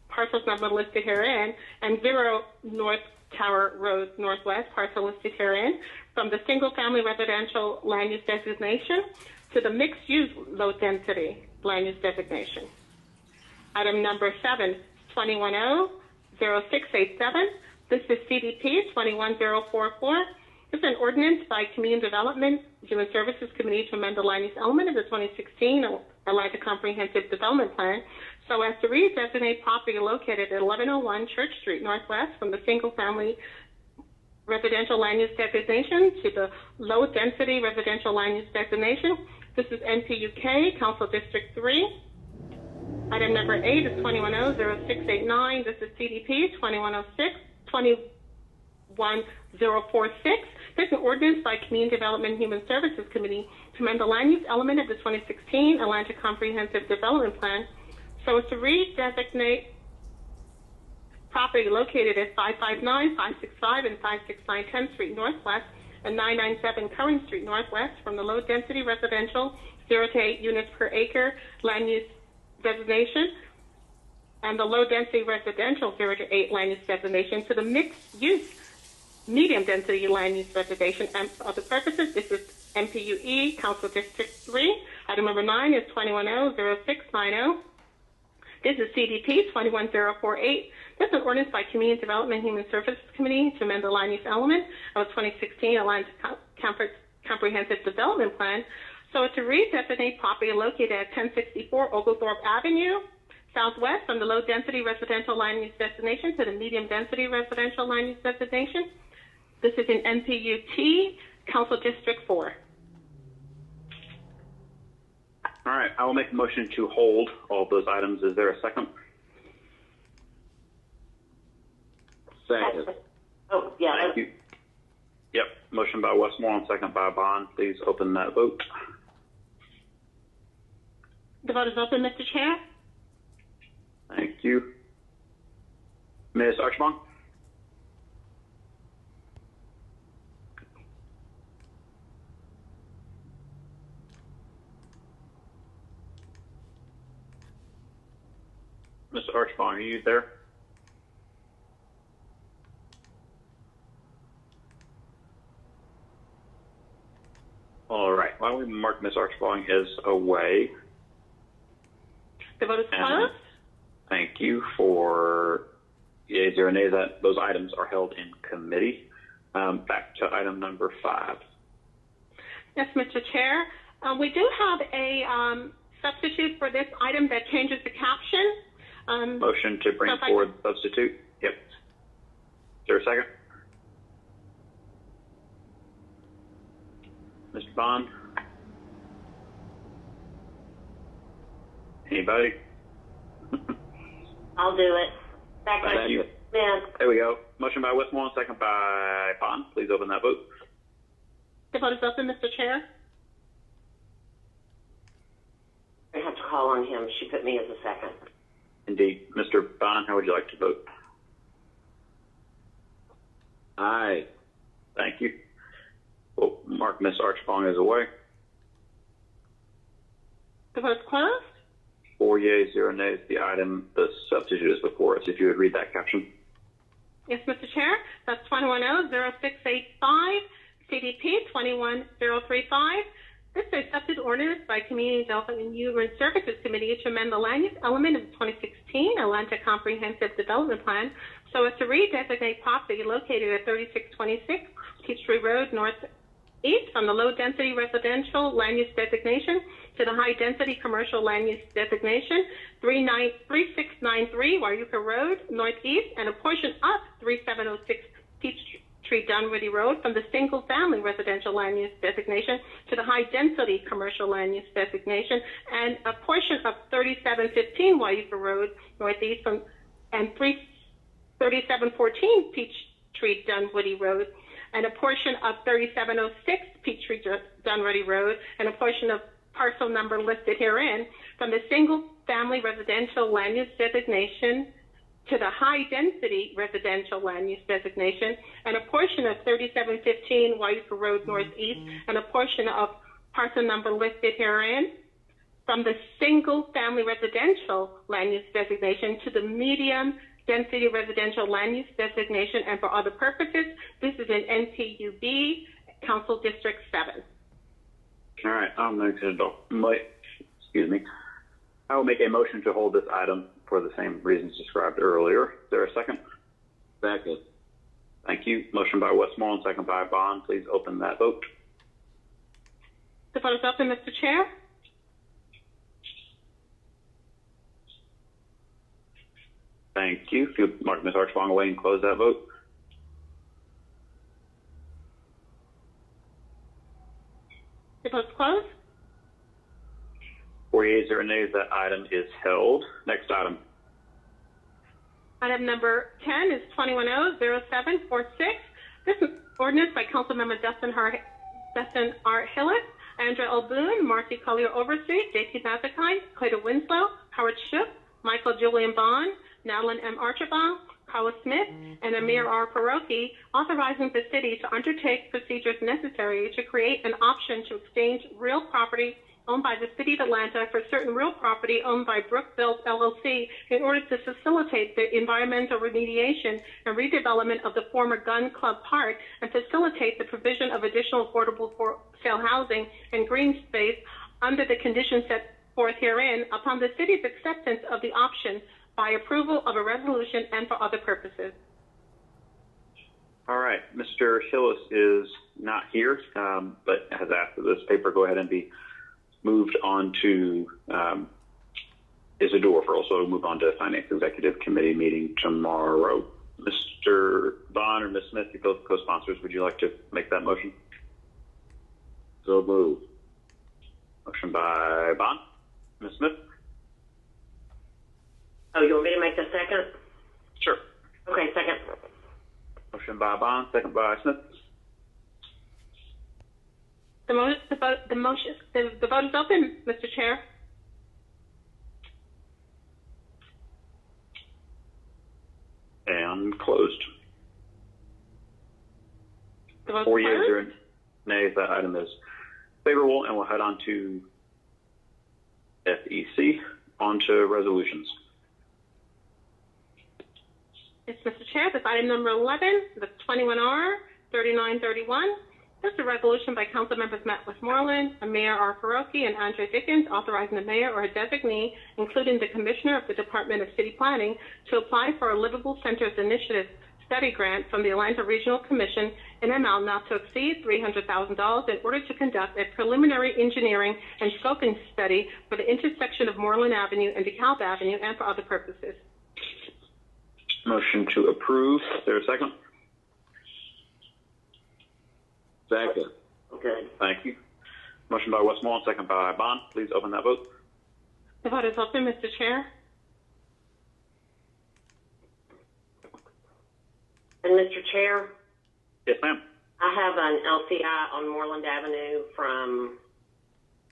parcels number listed herein, and 0 North Tower Road, Northwest, parcel listed herein, from the single-family residential land use designation to the mixed-use low-density land use designation. Item number 7, 210-0687. This is CDP 21044. This is an ordinance by Community Development Human Services Committee to amend the land use element of the 2016 Atlanta Comprehensive Development Plan so as to redesignate property located at 1101 Church Street, Northwest, from the single-family residential land use designation to the low-density residential land use designation. This is NPUK, Council District 3. Item number 8 is 210-0689. This is CDP 21046. This is an ordinance by Community Development and Human Services Committee to amend the land use element of the 2016 Atlanta Comprehensive Development Plan so as to redesignate property located at 559, 565, and 569 10th Street Northwest and 997 Curran Street Northwest from the low-density residential 0 to 8 units per acre land use designation and the low-density residential 0 to 8 land use designation to the mixed-use medium-density land use designation. And for other purposes, this is MPUE, Council District 3. Item number 9 is 210-0690. This is CDP 21048. This is an ordinance by Community Development and Human Services Committee to amend the land use element of the 2016 Atlanta Comprehensive Development Plan so as to redesignate property located at 1064 Oglethorpe Avenue, southwest from the low-density residential land use destination to the medium-density residential land use designation. This is in NPUT, Council District 4. All right, I will make a motion to hold all of those items. Is there a second? Second. Oh, yeah. Thank you. Yep, motion by Westmoreland, second by Bond. Please open that vote. The vote is open, Mr. Chair. Thank you. Ms. Archibong? Mr. Archibong, are you there? we mark Ms. Archibald is away. The vote is closed. Thank you. For yeas or nays, that those items are held in committee. Back to item number 5. Yes, Mr. Chair. We do have a substitute for this item that changes the caption. Motion to bring forward the substitute. Yep. Is there a second? Mr. Bond? Anybody? I'll do it. Thank you. There we go. Motion by Westmoreland, second by Bond. Please open that vote. The vote is open, Mr. Chair. I have to call on him. She put me as a second. Indeed. Mr. Bond, how would you like to vote? Aye. Thank you. We'll mark Ms. Archibald as away. The vote is closed. 4 yeas, 0 nays. The substitute is before us. If you would read that caption. Yes, Mr. Chair. That's 210-0685, CDP 21035. This is a substitute ordinance by Community Development and Human Services Committee to amend the land use element of the 2016 Atlanta Comprehensive Development Plan so as to redesignate property located at 3626 Peachtree Road Northeast from the low-density residential land use designation to the high-density commercial land use designation 3693 Wayuka Road Northeast and a portion of 3706 Peachtree Dunwoody Road from the single-family residential land use designation to the high-density commercial land use designation, and a portion of 3715 Wayuka Road Northeast and 3714 Peachtree Dunwoody Road, and a portion of 3706 Peachtree Dunwoody Road, and a portion of parcel number listed herein from the single-family residential land use designation to the high-density residential land use designation, and a portion of 3715 Wayuka Road Northeast, and a portion of parcel number listed herein from the single-family residential land use designation to the medium-density residential land use designation, and for other purposes. This is in NTUB, Council District 7. All right. I will make a motion to hold this item for the same reasons described earlier. Is there a second? Second. Thank you. Motion by Westmoreland, second by Bond. Please open that vote. The vote is open, Mr. Chair. Thank you. If you mark Ms. Archibald away and close that vote. The vote is closed. 4 yeas, 0 nays. That item is held. Next item. Item number 10 is 210-0746. This is ordinance by Councilmember Dustin R. Hillis, Andrea L. Boone, Marcy Collier Overstreet, J.T. Mazakai, Clayton Winslow, Howard Shook, Michael Julian Bond, Natalie M. Archibald, Carla Smith, and Amir R. Paroki, authorizing the city to undertake procedures necessary to create an option to exchange real property owned by the City of Atlanta for certain real property owned by Brookville LLC in order to facilitate the environmental remediation and redevelopment of the former Gun Club Park and facilitate the provision of additional affordable for sale housing and green space under the conditions set forth herein upon the city's acceptance of the option by approval of a resolution and for other purposes. All right. Mr. Hillis is not here, but has asked that this paper go ahead and be moved on to Isidore for also move on to Finance Executive Committee meeting tomorrow. Mr. Bond or Ms. Smith, you both co-sponsors, would you like to make that motion? So move. Motion by Bond. Ms. Smith? Oh, you want me to make the second? Sure. Okay, second. Motion by Bond, second by Smith. The vote is open, Mr. Chair. And closed. The vote 4 yeas, 0 nays. That item is favorable, and we'll head on to FEC, on to resolutions. Yes, Mr. Chair, this item number 11, the 21R 3931. This is a resolution by Council Members Matt Westmoreland, Mayor R. Kuroki, and Andre Dickens, authorizing the mayor or a designee, including the Commissioner of the Department of City Planning, to apply for a Livable Centers Initiative study grant from the Atlanta Regional Commission in an amount not to exceed $300,000 in order to conduct a preliminary engineering and scoping study for the intersection of Moreland Avenue and DeKalb Avenue and for other purposes. Motion to approve. Is there a second? Second. Okay. Thank you. Motion by Westmoreland, second by Bond. Please open that vote. The vote is open, Mr. Chair. And Mr. Chair? Yes, ma'am. I have an LCI on Moreland Avenue from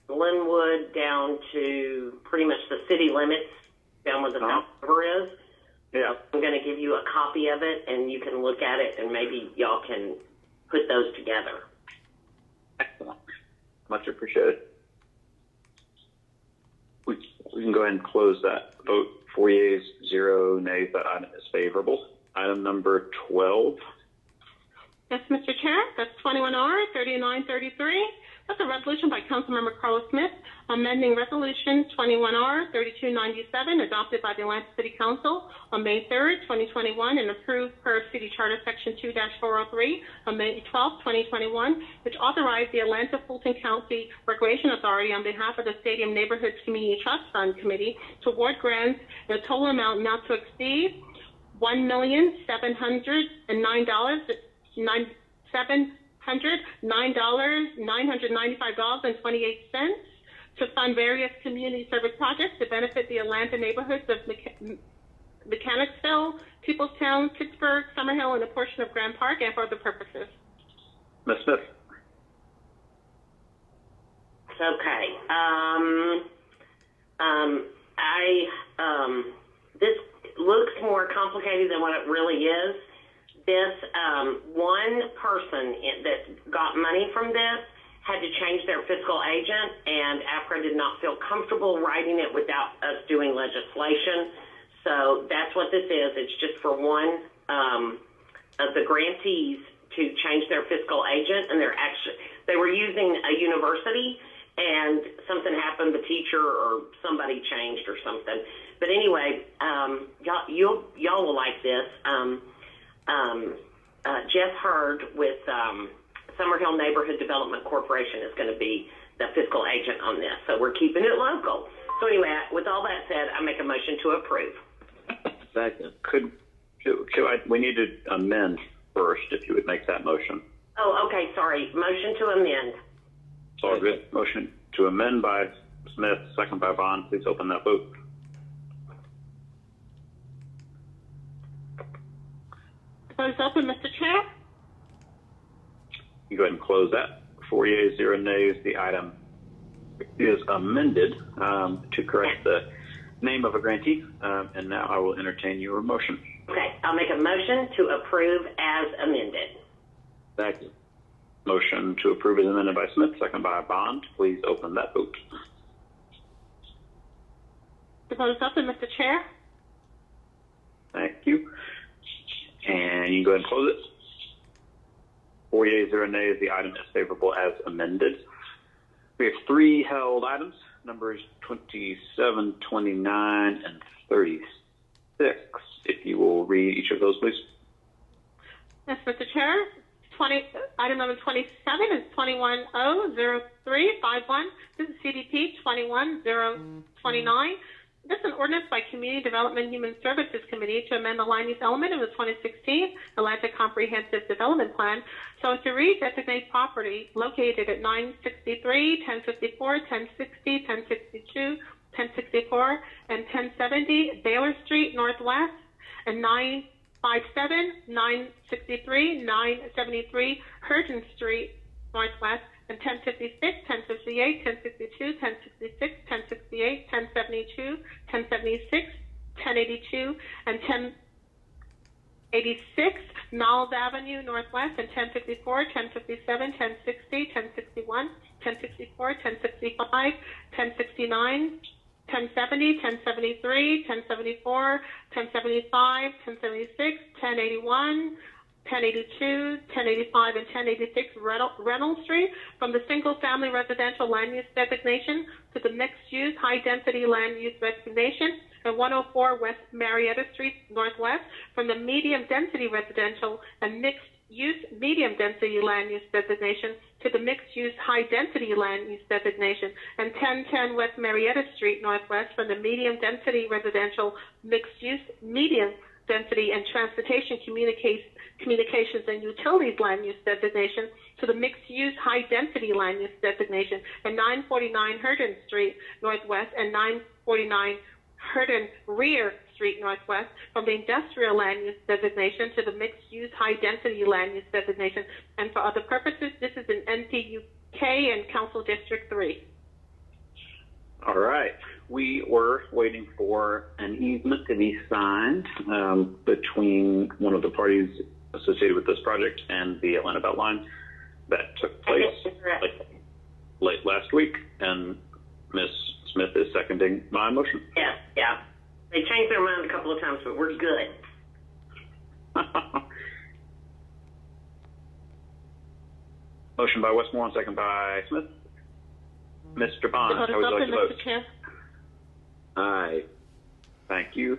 Glenwood down to pretty much the city limits, down where the South River is. Yeah. I'm going to give you a copy of it, and you can look at it, and maybe y'all can put those together. Excellent. Much appreciated. We can go ahead and close that vote. 4 yeas, 0 nays. That item is favorable. Item number 12. Yes, Mr. Chair. That's 21R 3933. That's a resolution by Councilmember Carlos Smith amending Resolution 21R 3297 adopted by the Atlanta City Council on May 3rd, 2021 and approved per City Charter Section 2-403 on May 12th, 2021, which authorized the Atlanta Fulton County Recreation Authority on behalf of the Stadium Neighborhoods Community Trust Fund Committee to award grants in a total amount not to exceed $1,709,995.28 to fund various community service projects to benefit the Atlanta neighborhoods of Mechanicsville, Peoplestown, Pittsburgh, Summerhill, and a portion of Grand Park, and for other purposes. Ms. Smith. Okay. This looks more complicated than what it really is. This one person that got money from this had to change their fiscal agent, and AFRA did not feel comfortable writing it without us doing legislation. So that's what this is. It's just for one of the grantees to change their fiscal agent, and they were using a university, and something happened. The teacher or somebody changed or something. But anyway, y'all will like this. Jeff Hurd with Summerhill Neighborhood Development Corporation is going to be the fiscal agent on this. So we're keeping it local. So anyway, with all that said, I make a motion to approve. Second. We need to amend first, if you would make that motion. Oh, okay, sorry. Motion to amend. It's all good. Motion to amend by Smith, second by Bond. Please open that vote. The vote is open, Mr. Chair. You go ahead and close that. 4 yeas, 0 nays. The item is amended to correct the name of a grantee. And now I will entertain your motion. Okay, I'll make a motion to approve as amended. Second. Motion to approve as amended by Smith, second by Bond. Please open that vote. The vote is open, Mr. Chair. Thank you. And you can go ahead and close it. 4 yeas, 0 nays. The item is favorable as amended. We have 3 held items, numbers 27, 29, and 36. If you will read each of those, please. Yes, Mr. Chair. Item number 27 is 21-00351. This is CDP 21029. This is an ordinance by Community Development and Human Services Committee to amend the land use element of the 2016 Atlanta Comprehensive Development Plan so as to redesignate property located at 963, 1054, 1060, 1062, 1064, and 1070 Baylor Street Northwest, and 957, 963, 973 Hergen Street Northwest, and 1056, 1058, 1062, 1066, 1068, 1072, 1076, 1082, and 1086 Knowles Avenue Northwest, and 1054, 1057, 1060, 1061, 1064, 1065, 1069, 1070, 1073, 1074, 1075, 1076, 1081, 1082, 1085, and 1086 Reynolds Street from the single-family residential land use designation to the mixed-use high-density land use designation, and 104 West Marietta Street Northwest from the medium-density residential and mixed-use medium-density land use designation to the mixed-use high-density land use designation, and 1010 West Marietta Street Northwest from the medium-density residential mixed-use medium-density and transportation communications and utilities land use designation to the mixed-use high-density land use designation, and 949 Herndon Street Northwest and 949 Herndon Rear Street Northwest from the industrial land use designation to the mixed-use high-density land use designation. And for other purposes, this is an NPUK and Council District 3. All right. We were waiting for an easement to be signed between one of the parties associated with this project and the Atlanta Beltline. That took place late last week, and Ms. Smith is seconding my motion. Yeah. They changed their mind a couple of times, but we're good. Motion by Westmoreland, second by Smith. Mr. Bond, how would you like to vote? Mr. Chair. Aye. Thank you.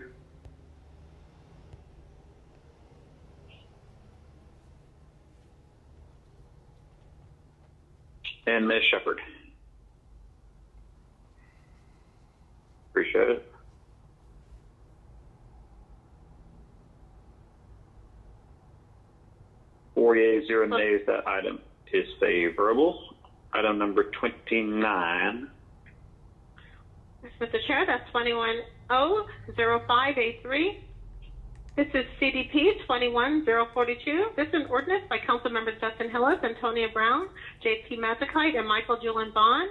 And Ms. Shepherd. Appreciate it. Four yeas, 0 nays. That item is favorable. Item number 29. Mr. Chair, that's 21-00583. This is CDP 21-042. This is an ordinance by Council Members Justin Hillis, Antonia Brown, J.P. Mazikite, and Michael Julian Bond,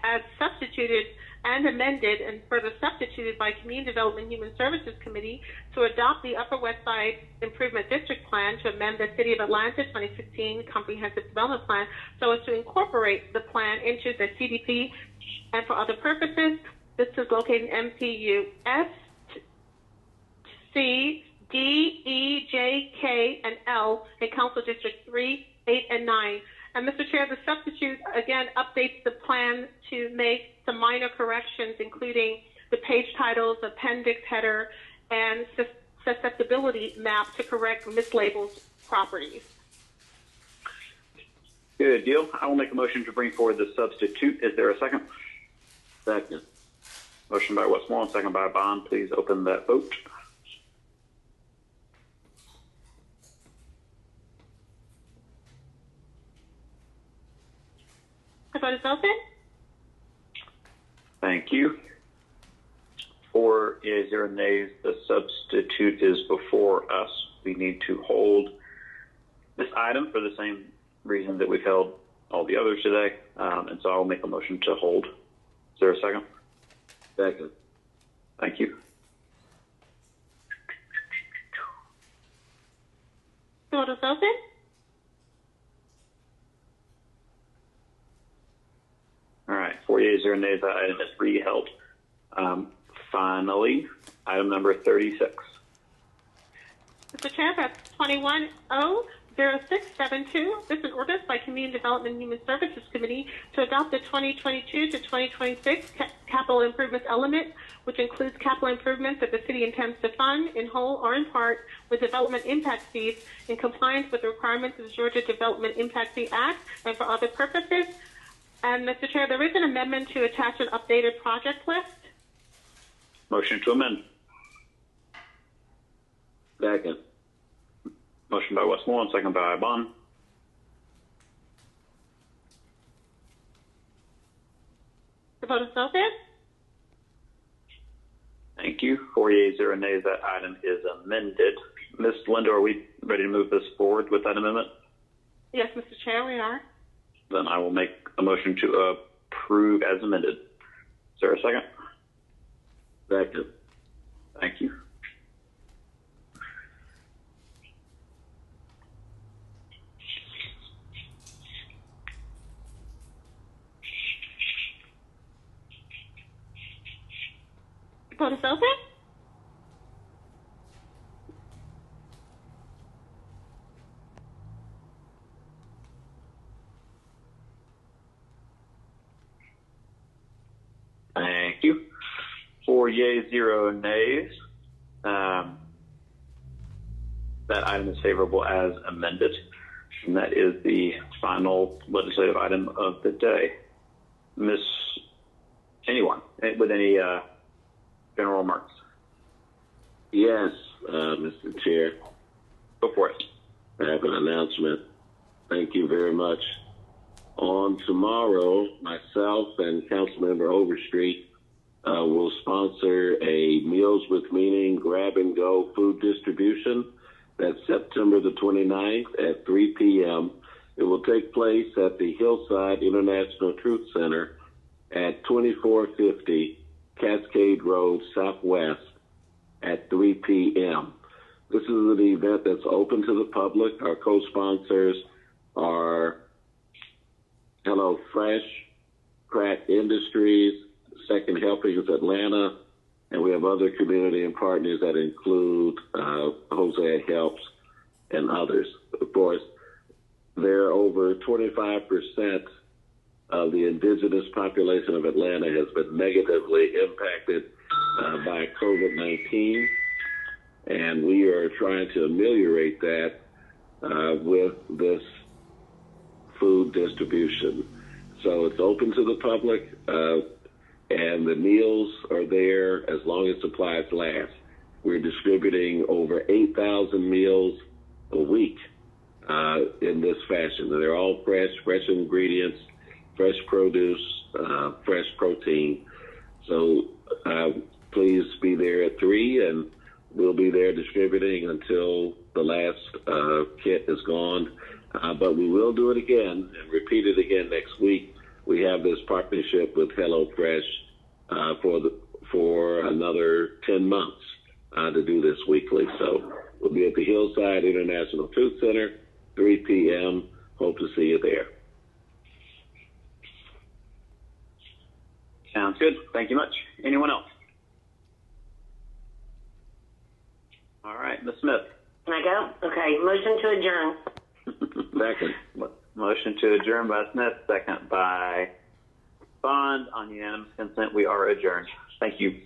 as substituted and amended and further substituted by Community Development and Human Services Committee to adopt the Upper West Side Improvement District Plan to amend the City of Atlanta 2016 Comprehensive Development Plan so as to incorporate the plan into the CDP and for other purposes. This is located in MPU S, C, D, E, J, K, and L in Council District 3, 8, and 9. And Mr. Chair, the substitute again updates the plan to make some minor corrections, including the page titles, appendix header, and susceptibility map to correct mislabeled properties. Good deal. I will make a motion to bring forward the substitute. Is there a second? Second. Motion by Westmoreland, second by Bond. Please open that vote. The vote is open. Thank you. 4 yeas, 0 nays. The substitute is before us. We need to hold this item for the same reason that we've held all the others today. And so I'll make a motion to hold. Is there a second? Second. Thank you. The vote is open. All right, 4 yeas, 0 nays. That item is re-held. Finally, item number 36. Mr. Chair, that's 21-00672. This is an ordinance by Community Development and Human Services Committee to adopt the 2022 to 2026 capital improvements element, which includes capital improvements that the city intends to fund in whole or in part with development impact fees in compliance with the requirements of the Georgia Development Impact Fee Act and for other purposes. And Mr. Chair, there is an amendment to attach an updated project list. Motion to amend. Second. Motion by Westmoreland, second by Bond. The vote is open. Thank you. 4 yeas, 0 nays. That item is amended. Ms. Linda, are we ready to move this forward with that amendment? Yes, Mr. Chair, we are. Then I will make a motion to approve as amended. Is there a second? Second. Thank you. The vote is open. yeas, 0 nays. That item is favorable as amended. And that is the final legislative item of the day. Anyone with any general remarks? Yes, Mr. Chair. Go for it. I have an announcement. Thank you very much. On tomorrow, myself and Councilmember Overstreet will sponsor a Meals with Meaning grab-and-go food distribution. That's September the 29th at 3 p.m. It will take place at the Hillside International Truth Center at 2450 Cascade Road Southwest at 3 p.m. This is an event that's open to the public. Our co-sponsors are Hello Fresh, Crack Industries, Second Helpings Atlanta, and we have other community and partners that include Hosea Helps and others. Of course, there are over 25% of the indigenous population of Atlanta has been negatively impacted by COVID-19, and we are trying to ameliorate that with this food distribution. So it's open to the public, and the meals are there as long as supplies last. We're distributing over 8,000 meals a week in this fashion. And they're all fresh ingredients, fresh produce, fresh protein. So please be there at 3, and we'll be there distributing until the last kit is gone. But we will do it again and repeat it again next week. We have this partnership with HelloFresh for another 10 months to do this weekly. So we'll be at the Hillside International Truth Center, 3 p.m. Hope to see you there. Sounds good. Thank you much. Anyone else? All right, Ms. Smith. Can I go? Okay, motion to adjourn. Second. Motion to adjourn by Smith, second by Bond. On unanimous consent, we are adjourned. Thank you.